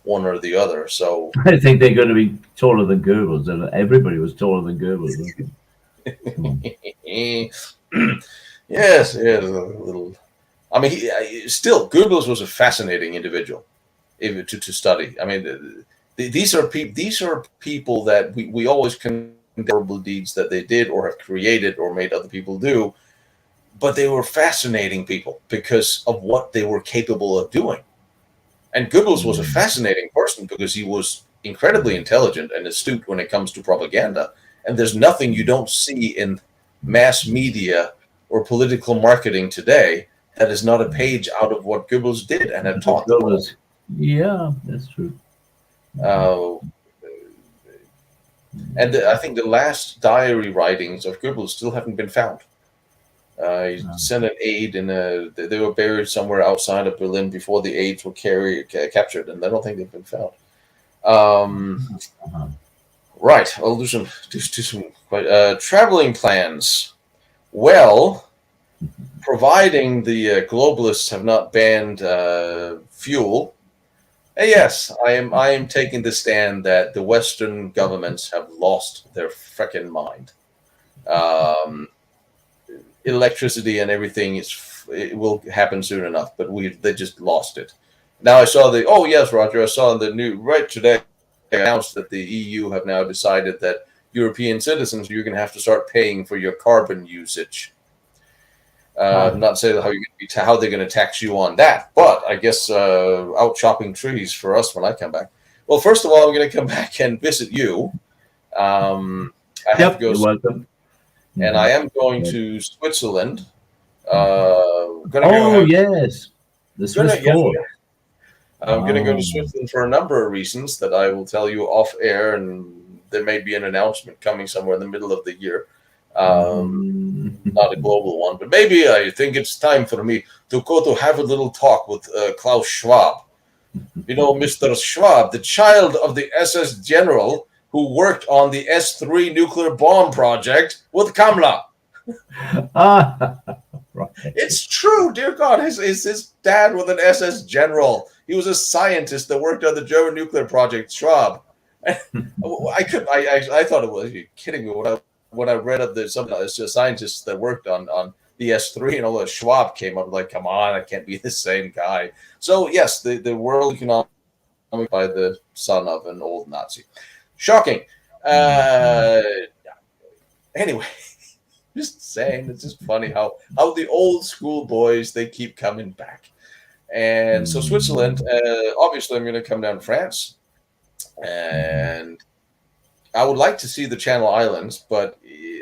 one or the other. So I think they're going to be taller than Goebbels. Everybody was taller than Goebbels. Yes, a little. I mean, still, Goebbels was a fascinating individual to study. I mean, these are people that we always condemn terrible deeds that they did or have created or made other people do, but they were fascinating people because of what they were capable of doing. And Goebbels was a fascinating person because he was incredibly intelligent and astute when it comes to propaganda. And there's nothing you don't see in mass media or political marketing today that is not a page out of what Goebbels did and had taught. Yeah, that's true. And I think the last diary writings of Goebbels still haven't been found. He sent an aide they were buried somewhere outside of Berlin before the aides were captured, and I don't think they've been found. Right, I'll do some traveling plans. Well, providing the globalists have not banned fuel, yes, I am taking the stand that the Western governments have lost their frickin' mind. Electricity and everything it will happen soon enough, but they just lost it. Now I saw yes, Roger, I saw in the news right today announced that the EU have now decided that European citizens, you're going to have to start paying for your carbon usage. I'm not saying how they're going to tax you on that, but I guess out chopping trees for us when I come back. Well, first of all, I'm going to come back and visit you. I have to go. You're welcome. And I am going to Switzerland. Yes, the Swiss Fort. I'm going to go to Switzerland for a number of reasons that I will tell you off air, and there may be an announcement coming somewhere in the middle of the year. Not a global one, but maybe I think it's time for me to go to have a little talk with Klaus Schwab. You know, Mr. Schwab, the child of the SS general who worked on the S3 nuclear bomb project with Kamla. Right. It's true, dear God. His dad was an SS general. He was a scientist that worked on the German nuclear project, Schwab. I thought it was, are you kidding me? When I read of some scientists that worked on the S3 and all that, Schwab came up like, come on, I can't be the same guy. So yes, the World Economic by the son of an old Nazi. Shocking. Anyway, just saying, it's just funny how the old school boys, they keep coming back. And so Switzerland, obviously I'm going to come down to France. And I would like to see the Channel Islands, but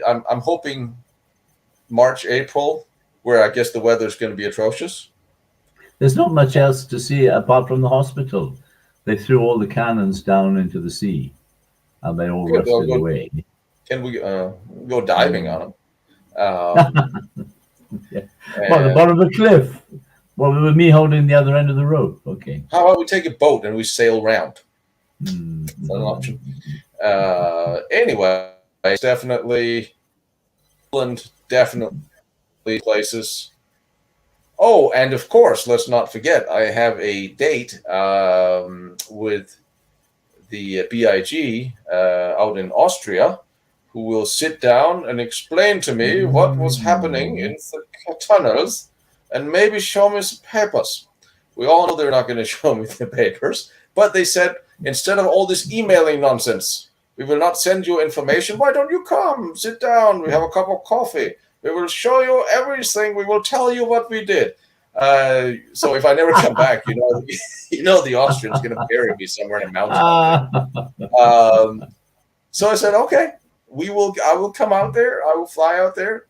I'm hoping March, April, where I guess the weather is going to be atrocious. There's not much else to see apart from the hospital. They threw all the cannons down into the sea, and they all rusted away. Can we go diving on them? Yeah. Well, the bottom of the cliff. Well, with me holding the other end of the rope. Okay. How about we take a boat and we sail round? That's an option. Anyway, definitely places. Oh, and of course, let's not forget, I have a date with the BIG out in Austria, who will sit down and explain to me what was happening in the tunnels and maybe show me some papers. We all know they're not going to show me the papers, but they said, instead of all this emailing nonsense, we will not send you information. Why don't you come? Sit down. We have a cup of coffee. We will show you everything. We will tell you what we did. So if I never come back, the Austrian's going to bury me somewhere in a mountain out there. So I said, okay, I will come out there. I will fly out there.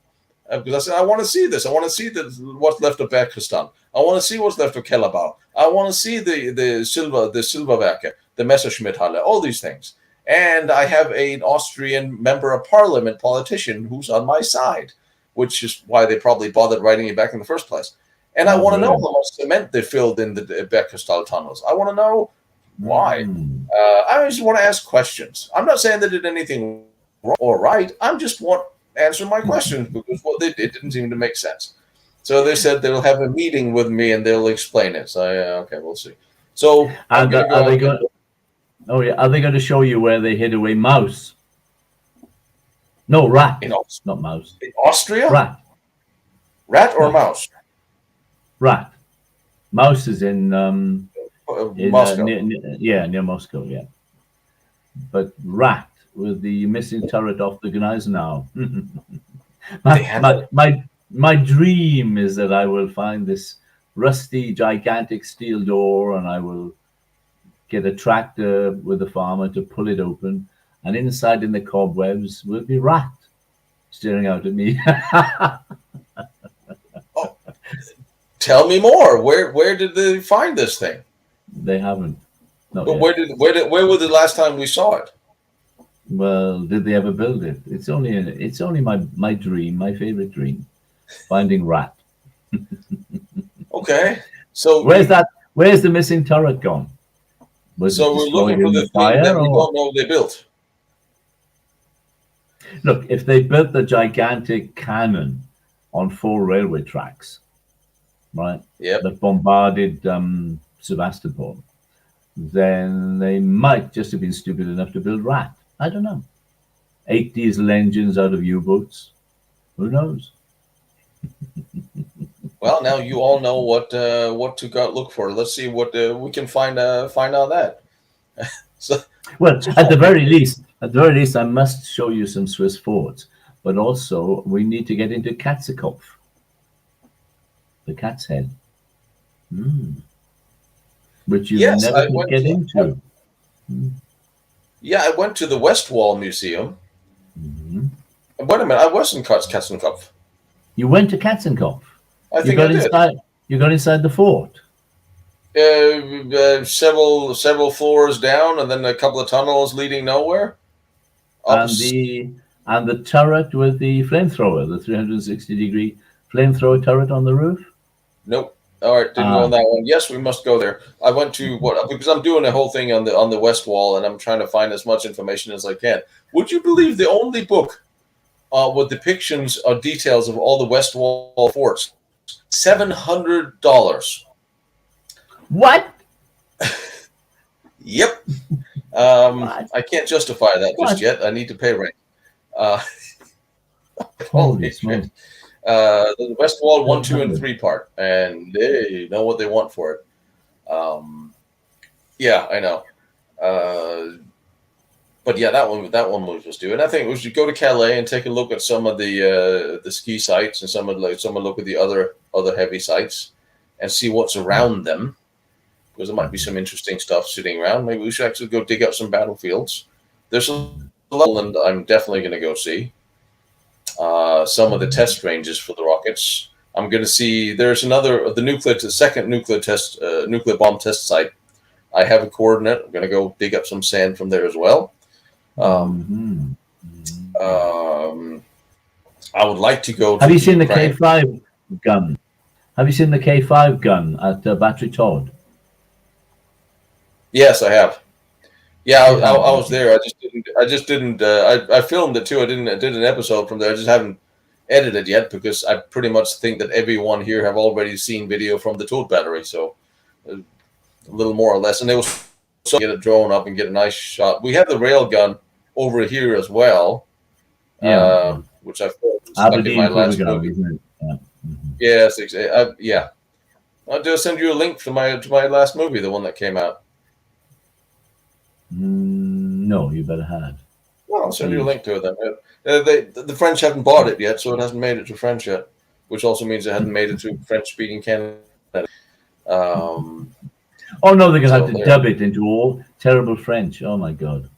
Because I said, I want to see this. I want to see what's left of Bergkristan. I want to see what's left of Kellerbau. I want to see the Silberwerke, the Messerschmitt-Halle, all these things. And I have an Austrian member of parliament politician who's on my side, which is why they probably bothered writing me back in the first place. And I want to know how much cement they filled in the Bergkristal tunnels. I want to know why. I just want to ask questions. I'm not saying they did anything wrong or right. I'm just answer my questions because what they did didn't seem to make sense. So they said they'll have a meeting with me and they'll explain it. So okay, we'll see. So are they going to show you where they hid away mouse? No, rat. Not mouse. In Austria? Rat or mouse? Rat. Mouse is in Moscow. Near Moscow, yeah. But rat with the missing turret off the Gneisenau. my dream is that I will find this rusty, gigantic steel door, and I will get a tractor with a farmer to pull it open, and inside in the cobwebs will be rat staring out at me. Oh, tell me more. Where did they find this thing? They haven't. But where was the last time we saw it? Well, did they ever build it? It's only my dream, my favorite dream, finding rat. Okay, so where's the missing turret gone? So we're looking for the thing that we don't know they built. Look, if they built the gigantic cannon on 4 railway tracks, right? Yep. That bombarded Sevastopol, then they might just have been stupid enough to build rat. I don't know. 8 diesel engines out of U-boats. Who knows? Well, now you all know what to look for. Let's see what we can find out that. Well, at the very least, I must show you some Swiss forts. But also, we need to get into Katzekopf, the cat's head, which you never could get into. Yeah, I went to the West Wall Museum. Wait a minute, I was in Katzenkopf. You went to Katzenkopf? I think I did. You got inside the fort? Several floors down, and then a couple of tunnels leading nowhere. And the turret with the flamethrower, the 360-degree flamethrower turret on the roof? Nope. All right, didn't go on that one. Yes, we must go there. I went to because I'm doing a whole thing on the West Wall, and I'm trying to find as much information as I can. Would you believe the only book with depictions or details of all the West Wall forts? $700. What? Yep. I can't justify that just yet. I need to pay rent. Holy smokes. The West Wall 1, 2, and 3 part, and they know what they want for it. Yeah, I know. But yeah, that one was due, and I think we should go to Calais and take a look at some of the ski sites and someone look at the other heavy sites and see what's around them, because there might be some interesting stuff sitting around. Maybe we should actually go dig up some battlefields. There's a lot, and I'm definitely going to go see. Some of the test ranges for the rockets. I'm going to see. There's the second nuclear bomb test site. I have a coordinate. I'm going to go dig up some sand from there as well. I would like to go. Have you seen the K5 gun? Have you seen the K5 gun at Battery Todd? Yes, I have. Yeah, I was there. I just didn't. I filmed it too. I did an episode from there. I just haven't edited yet because I pretty much think that everyone here have already seen video from the Toad battery. So a little more or less, and they will get a drone up and get a nice shot. We have the rail gun over here as well. Yeah, which I filmed stuck in my last movie. Isn't it? Yeah. Yes, yeah. I'll just send you a link to my last movie, the one that came out. No, you better have. Well, I'll send you a link to it then. The French haven't bought it yet, so it hasn't made it to French yet, which also means it hadn't made it to French-speaking Canada. Oh no, they're gonna have to dub it into all terrible French. Oh my god!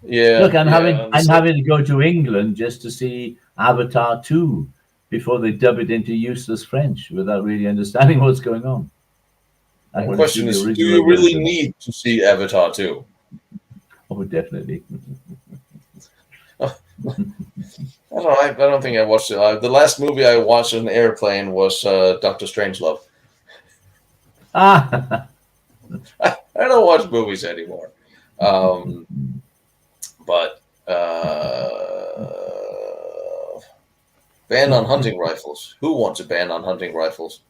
Yeah. Look, I'm having to go to England just to see Avatar 2 before they dub it into useless French without really understanding what's going on. The question is, do you really need to see Avatar 2? Oh, definitely. I don't think I watched it. The last movie I watched on an airplane was Doctor Strangelove. Ah. I don't watch movies anymore. But ban on hunting rifles. Who wants a ban on hunting rifles?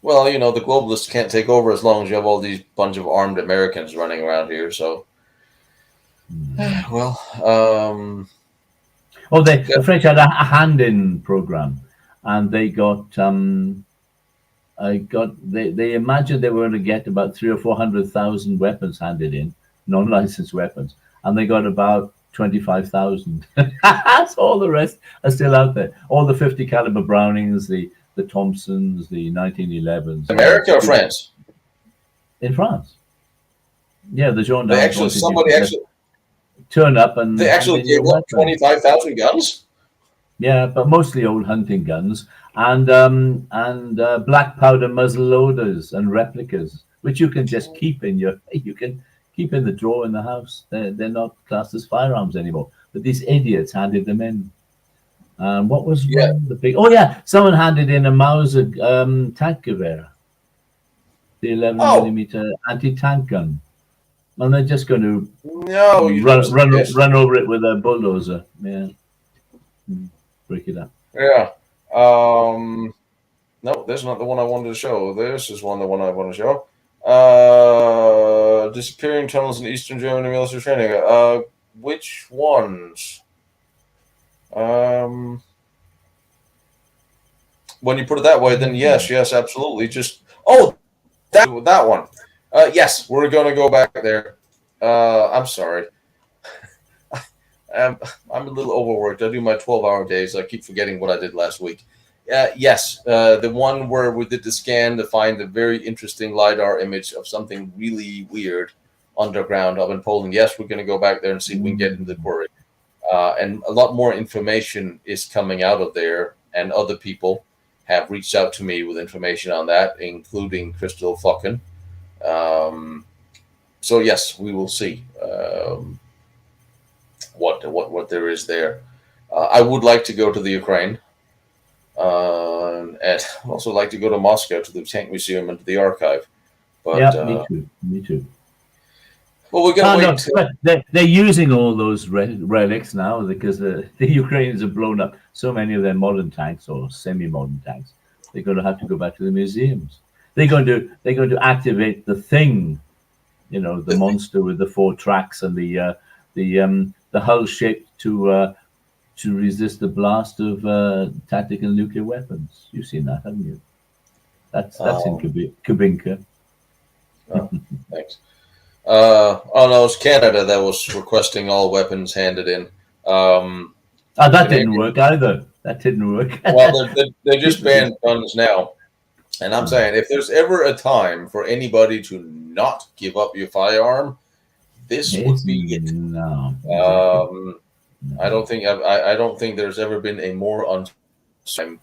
Well, the globalists can't take over as long as you have all these bunch of armed Americans running around here. So, well, the French had a hand-in program, and they got they imagined they were going to get about 300,000 or 400,000 weapons handed in, non-licensed weapons, and they got about 25,000. That's all. The rest are still out there. All the 50 caliber Brownings, the Thompsons, the 1911s. America or France? In France. Yeah, the gendarmes. Somebody actually turn up and they actually gave up 25,000 guns. Yeah, but mostly old hunting guns and black powder muzzle loaders and replicas, which you can just keep in the drawer in the house. They're not classed as firearms anymore. But these idiots handed them in. What was the big? Oh yeah, someone handed in a Mauser tank Gewehr, the 11mm anti-tank gun, and they're just going to run over it with a bulldozer. Yeah, break it up. Yeah. No, that's not the one I wanted to show. This is the one I want to show. Disappearing tunnels in Eastern Germany military training. Which ones? When you put it that way, then yes, absolutely. Just that one. Yes, we're going to go back there. I'm sorry. I'm a little overworked. I do my 12-hour days. I keep forgetting what I did last week. Yes, the one where we did the scan to find a very interesting LiDAR image of something really weird underground up in Poland. Yes, we're going to go back there and see if we can get into the quarry. And a lot more information is coming out of there, and other people have reached out to me with information on that, including Crystal Fucking. So yes, we will see what there is there. I would like to go to the Ukraine, and I'd also like to go to Moscow to the Tank Museum and to the archive. But yeah, me too. Well, we're going to wait. They're using all those relics now because the Ukrainians have blown up so many of their modern tanks or semi-modern tanks. They're going to have to go back to the museums. They're going to activate the thing, the monster with the 4 tracks and the hull shaped to resist the blast of tactical nuclear weapons. You've seen that, haven't you? That's in Kubinka. Oh, thanks. No, it's Canada that was requesting all weapons handed in. That didn't work either. That didn't work. Well, they just banned guns now. And I'm saying, if there's ever a time for anybody to not give up your firearm, this would be it. No. I don't think there's ever been a more uncertain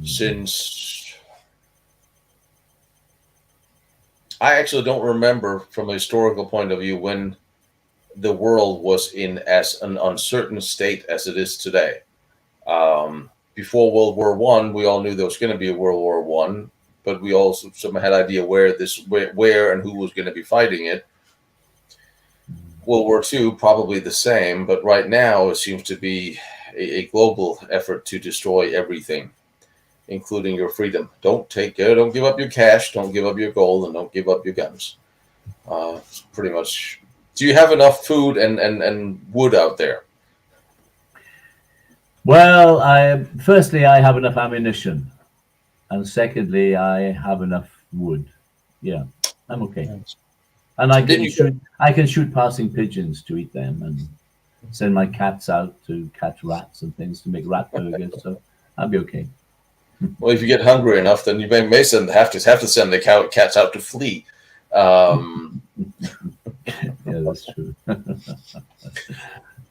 since. I actually don't remember from a historical point of view when the world was in as an uncertain state as it is today. Before World War I, we all knew there was going to be a World War I, but we also somehow had an idea where and who was going to be fighting it. World War II, probably the same, but right now it seems to be a global effort to destroy everything, including your freedom. Don't give up your cash, don't give up your gold, and don't give up your guns. Pretty much. Do you have enough food and wood out there? Well, firstly, I have enough ammunition, and secondly, I have enough wood. Yeah, I'm okay. And I Didn't you? I can shoot passing pigeons to eat them, and send my cats out to catch rats and things to make rat burgers. So I'll be okay. Well, if you get hungry enough, then you may have to send the cats out to flee. Yeah, that's true.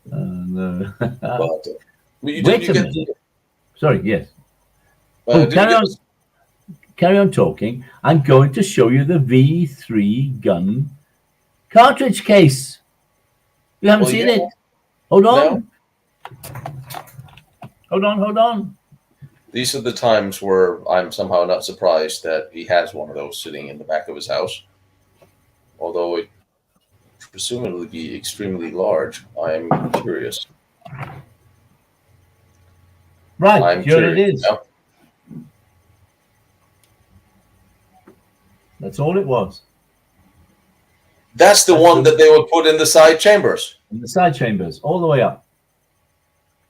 No. But Wait a minute. Sorry. Yes. Did you get Carry on talking. I'm going to show you the V3 gun cartridge case. You haven't seen it? Hold on. No. Hold on. These are the times where I'm somehow not surprised that he has one of those sitting in the back of his house. Although it presumably be extremely large. I'm curious. Right, here it is. Now. That's all it was. That's the one that they would put in the side chambers. In the side chambers, all the way up.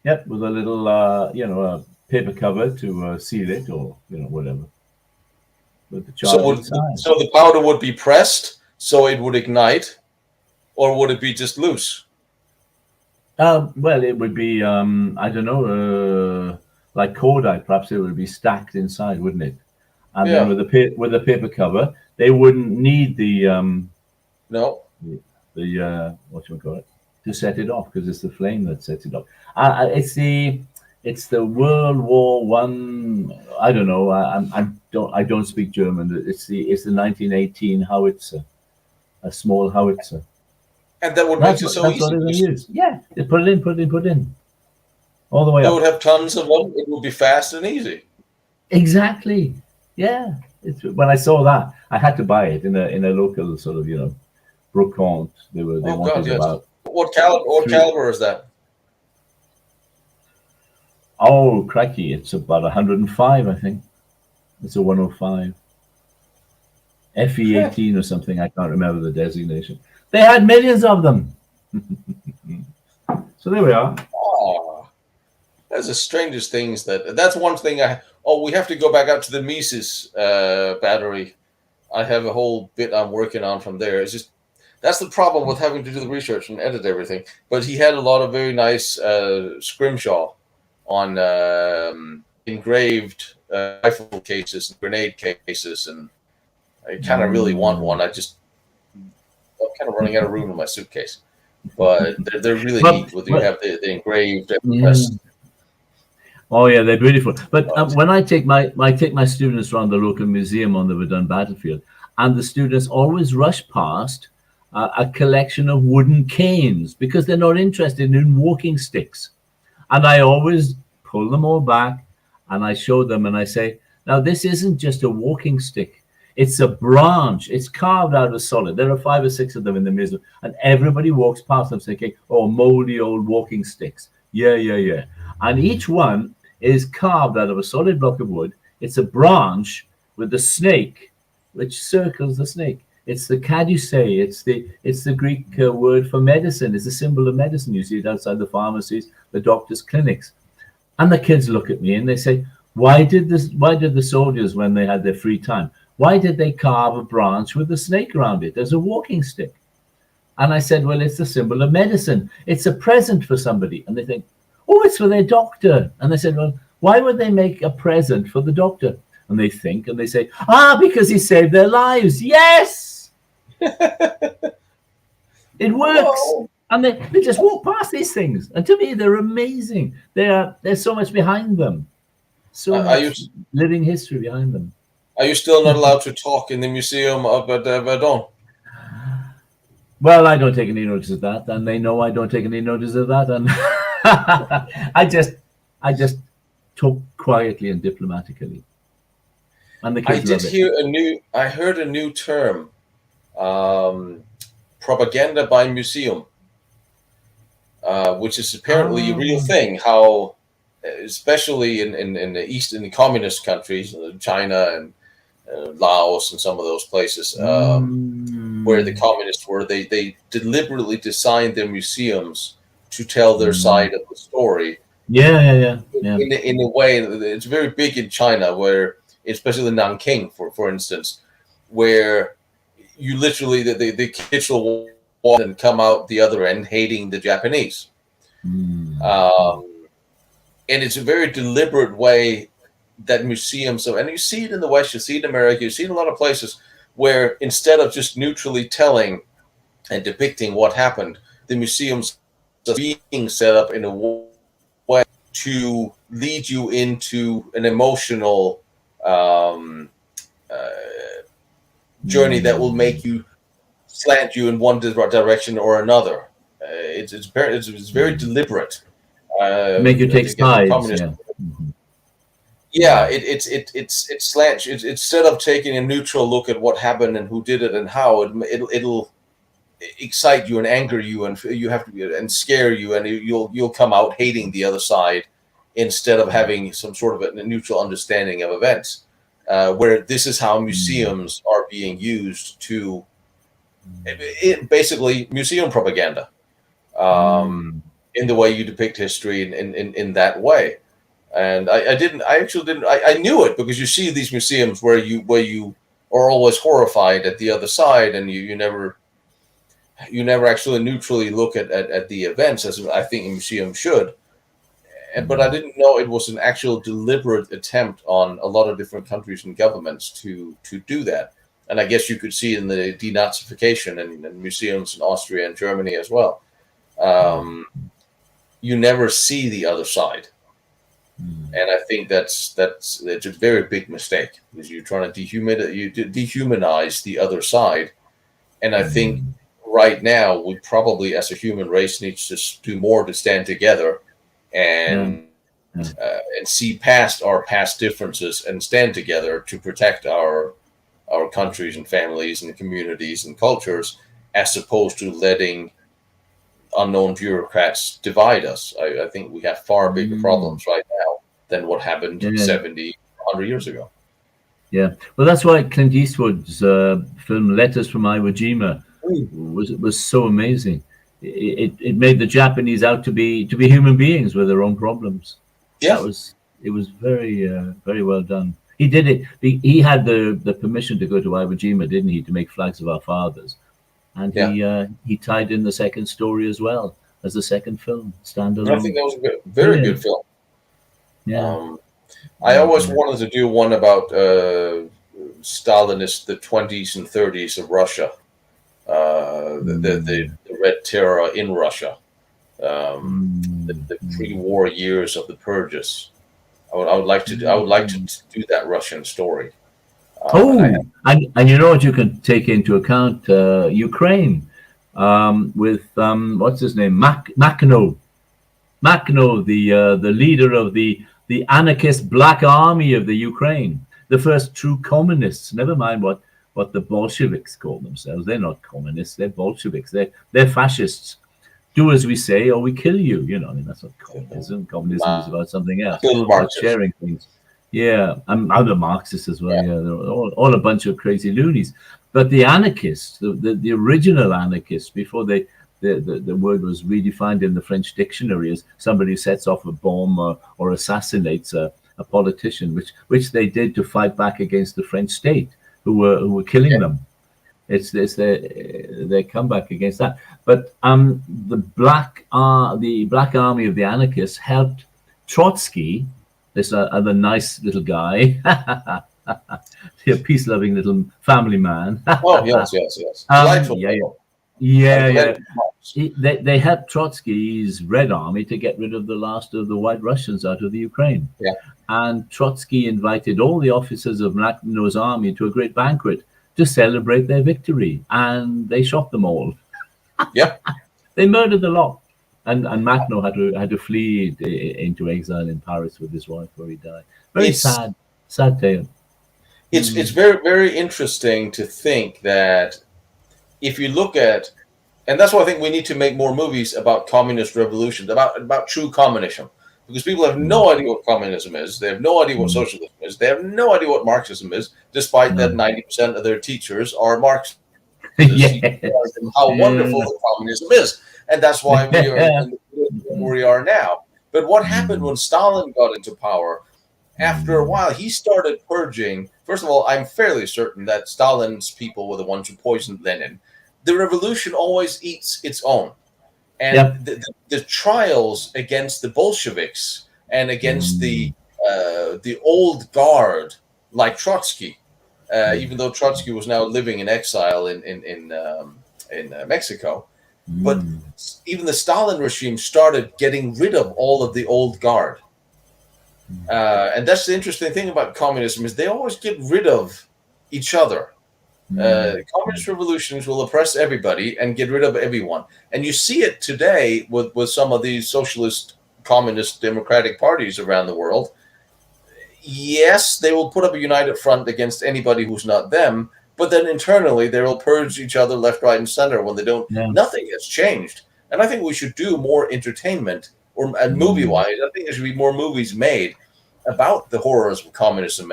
Yep, with a little, a paper cover to seal it, or whatever. With the So the powder would be pressed, so it would ignite, or would it be just loose? Well, it would be, I don't know, like cordite. Perhaps it would be stacked inside, wouldn't it? And then with the paper cover, they wouldn't need the what to set it off, because it's the flame that sets it off. It's the World War One. I don't know. I don't speak German. It's the 1918 howitzer, a small howitzer. And that would make it so easy. Yeah, they put it in, all the way up. It would have tons of them. It would be fast and easy. Exactly. Yeah. When I saw that, I had to buy it in a local sort of brocante. They wanted about. What caliber is that? Oh, cracky! It's about 105, I think. It's a 105. FE18 or something. I can't remember the designation. They had millions of them. So there we are. Oh, that's the strangest things. That's one thing we have to go back up to the Mises battery. I have a whole bit I'm working on from there. It's just that's the problem with having to do the research and edit everything. But he had a lot of very nice scrimshaw on engraved rifle cases and grenade cases, and I kind of really want one. I'm kind of running out of room in my suitcase, but they're really neat. You have the engraved. Oh yeah, they're beautiful. But when I take my students around the local museum on the Verdun battlefield, and the students always rush past a collection of wooden canes because they're not interested in walking sticks, and I always pull them all back and I show them and I say, now this isn't just a walking stick. It's a branch. It's carved out of solid. There are 5 or 6 of them in the museum, and everybody walks past them thinking, oh, moldy old walking sticks. Yeah. And each one is carved out of a solid block of wood. It's a branch with the snake, which circles the snake. It's the caducée. It's the Greek word for medicine. It's a symbol of medicine. You see it outside the pharmacies, the doctors' clinics. And the kids look at me and they say, why did the soldiers, when they had their free time, why did they carve a branch with a snake around it as a walking stick? And I said, well, it's a symbol of medicine. It's a present for somebody. And they think, oh, it's for their doctor. And I said, well, why would they make a present for the doctor? And they think, and they say, because he saved their lives. Yes! It works. Whoa. And they just walk past these things. And to me, they're amazing. There's so much behind them. So much living history behind them. Are you still not allowed to talk in the museum of Verdun? Well, I don't take any notice of that, and they know I don't take any notice of that, and I just talk quietly and diplomatically. And the kids love it. I heard a new term, propaganda by museum, which is apparently a real thing. How, especially in the East, in the communist countries, China and Laos and some of those places where the communists were, they deliberately designed their museums to tell their side of the story. Yeah. In a way, it's very big in China, where especially Nanking, for instance, where you literally the kids will walk and come out the other end hating the Japanese. And it's a very deliberate way that museums, and you see it in the West, you see it in America, you see it in a lot of places where instead of just neutrally telling and depicting what happened, the museums are being set up in a way to lead you into an emotional journey that will make you slant you in one direction or another. It's very deliberate. Make you take sides. Yeah, it slants. Instead of taking a neutral look at what happened and who did it and how, it'll excite you and anger you, and you have to and scare you, and you'll come out hating the other side instead of having some sort of a neutral understanding of events. Where this is how museums are being used to basically museum propaganda in the way you depict history in that way. And I knew it because you see these museums where you are always horrified at the other side, and you never actually neutrally look at the events as I think a museum should. But I didn't know it was an actual deliberate attempt on a lot of different countries and governments to do that. And I guess you could see in the denazification and museums in Austria and Germany as well. You never see the other side. And I think that's a very big mistake, because you're trying to dehumanize the other side. And I think right now we probably, as a human race, need to do more to stand together and see past our past differences and stand together to protect our countries and families and communities and cultures, as opposed to letting unknown bureaucrats divide us. I think we have far bigger problems right now than what happened 70, 100 years ago. Yeah, well, that's why Clint Eastwood's film Letters from Iwo Jima was so amazing. It made the Japanese out to be human beings with their own problems. Yeah, it was very very well done. He did it. He had the permission to go to Iwo Jima, didn't he, to make flags of our fathers, and he tied in the second story as well as the second film standalone. I think that was a very good film. Yeah, I always wanted to do one about Stalinist, the 20s and 30s of Russia, the Red Terror in Russia, the pre-war years of the purges. I would like to do that Russian story. And you know what you can take into account? Ukraine with what's his name, Makhno, the leader of the anarchist Black Army of the Ukraine, the first true communists. Never mind what the Bolsheviks call themselves. They're not communists. They're Bolsheviks. They're fascists. Do as we say, or we kill you. You know, I mean, that's not communism. Communism is about something else. About sharing things. Yeah, I'm other Marxists as well. Yeah, they're all a bunch of crazy loonies. But the anarchists, the original anarchists, before the word was redefined in the French dictionary as somebody who sets off a bomb or assassinates a politician, which they did to fight back against the French state, who were killing them. It's their comeback against that. But the Black Army of the anarchists helped Trotsky, this other nice little guy, a peace-loving little family man. Oh yes. Delightful. Yeah. They helped Trotsky's Red Army to get rid of the last of the White Russians out of the Ukraine. Yeah. And Trotsky invited all the officers of Makhno's army to a great banquet to celebrate their victory, and they shot them all. Yep. They murdered the lot. And Makhno had to flee into exile in Paris with his wife, where he died. Very sad tale. It's very, very interesting to think that if you look at, and that's why I think we need to make more movies about communist revolutions, about true communism, because people have no idea what communism is. They have no idea what socialism is. They have no idea what Marxism is, despite that 90% of their teachers are Marxists. How wonderful communism is. And that's why we are where we are now. But what happened when Stalin got into power? after a while, he started purging. First of all, I'm fairly certain that Stalin's people were the ones who poisoned Lenin. The revolution always eats its own. And Yep. the trials against the Bolsheviks and against the old guard, like Trotsky, even though Trotsky was now living in exile in Mexico, but even the Stalin regime started getting rid of all of the old guard. And that's the interesting thing about communism is they always get rid of each other. Communist revolutions will oppress everybody and get rid of everyone. And you see it today with some of these socialist, communist, democratic parties around the world. Yes, they will put up a united front against anybody who's not them, but then internally they will purge each other left, right, and center when they don't. Yeah. Nothing has changed. And I think we should do more entertainment and movie-wise. I think there should be more movies made about the horrors of communism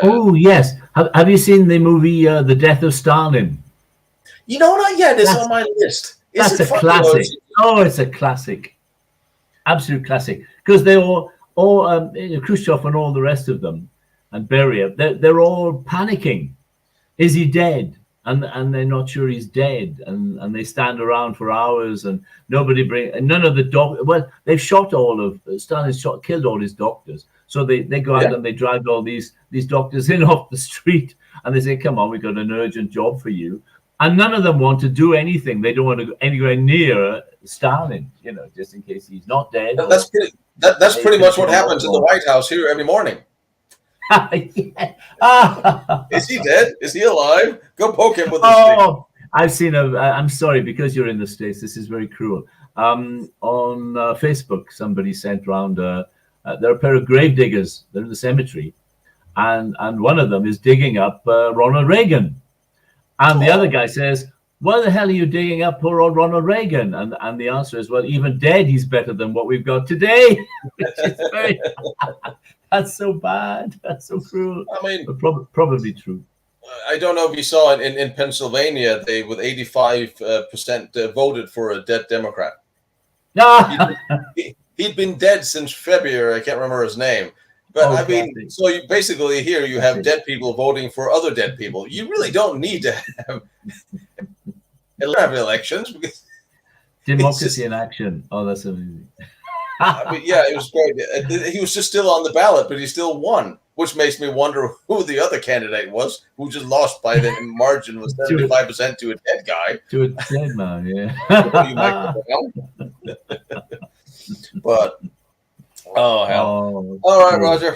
oh yes, have you seen the movie The Death of Stalin? You know, not yet. It's on my list. That's a classic. Oh, it's a classic, absolute classic. Because they all Khrushchev and all the rest of them, and Beria, they're all panicking. Is he dead? And they're not sure he's dead, and they stand around for hours, and none of the well, they've shot all of Stalin's killed all his doctors. So they go out and they drive all these doctors in off the street, and they say, "Come on, we've got an urgent job for you." And none of them want to do anything. They don't want to go anywhere near Stalin, just in case he's not dead. That's pretty much what happens in the White House here every morning. Is he dead? Is he alive? Go poke him with a stick. I've seen I'm sorry, because you're in the States, this is very cruel. On Facebook, somebody sent around there are a pair of grave diggers. They're in the cemetery, and one of them is digging up Ronald Reagan, and the other guy says, "Why the hell are you digging up poor old Ronald Reagan?" And the answer is, "Well, even dead, he's better than what we've got today." Which is very that's so bad. That's so cruel. I mean, but probably true. I don't know if you saw it in Pennsylvania. They, with 85% voted for a dead Democrat. He'd been dead since February. I can't remember his name. But I mean, so basically here you have dead people voting for other dead people. You really don't need to have elections because democracy in action. Oh, that's amazing. I mean, yeah, it was great. He was just still on the ballot, but he still won, which makes me wonder who the other candidate was, who just lost by the margin was 75% to a dead guy. To a dead man, yeah. But oh hell! All right, Roger.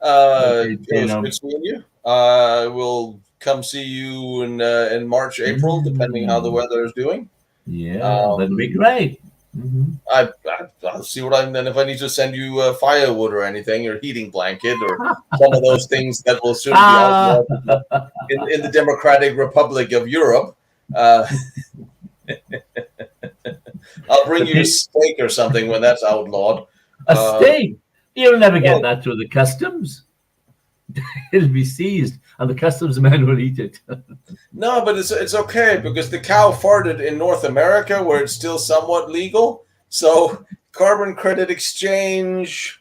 It was good seeing you. We'll come see you in March, April, depending how the weather is doing. Yeah, that'd be great. I'll see what then if I need to send you firewood or anything, or heating blanket, or some of those things that will soon be outlawed in the Democratic Republic of Europe. I'll bring you a steak or something when that's outlawed. A steak? You'll never get that through the customs. It'll be seized, and the customs men will eat it. No, but it's okay because the cow farted in North America, where it's still somewhat legal. So carbon credit exchange.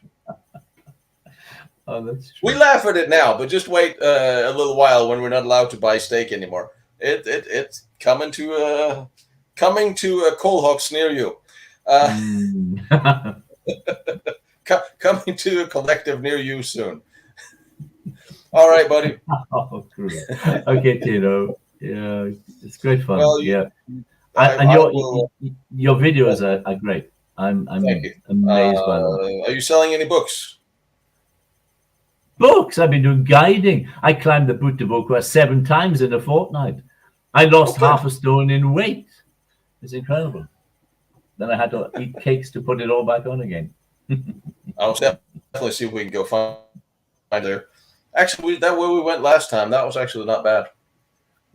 Oh, that's true. We laugh at it now, but just wait a little while when we're not allowed to buy steak anymore. It's coming to a coal hawks near you. Coming to a collective near you soon. All right, buddy. Oh, cool. Okay, Tino. Yeah, it's great fun. Well, yeah, and your videos are great. I'm amazed by them. Are you selling any books? Books. I've been doing guiding. I climbed the Butte de Vauquois 7 times in a fortnight. I lost half a stone in weight. It's incredible. Then I had to eat cakes to put it all back on again. I'll definitely see if we can go find there. Actually, that way we went last time. That was actually not bad.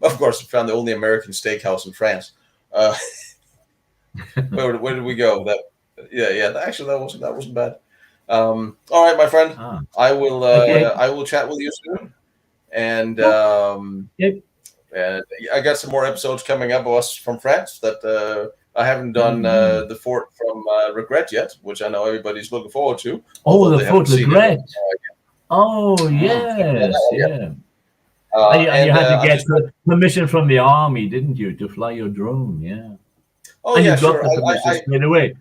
Of course, we found the only American steakhouse in France. Where did we go? Actually, that wasn't bad. All right, my friend. I will chat with you soon. And and I got some more episodes coming up of us from France that I haven't done the Fort from Regret yet, which I know everybody's looking forward to. Oh, the Fort Regret. Oh yes, Yeah. yeah. And you And had to I'm get just permission from the army, didn't you, to fly your drone? Yeah. oh And yeah, you got sure. the permission straight away.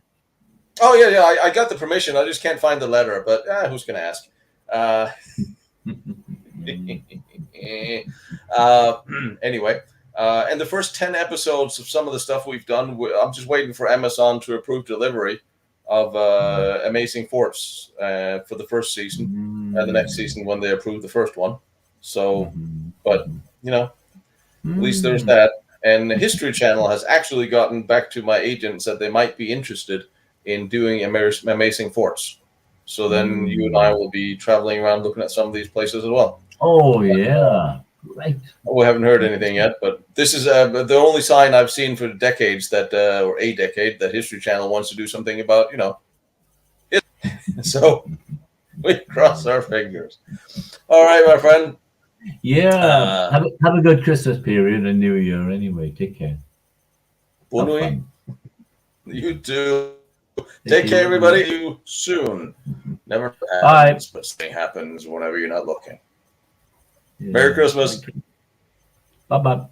Oh yeah. I got the permission. I just can't find the letter. But who's gonna ask? Uh, uh, anyway, and the first 10 episodes of some of the stuff we've done, I'm just waiting for Amazon to approve delivery of Amazing Forts for the first season and the next season when they approve the first one. So, but you know, at least there's that. And the History Channel has actually gotten back to my agent and said they might be interested in doing Amazing Forts. So then you and I will be traveling around looking at some of these places as well. Oh yeah, right. We haven't heard anything yet, but this is the only sign I've seen for decades that, or a decade, that History Channel wants to do something about, it. So we cross our fingers. All right, my friend. Yeah. Have a good Christmas period and New Year. Anyway, take care. Bonne Have nuit. fun. You too. Take care, everybody. See you soon. Never happens, but something happens whenever you're not looking. Yeah. Merry Christmas. Bye bye.